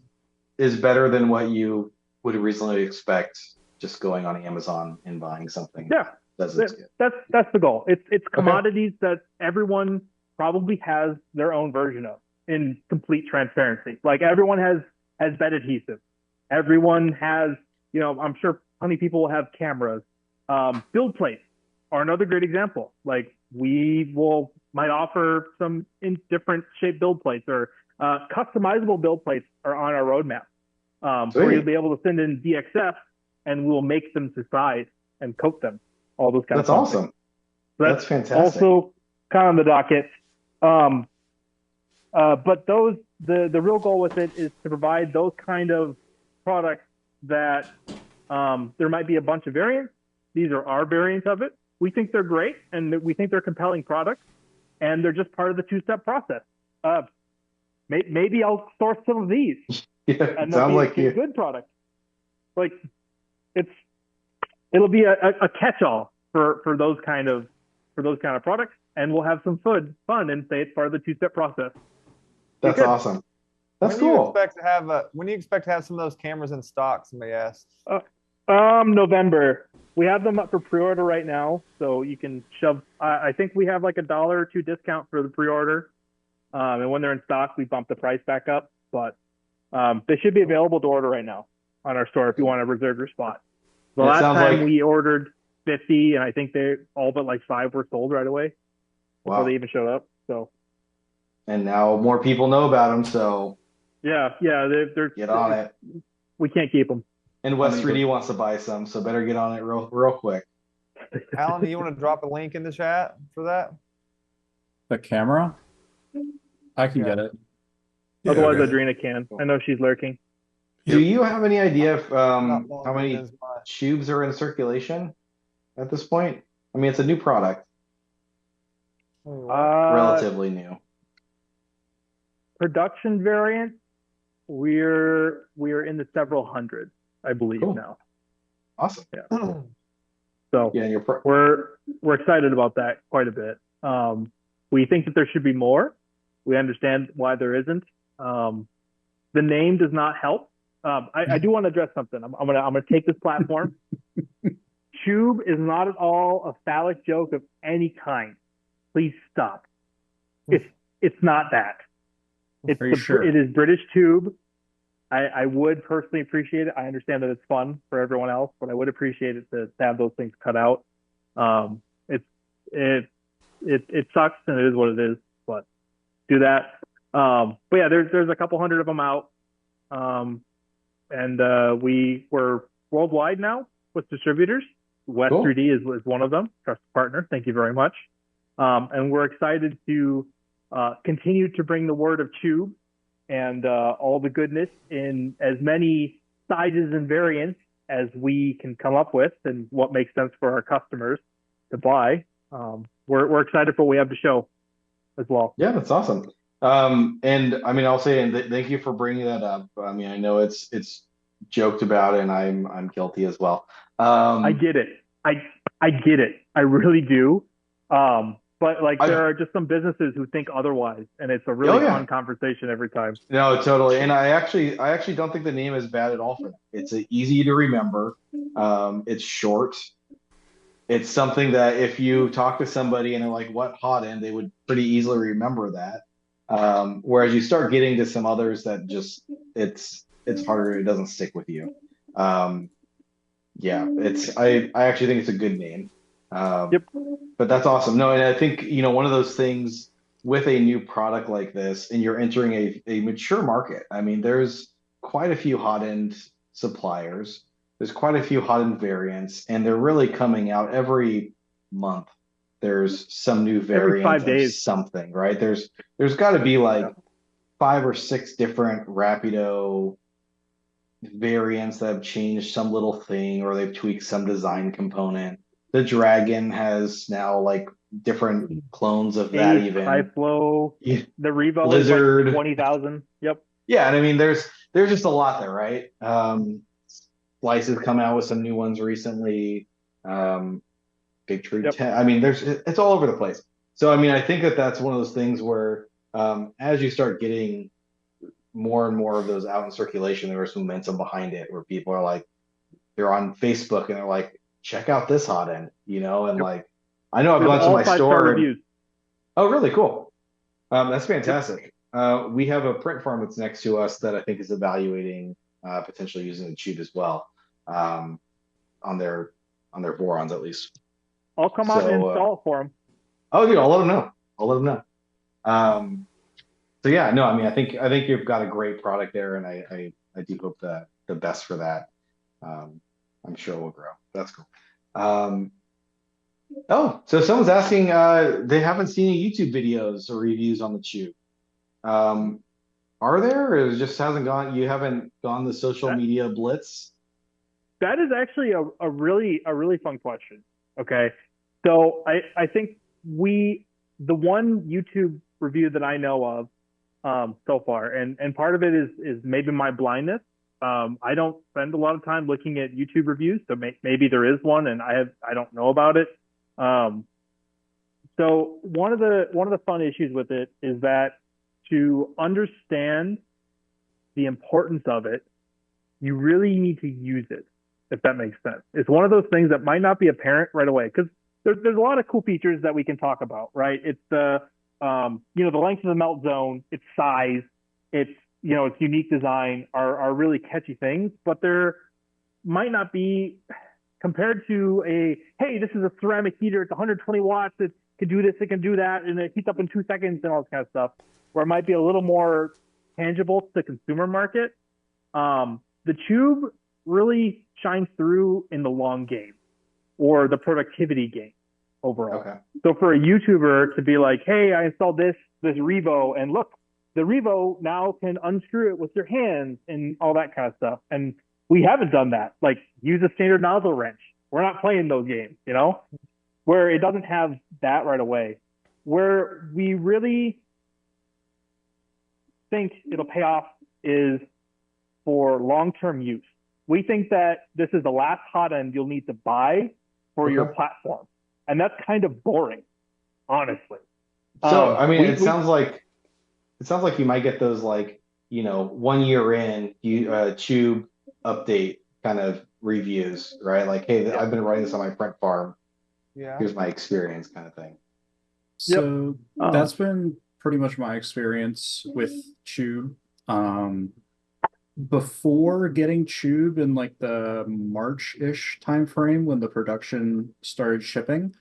better than what you would reasonably expect just going on Amazon and buying something. Yeah. That's good. That's the goal. It's commodities that everyone probably has their own version of in complete transparency. Like everyone has bed adhesive. Everyone has, I'm sure plenty of people will have cameras. Build plates are another great example. Like might offer some in different shaped build plates, or customizable build plates are on our roadmap. Where you'll be able to send in DXF and we'll make them to size and coat them. All those kind That's of awesome. things. So that's fantastic. Also kind of on the docket. But the real goal with it is to provide those kind of products that there might be a bunch of variants. These are our variants of it. We think they're great, and we think they're compelling products, and they're just part of the two-step process. Maybe I'll source some of these. Yeah, and sounds like a good product. Like it'll be a catch-all for those kind of products, and we'll have some fun and say it's part of the two-step process. That's awesome. That's when cool. When do you expect to have some of those cameras in stock? Somebody asked. November. We have them up for pre-order right now, so you can shove. I think we have like $1 or $2 discount for the pre-order, and when they're in stock, we bump the price back up. But they should be available to order right now on our store if you want to reserve your spot. The last time we ordered 50, and I think they all but like 5 were sold right away before they even showed up. So. And now more people know about them, so. Yeah, they're get on it. We can't keep them. And West 3D wants to buy some, so better get on it real quick. Alan, do you want to drop a link in the chat for that? The camera? I can get it. Otherwise, Adrena can. I know she's lurking. Do you have any idea of how many Chubes are in circulation at this point? I mean, it's a new product. Relatively new. Production variant, we're in the several hundred, I believe now. Awesome. Yeah. So yeah, we're excited about that quite a bit. We think that there should be more. We understand why there isn't. The name does not help. I do want to address something. I'm gonna take this platform. Chube is not at all a phallic joke of any kind. Please stop. It's not that. It is British Tube. I would personally appreciate it. I understand that it's fun for everyone else, but I would appreciate it to have those things cut out. It sucks, and it is what it is. But do that. But yeah, there's a couple hundred of them out, and we're worldwide now with distributors. West 3D is one of them. Trusted partner. Thank you very much. And we're excited to continue to bring the word of Chube and all the goodness in as many sizes and variants as we can come up with and what makes sense for our customers to buy. We're excited for what we have to show as well. Yeah, that's awesome. And I mean, I'll say, and thank you for bringing that up. I mean, I know it's joked about, and I'm guilty as well. I get it. I get it. I really do. But like there are just some businesses who think otherwise, and it's a really fun conversation every time. No, totally. And I actually don't think the name is bad at all for that. It's easy to remember. It's short. It's something that if you talk to somebody and they're like, "What hot end?" they would pretty easily remember that. Whereas you start getting to some others that just it's harder. It doesn't stick with you. Yeah, I actually think it's a good name. Yep. But that's awesome. No, and I think, one of those things with a new product like this, and you're entering a mature market. I mean, there's quite a few hot end suppliers. There's quite a few hot end variants, and they're really coming out every month. There's some new variant every 5 days. of something, right? There's got to be like 5 or 6 different Rapido variants that have changed some little thing, or they've tweaked some design component. The Dragon has now like different clones of that even. High flow. Yeah. The Revo Blizzard. is like 20,000. Yep. Yeah, and I mean there's just a lot there, right? Slice has come out with some new ones recently. Big Tree 10. I mean, it's all over the place. So I mean, I think that's one of those things where as you start getting more and more of those out in circulation, there's momentum behind it where people are like, they're on Facebook and they're like, check out this hot end, and like, I know I've gone to my store. Oh, really? Cool. That's fantastic. We have a print farm that's next to us that I think is evaluating potentially using the Chube as well on their Vorons at least. I'll come out and install it for them. Oh, dude, I'll let them know. So yeah, no, I mean, I think you've got a great product there, and I do hope the best for that. I'm sure it will grow. That's cool. So someone's asking, they haven't seen any YouTube videos or reviews on the Chube. Are there, or it just hasn't gone? You haven't gone the social media blitz? That is actually a really fun question. Okay, so I think the one YouTube review that I know of so far, and part of it is maybe my blindness. I don't spend a lot of time looking at YouTube reviews, so maybe there is one and I don't know about it. So one of the fun issues with it is that to understand the importance of it, you really need to use it, if that makes sense. It's one of those things that might not be apparent right away, because there's a lot of cool features that we can talk about, right? It's the length of the melt zone, its size, its unique design are really catchy things, but there might not be, compared to hey, this is a ceramic heater, it's 120 watts, it can do this, it can do that, and it heats up in 2 seconds and all this kind of stuff, where it might be a little more tangible to the consumer market. The Chube really shines through in the long game or the productivity game overall. Okay. So for a YouTuber to be like, hey, I installed this Revo, and look, the Revo now can unscrew it with your hands and all that kind of stuff. And we haven't done that. Like, use a standard nozzle wrench. We're not playing those games, where it doesn't have that right away. Where we really think it'll pay off is for long-term use. We think that this is the last hot end you'll need to buy for your platform. And that's kind of boring, honestly. So, I mean, it sounds like you might get those 1 year in Chube update kind of reviews, right? Like, hey, I've been writing this on my print farm. Yeah. Here's my experience, kind of thing. So that's been pretty much my experience with Chube. Before getting Chube in like the March-ish timeframe when the production started shipping,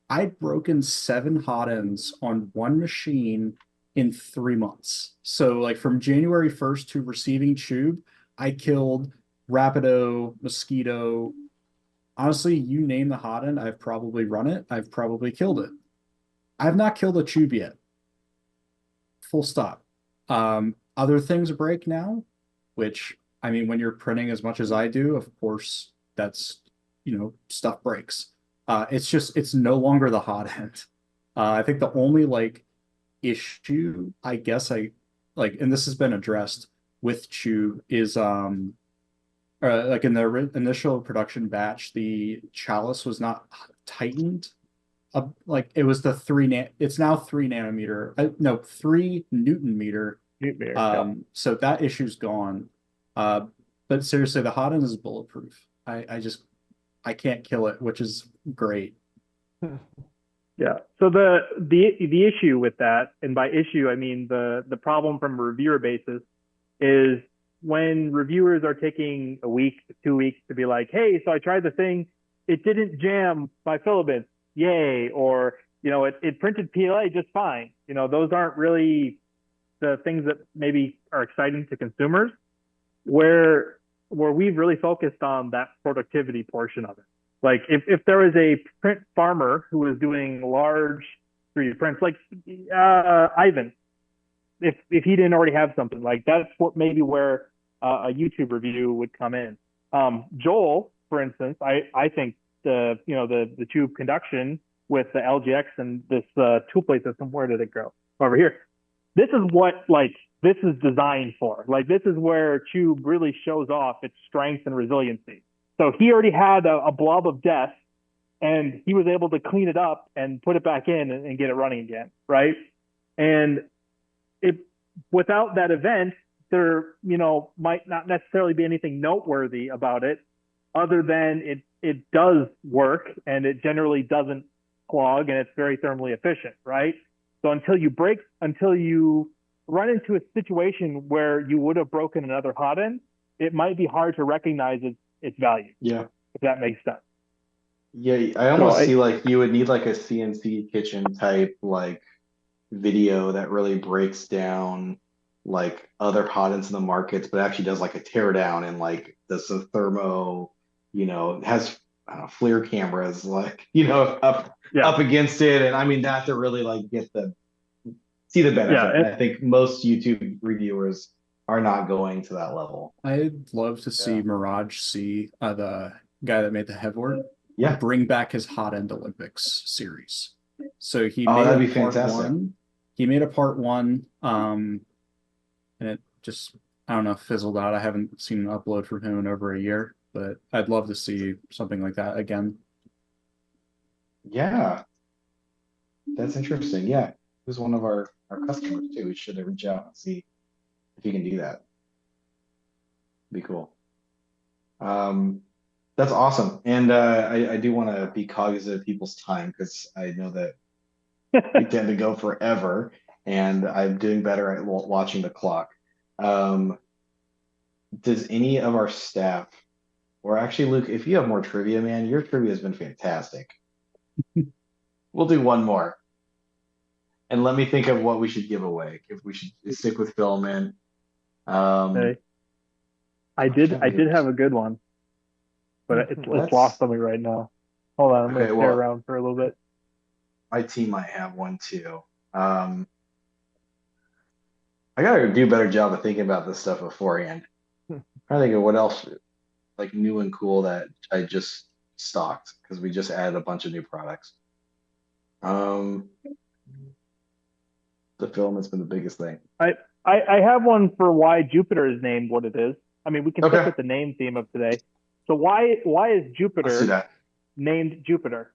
I'd broken 7 hot ends on one machine in 3 months. So like from January 1st to receiving Chube, I killed Rapido, Mosquito. Honestly, you name the hot end, I've probably run it. I've probably killed it. I've not killed a Chube yet. Full stop. Other things break now, which I mean, when you're printing as much as I do, of course, that's stuff breaks. It's no longer the hot end. I think the only like issue, I guess I like, and this has been addressed with Chube is like in the initial production batch, the chalice was not tightened. Like it was the it's now 3 nanometer, no, 3 Newton meter. So that issue's gone. But seriously, the hot end is bulletproof. I can't kill it, which is great. Yeah. So the issue with that, and by issue I mean the problem from a reviewer basis, is when reviewers are taking a week, 2 weeks to be like, hey, so I tried the thing, it didn't jam my filaments, yay, or it printed PLA just fine. Those aren't really the things that maybe are exciting to consumers. Where we've really focused on that productivity portion of it. Like if there was a print farmer who was doing large 3D prints, like Ivan, if he didn't already have something, like that's what maybe where a YouTube review would come in. Joel, for instance, I think the Chube conduction with the LGX and this tool plate system, where did it go? Over here. This is what this is designed for. Like this is where Chube really shows off its strength and resiliency. So he already had a blob of death, and he was able to clean it up and put it back in and get it running again, right? And without that event, there might not necessarily be anything noteworthy about it, other than it does work and it generally doesn't clog and it's very thermally efficient, right? So until you run into a situation where you would have broken another hot end, it might be hard to recognize its value. Yeah. If that makes sense. Yeah, I almost see like you would need like a CNC kitchen type like video that really breaks down like other hot ends in the markets, but actually does like a tear down and like does some thermo, has FLIR cameras like, up against it. And I mean that to really like see the benefit. Yeah, and I think most YouTube reviewers are not going to that level. I'd love to see Mirage C, the guy that made the Hevwort, Yeah. bring back his Hot End Olympics series. So he made that'd be part fantastic. one. He made a part one, and it just, I don't know, fizzled out. I haven't seen an upload from him in over a year, but I'd love to see something like that again. Yeah. That's interesting. Yeah. Who's one of our customers too. We should reach out and see if you can do that. Be cool. That's awesome. And I do want to be cognizant of people's time because I know that we tend to go forever, and I'm doing better at watching the clock. Does any of our staff, or actually, Luke, if you have more trivia, man, your trivia has been fantastic. We'll do one more. And let me think of what we should give away. If we should stick with filament. Hey. I did have a good one, but it's lost on me right now. Hold on, I'm gonna stay around for a little bit. My team might have one too. I gotta do a better job of thinking about this stuff beforehand. I think of what else like new and cool that I just stocked because we just added a bunch of new products. The filament's been the biggest thing. I have one for why Jupiter is named what it is. I mean, we can stick with the name theme of today. So why is Jupiter named Jupiter?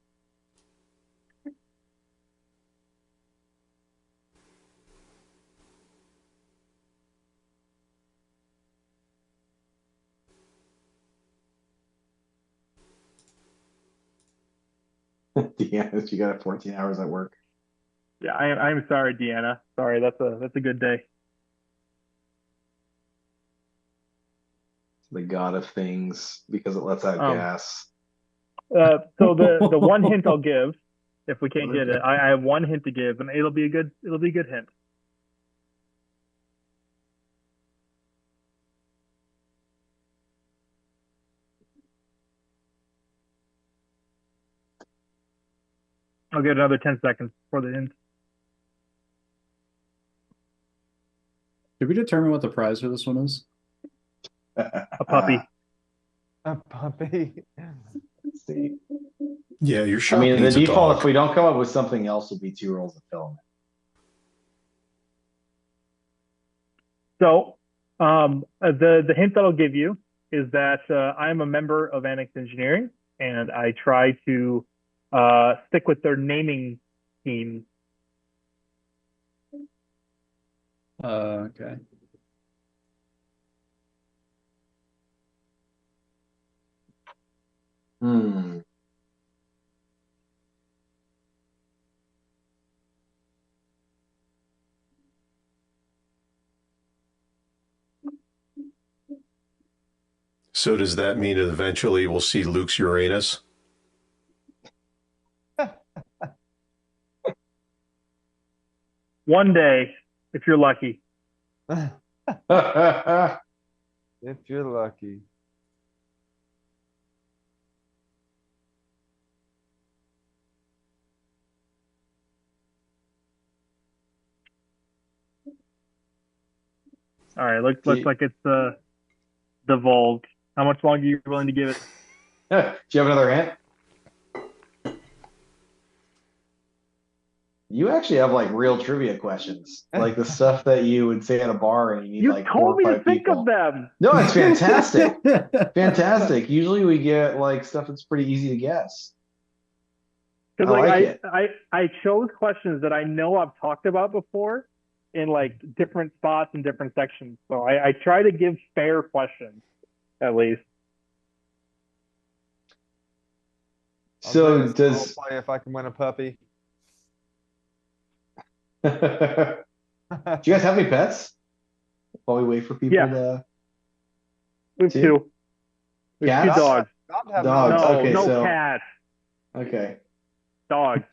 Deanna, she got 14 hours at work. Yeah, I'm sorry, Deanna. Sorry, that's a good day. The god of things because it lets out gas. So the one hint I'll give, if we can't get it, I have one hint to give, and it'll be a good hint. I'll get another 10 seconds for the hint. Did we determine what the prize for this one is? A puppy. A puppy. Let's see. Yeah, your I shop mean, the needs a default, dog. if we don't come up with something else, will be 2 rolls of filament. So the hint that I'll give you is that I'm a member of Annex Engineering, and I try to stick with their naming scheme. Okay. Hmm. So does that mean eventually we'll see Luke's Uranus? One day, if you're lucky. If you're lucky. All right, looks like it's devolved. How much longer are you willing to give it? Do you have another hint? You actually have like real trivia questions, like the stuff that you would say at a bar and you need You like 4 told or me to 5 think people. of them. No, it's fantastic. Fantastic. Usually we get like stuff that's pretty easy to guess. Because I like it. I chose questions that I know I've talked about before in like different spots and different sections. So I try to give fair questions at least. So I'll does play if I can win a puppy. do you guys have any pets? While we wait for people Yeah. to We have Two? two. We have two Cats? dogs. I'd have Dogs. No, Okay, no so- cats. Okay. Dogs.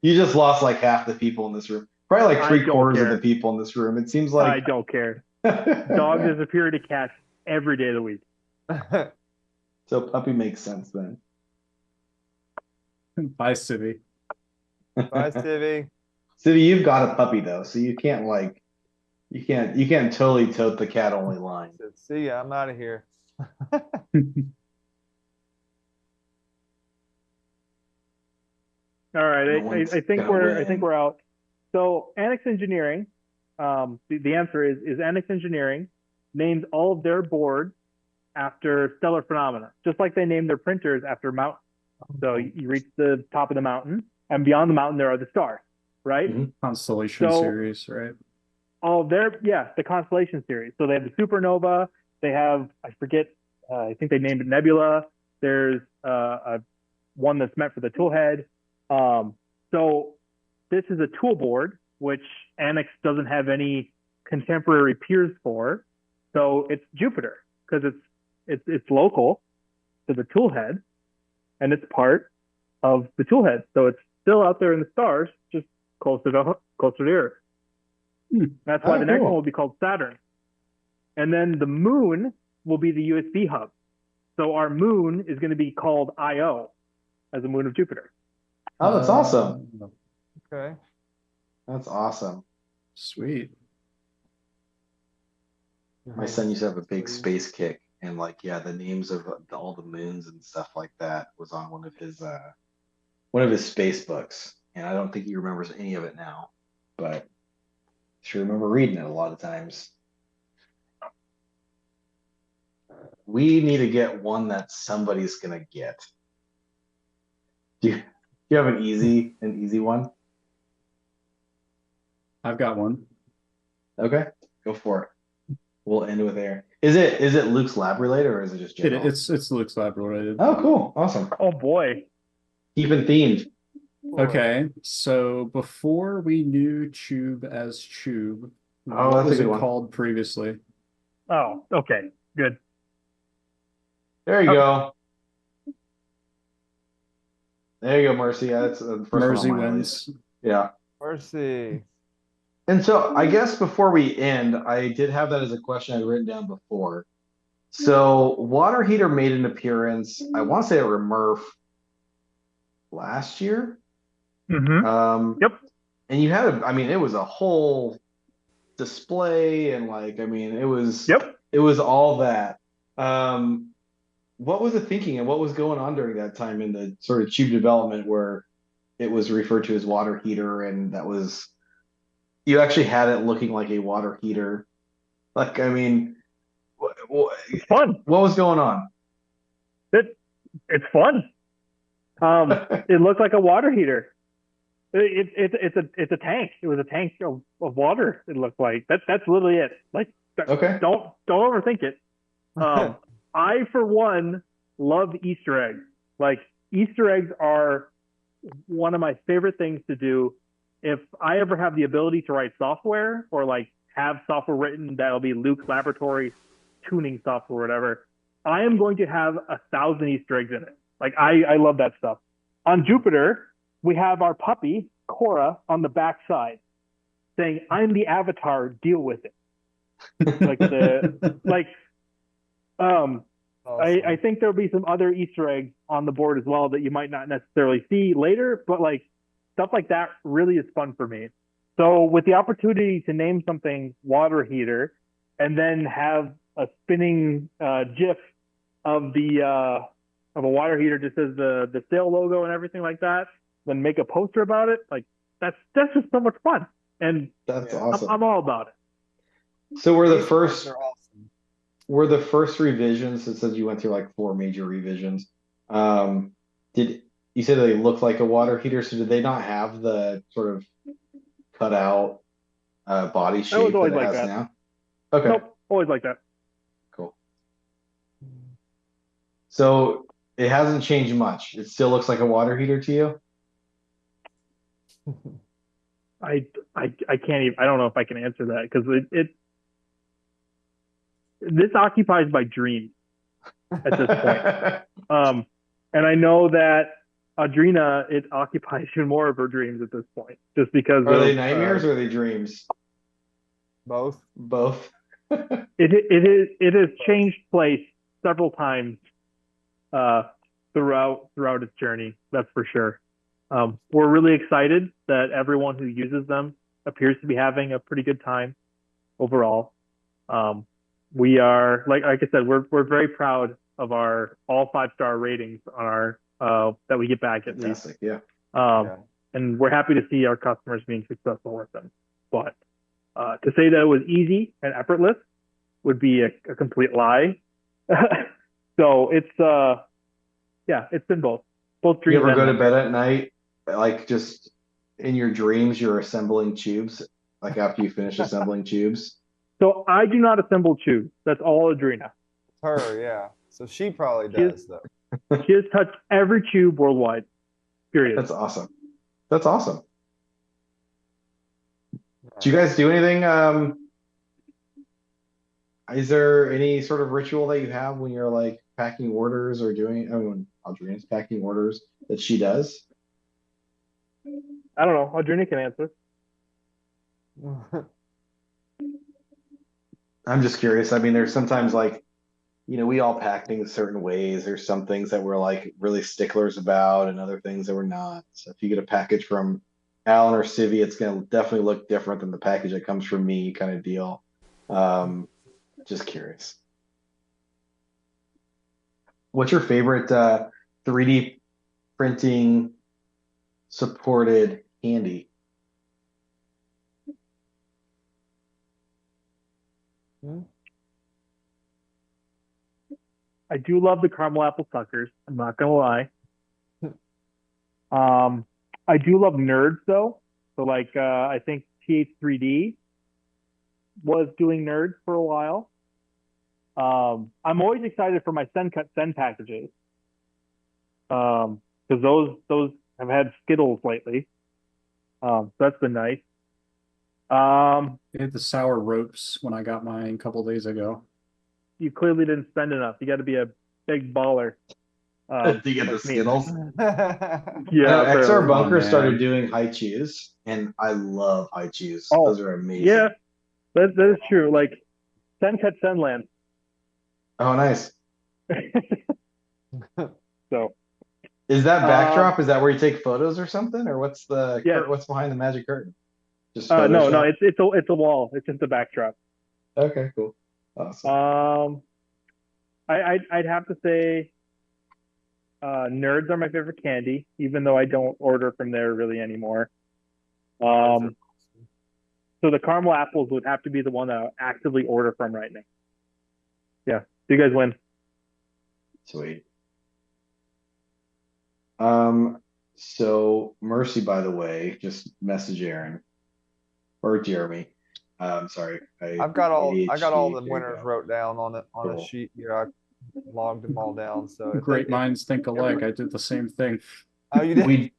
You just lost like half the people in this room. Probably like I 3/4 don't of the care. people in this room. It seems I like don't care. Dogs are superior to cats every day of the week. So puppy makes sense then. Bye, Civvy. Bye, Stevie. Civvy, you've got a puppy though, so you can't like you can't totally tote the cat only line. See ya. I'm out of here. All right, No one's I think gonna I think win. we're out. So Annex Engineering, the answer is Annex Engineering named all of their boards after stellar phenomena, just like they named their printers after mountains. So you reach the top of the mountain, and beyond the mountain there are the stars, right? Mhm. Constellation So- series, right? All the constellation series. So they have the supernova. They have, I forget, I think they named it Nebula. There's one that's meant for the toolhead. So this is a tool board, which Annex doesn't have any contemporary peers for. So it's Jupiter because it's local to the toolhead, and it's part of the toolhead. So it's still out there in the stars, just closer to Earth. That's why Oh, the next cool. one will be called Saturn. And then the moon will be the USB hub. So our moon is going to be called Io as a moon of Jupiter. Oh, that's awesome. Okay. That's awesome. Sweet. My son used to have a big space kick, and like, yeah, the names of all the moons and stuff like that was on one of his space books, and I don't think he remembers any of it now, but sure remember reading it a lot of times. We need to get one that somebody's gonna get. Do you have an easy one? I've got one. Okay, go for it. We'll end with air. Is it Luke's lab related or is it just general? It's Luke's lab related. Oh, cool, awesome. Oh boy. Keeping themed. Okay, so before we knew Chube as Chube, Oh, what that's a was good it one. called previously? Oh, okay. Good. There you go. There you go, Mercy. Yeah, that's the first one on Mersey my list. wins. Yeah. Mercy. And so I guess before we end, I did have that as a question I'd written down before. So water heater made an appearance. I want to say at Murph. last year. Mm-hmm. Yep. And you had I mean, it was a whole display and like, I mean, Yep. it was all that. Um, what was the thinking and what was going on during that time in the sort of tube development where it was referred to as water heater and that was you actually had it looking like a water heater? Like, I mean, It's fun. what was going on? It's fun. It looked like a water heater. It's a tank. It was a tank of water. It looked like that's literally it. Like, Okay. don't overthink it. I for one love Easter eggs. Like, Easter eggs are one of my favorite things to do. If I ever have the ability to write software or like have software written that'll be Luke's laboratory tuning software or whatever, I am going to have 1,000 Easter eggs in it. Like, I love that stuff. On Jupiter, we have our puppy, Cora, on the back side saying, "I'm the avatar, deal with it." Like um Awesome. I think there'll be some other Easter eggs on the board as well that you might not necessarily see later, but like stuff like that really is fun for me. So with the opportunity to name something water heater and then have a spinning GIF of of a water heater just as the sail logo and everything like that, then make a poster about it, like that's just so much fun. And That's Yeah. awesome. I'm all about it. So These ones are awesome. were the first revisions, it says you went through like 4 major revisions. Did you say they look like a water heater? So did they not have the sort of cut out body I was shape that always it like has that. now? Okay, Nope, always like that. cool. So it hasn't changed much. It still looks like a water heater to you? I can't even. I don't know if I can answer that because this occupies my dreams at this point. And I know that Audrina, it occupies even more of her dreams at this point, just because Are they of nightmares or are they dreams? Both. Both. it has changed place several times throughout its journey. That's for sure. We're really excited that everyone who uses them appears to be having a pretty good time overall. We are like I said, we're very proud of our all 5-star ratings on our that we get back at least. Fantastic. Yeah. Yeah. And we're happy to see our customers being successful with them. But to say that it was easy and effortless would be a complete lie. So it's it's been both You dreams ever and go to nightmares. bed at night, like just in your dreams, you're assembling tubes, like after you finish assembling tubes? So I do not assemble tubes. That's all Adrena. Her, yeah. So she probably She has, does though. she has touched every tube worldwide. Period. That's awesome. That's awesome. Do you guys do anything? Is there any sort of ritual that you have when you're like packing orders or doing, I mean, when Audrina's packing orders that she does? I don't know. Adrena can answer. I'm just curious. I mean, there's sometimes like, we all pack things certain ways. There's some things that we're like really sticklers about and other things that we're not. So if you get a package from Alan or Civi, it's going to definitely look different than the package that comes from me kind of deal. Just curious. What's your favorite 3D printing supported handy? I do love the caramel apple suckers. I'm not gonna lie. I do love nerds though. So like I think TH3D was doing nerds for a while. I'm always excited for my send packages. Because those have had Skittles lately. So that's been nice. They had the sour ropes when I got mine a couple days ago. You clearly didn't spend enough. You got to be a big baller. Do you get the Like me. Skittles? Yeah, XR apparently. Bunker man. started doing high chews, and I love high chews. Oh, Those are amazing. Yeah, that is true. Like Senland. Oh, nice. So Is that Um, backdrop? Is that where you take photos or something, or yes. what's behind the magic curtain? Just No, no, Photoshop. it's a wall. It's just a backdrop. Okay, cool, awesome. Um, I'd have to say, nerds are my favorite candy, even though I don't order from there really anymore. Nerds are Um, awesome. so the caramel apples would have to be the one that I actively order from right now. Yeah, you guys win. Sweet. Um, so Mercy, by the way, just message Aaron or Jeremy. Sorry, I got all ADHD. the There you winners go. wrote down on a Cool. sheet here. I logged them all down. So Great if minds think every alike. I did the same thing. oh you did We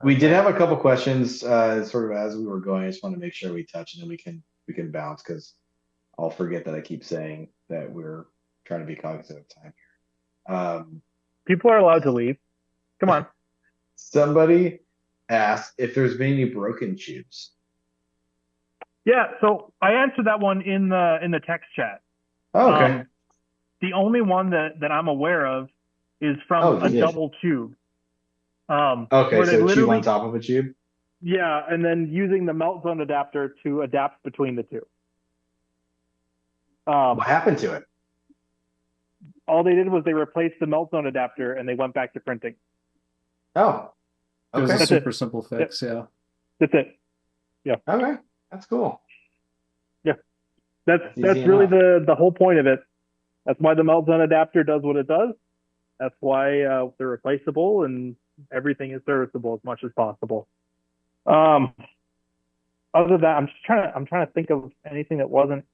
we did okay. have a couple questions, sort of as we were going. I just want to make sure we touch, and then we can bounce because I'll forget that I keep saying that we're trying to be cognizant of time here. People are allowed to leave. Come on. Somebody asked if there's been any broken tubes. Yeah, so I answered that one in the text chat. Oh, okay. Um, the only one that I'm aware of is from Oh, a you did. double tube, Okay, where they so tube on literally, top of a tube. yeah, and then using the melt zone adapter to adapt between the two. What Um, happened to it? all they did was they replaced the melt zone adapter and they went back to printing. Oh, It was a okay. That's it. super simple Yep, fix, yeah. that's it. Yeah, Okay, that's cool. yeah. That's That's easy that's really enough. the whole point of it. That's why the melt zone adapter does what it does. That's why they're replaceable and everything is serviceable as much as possible. Um, other than that, I'm trying to think of anything that wasn't.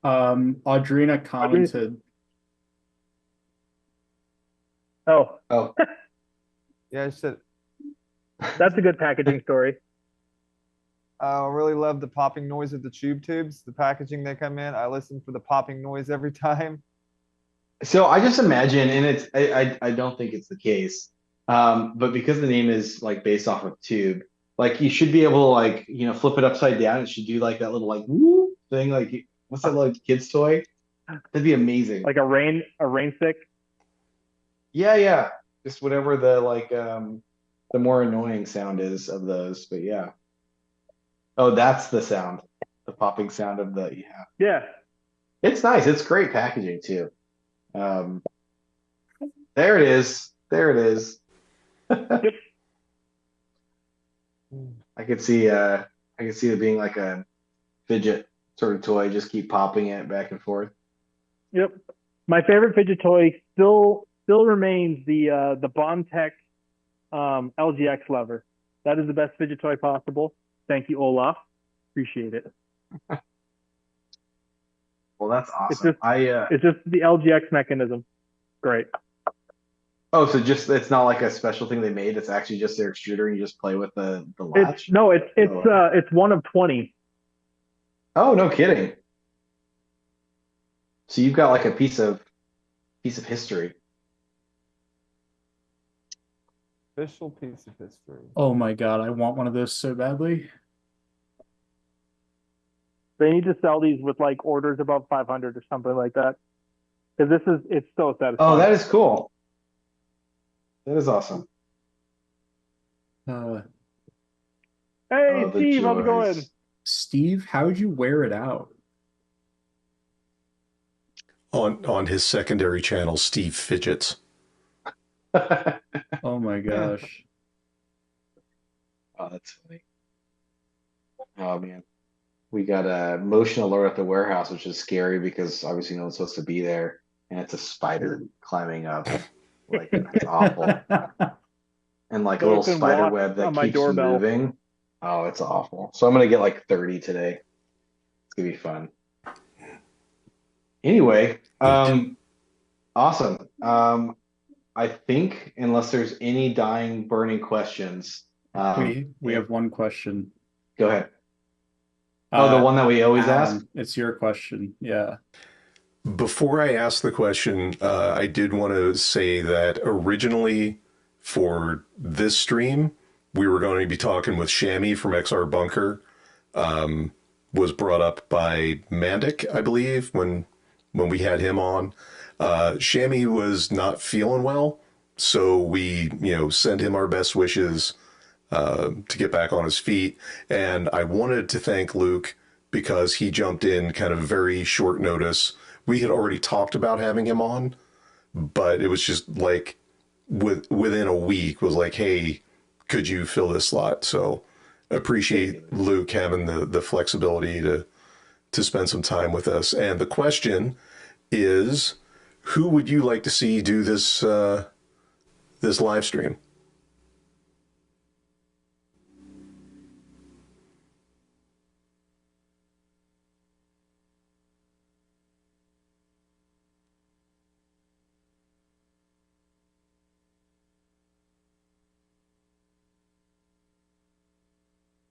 Audrina commented, Oh, Oh, Yeah, I said that's a good packaging story. I really love the popping noise of the tubes, the packaging they come in. I listen for the popping noise every time. so I just imagine, and I don't think it's the case, but because the name is like based off of tube, like you should be able to like flip it upside down. It should do like that little like woo thing. Like what's that like kid's toy? That'd be amazing. Like a rain stick. Yeah, yeah. Just whatever the like the more annoying sound is of those. But yeah. Oh, that's the sound. The popping sound of the yeah. Yeah. It's nice. It's great packaging too. Um, there it is. There it is. Yep. I could see it being like a fidget sort of toy, just keep popping it back and forth. Yep. My favorite fidget toy still remains the Bondtech LGX lever. That is the best fidget toy possible. Thank you, Olaf. Appreciate it. Well, that's It's awesome. just it's just the LGX mechanism. Great. Oh, so just it's not like a special thing they made. It's actually just their extruder and you just play with the It's latch. no, No way. it's one of 20. Oh, no kidding. So you've got like a piece of history. Official piece of history. oh my God, I want one of those so badly. They need to sell these with like orders above 500 or something like that. Because it's so Oh, satisfying. that is cool. That is awesome. Uh, Hey, Oh, the Steve, how's it going? joys. Steve, how'd you wear it out? On his secondary channel, Steve Fidgets. Oh my gosh. Oh, that's funny. Oh man. We got a motion alert at the warehouse, which is scary because obviously no one's supposed to be there, and it's a spider climbing up. Like it's awful. And like a So little it's been spider wasps web that on my keeps doorbell. moving. Oh, it's awful. So I'm gonna get like 30 today. It's gonna be fun. Anyway, Neat. awesome. I think unless there's any dying, burning questions, We yeah, have one question. go ahead. Oh, the one that we always ask? Alan, it's your question. Yeah. Before I ask the question, I did want to say that originally for this stream, we were going to be talking with Shammy from XR Bunker. Was brought up by Mandic, I believe, when we had him on. Shammy was not feeling well, So we, send him our best wishes to get back on his feet. And I wanted to thank Luke because he jumped in kind of very short notice. We had already talked about having him on, but it was just like within a week was like, hey, could you fill this slot? So appreciate Luke having the flexibility to spend some time with us. And the question is, who would you like to see do this live stream?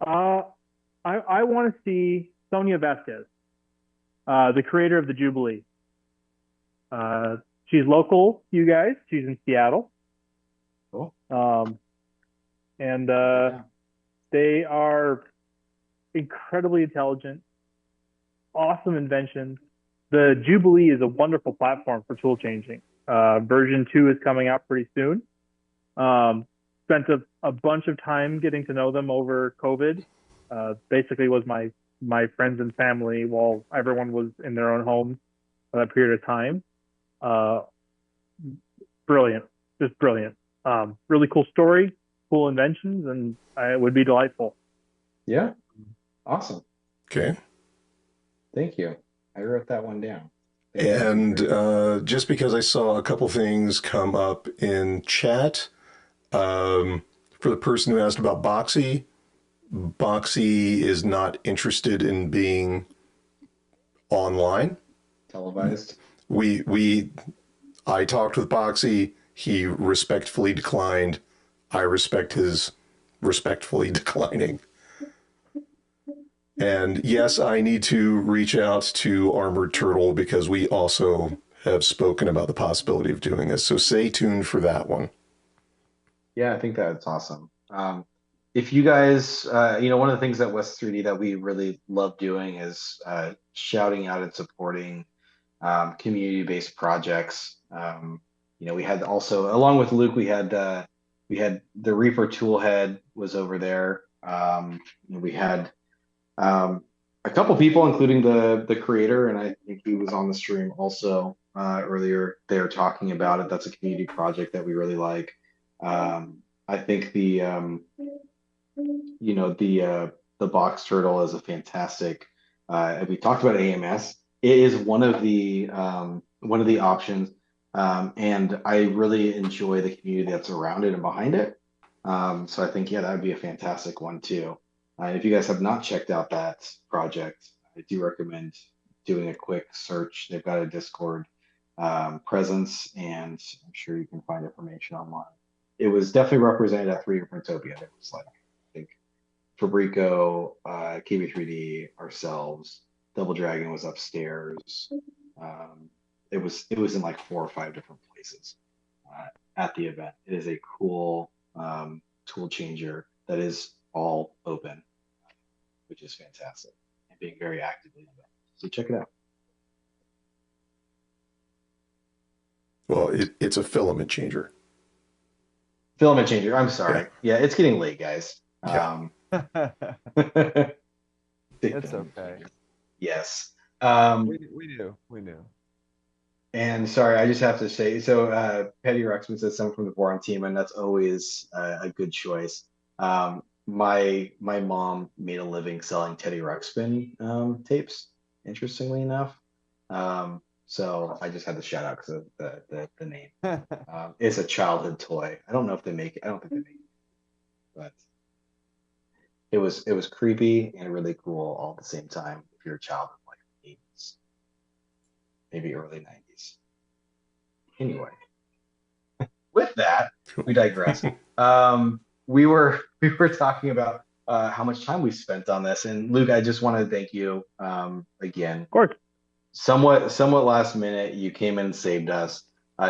Uh, I want to see Sonia Vasquez, the creator of the Jubilee. She's local, you guys. She's in Seattle. Cool. And Yeah. they are incredibly intelligent, awesome inventions. The Jubilee is a wonderful platform for tool changing. Version 2 is coming out pretty soon. Spent a bunch of time getting to know them over COVID. Basically was my friends and family while everyone was in their own homes for that period of time. Brilliant, just brilliant. Really cool story, cool inventions, and it would be delightful. Yeah. Awesome. Okay. Thank you. I wrote that one down. And just because I saw a couple things come up in chat, for the person who asked about Boxy, Boxy is not interested in being online. Televised. I talked with Boxy. He respectfully declined. I respect his respectfully declining. And yes, I need to reach out to Armored Turtle because we also have spoken about the possibility of doing this. So stay tuned for that one. Yeah, I think that's awesome. If you guys, one of the things at West 3D that we really love doing is shouting out and supporting community-based projects. We had also, along with Luke, we had the Reaper Toolhead was over there. We had a couple people, including the creator, and I think he was on the stream also earlier. They were talking about it. That's a community project that we really like. I think the box turtle is a fantastic. We talked about AMS. It is one of the options, and I really enjoy the community that's around it and behind it. So I think that would be a fantastic one too. If you guys have not checked out that project, I do recommend doing a quick search. They've got a Discord presence, and I'm sure you can find information online. It was definitely represented at 3D Printopia. It was like, I think, Fabrico, KB3D, ourselves, Double Dragon was upstairs. It was in like 4 or 5 different places at the event. It is a cool tool changer that is all open, which is fantastic, and being very actively involved. So check it out. Well, it's a filament changer. Filament changer. I'm sorry. Yeah, it's getting late, guys. Yeah. It's okay. Yes. We knew. And sorry, I just have to say, so Petty Ruxpin says someone from the Boron team, and that's always a good choice. My mom made a living selling Teddy Ruxpin tapes, interestingly enough. So I just had to shout out because of the name. It's a childhood toy. I don't know if they make it. I don't think they make it, but it was creepy and really cool all at the same time. If you're a child of like the 80s, maybe early 90s. Anyway, with that, we digress. We were talking about how much time we spent on this, and Luke, I just want to thank you again. Of course. Somewhat last minute, you came in and saved us.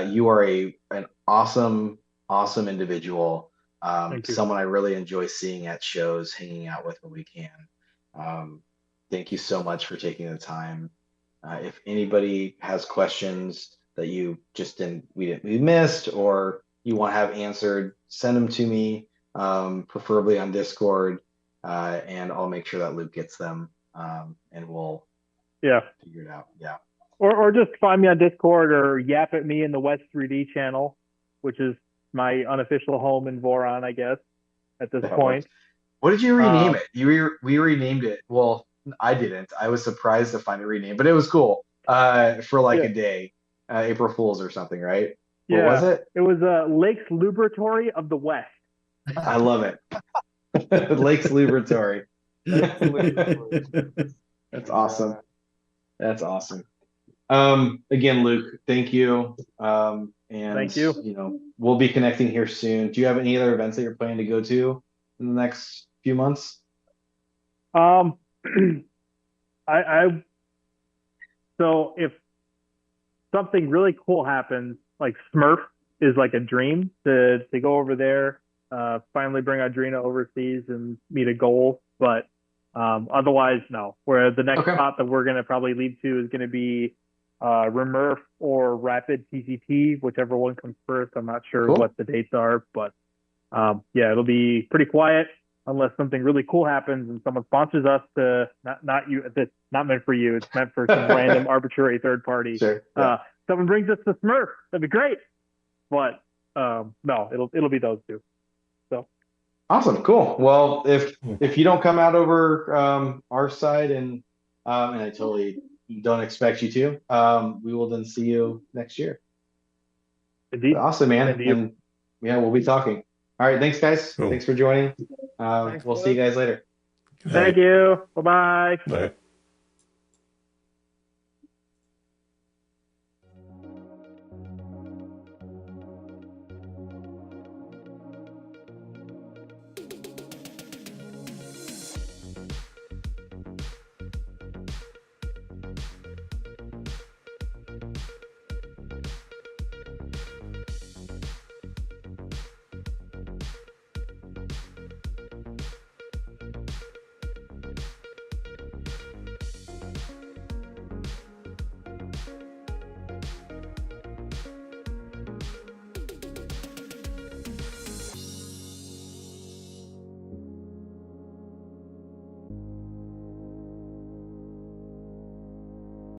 You are an awesome individual. Someone I really enjoy seeing at shows, hanging out with when we can. Thank you so much for taking the time. If anybody has questions that you just we missed, or you want to have answered, send them to me, preferably on Discord, and I'll make sure that Luke gets them, and we'll figure it out. Yeah. Or just find me on Discord or yap at me in the West 3D channel, which is my unofficial home in Voron, I guess, at this point. What did you rename it? We renamed it. Well, I didn't. I was surprised to find it renamed, but it was cool. For like a day, April Fool's or something, right? What was it? It was Lakes Lubratory of the West. I love it. Lakes Lubratory. That's awesome. That's awesome. Again, Luke, thank you. And thank you. You know, we'll be connecting here soon. Do you have any other events that you're planning to go to in the next few months? So if something really cool happens, like Smurf is like a dream to go over there, finally bring Audrina overseas and meet a goal. But otherwise, no. Where the next spot that we're gonna probably lead to is gonna be Remurf or Rapid TCT, whichever one comes first. I'm not sure what the dates are, but yeah, it'll be pretty quiet unless something really cool happens and someone sponsors us to not you. It's not meant for you. It's meant for some random arbitrary third party. Sure. Yeah. Someone brings us to Smurf. That'd be great. But no, it'll be those two. So awesome, cool. Well, if you don't come out over our side and I totally don't expect you to, we will then see you next year. Indeed. Awesome, man. And yeah, we'll be talking. All right, thanks, guys. Cool. Thanks for joining. We'll see you guys later. Thank you. Bye-bye. Bye.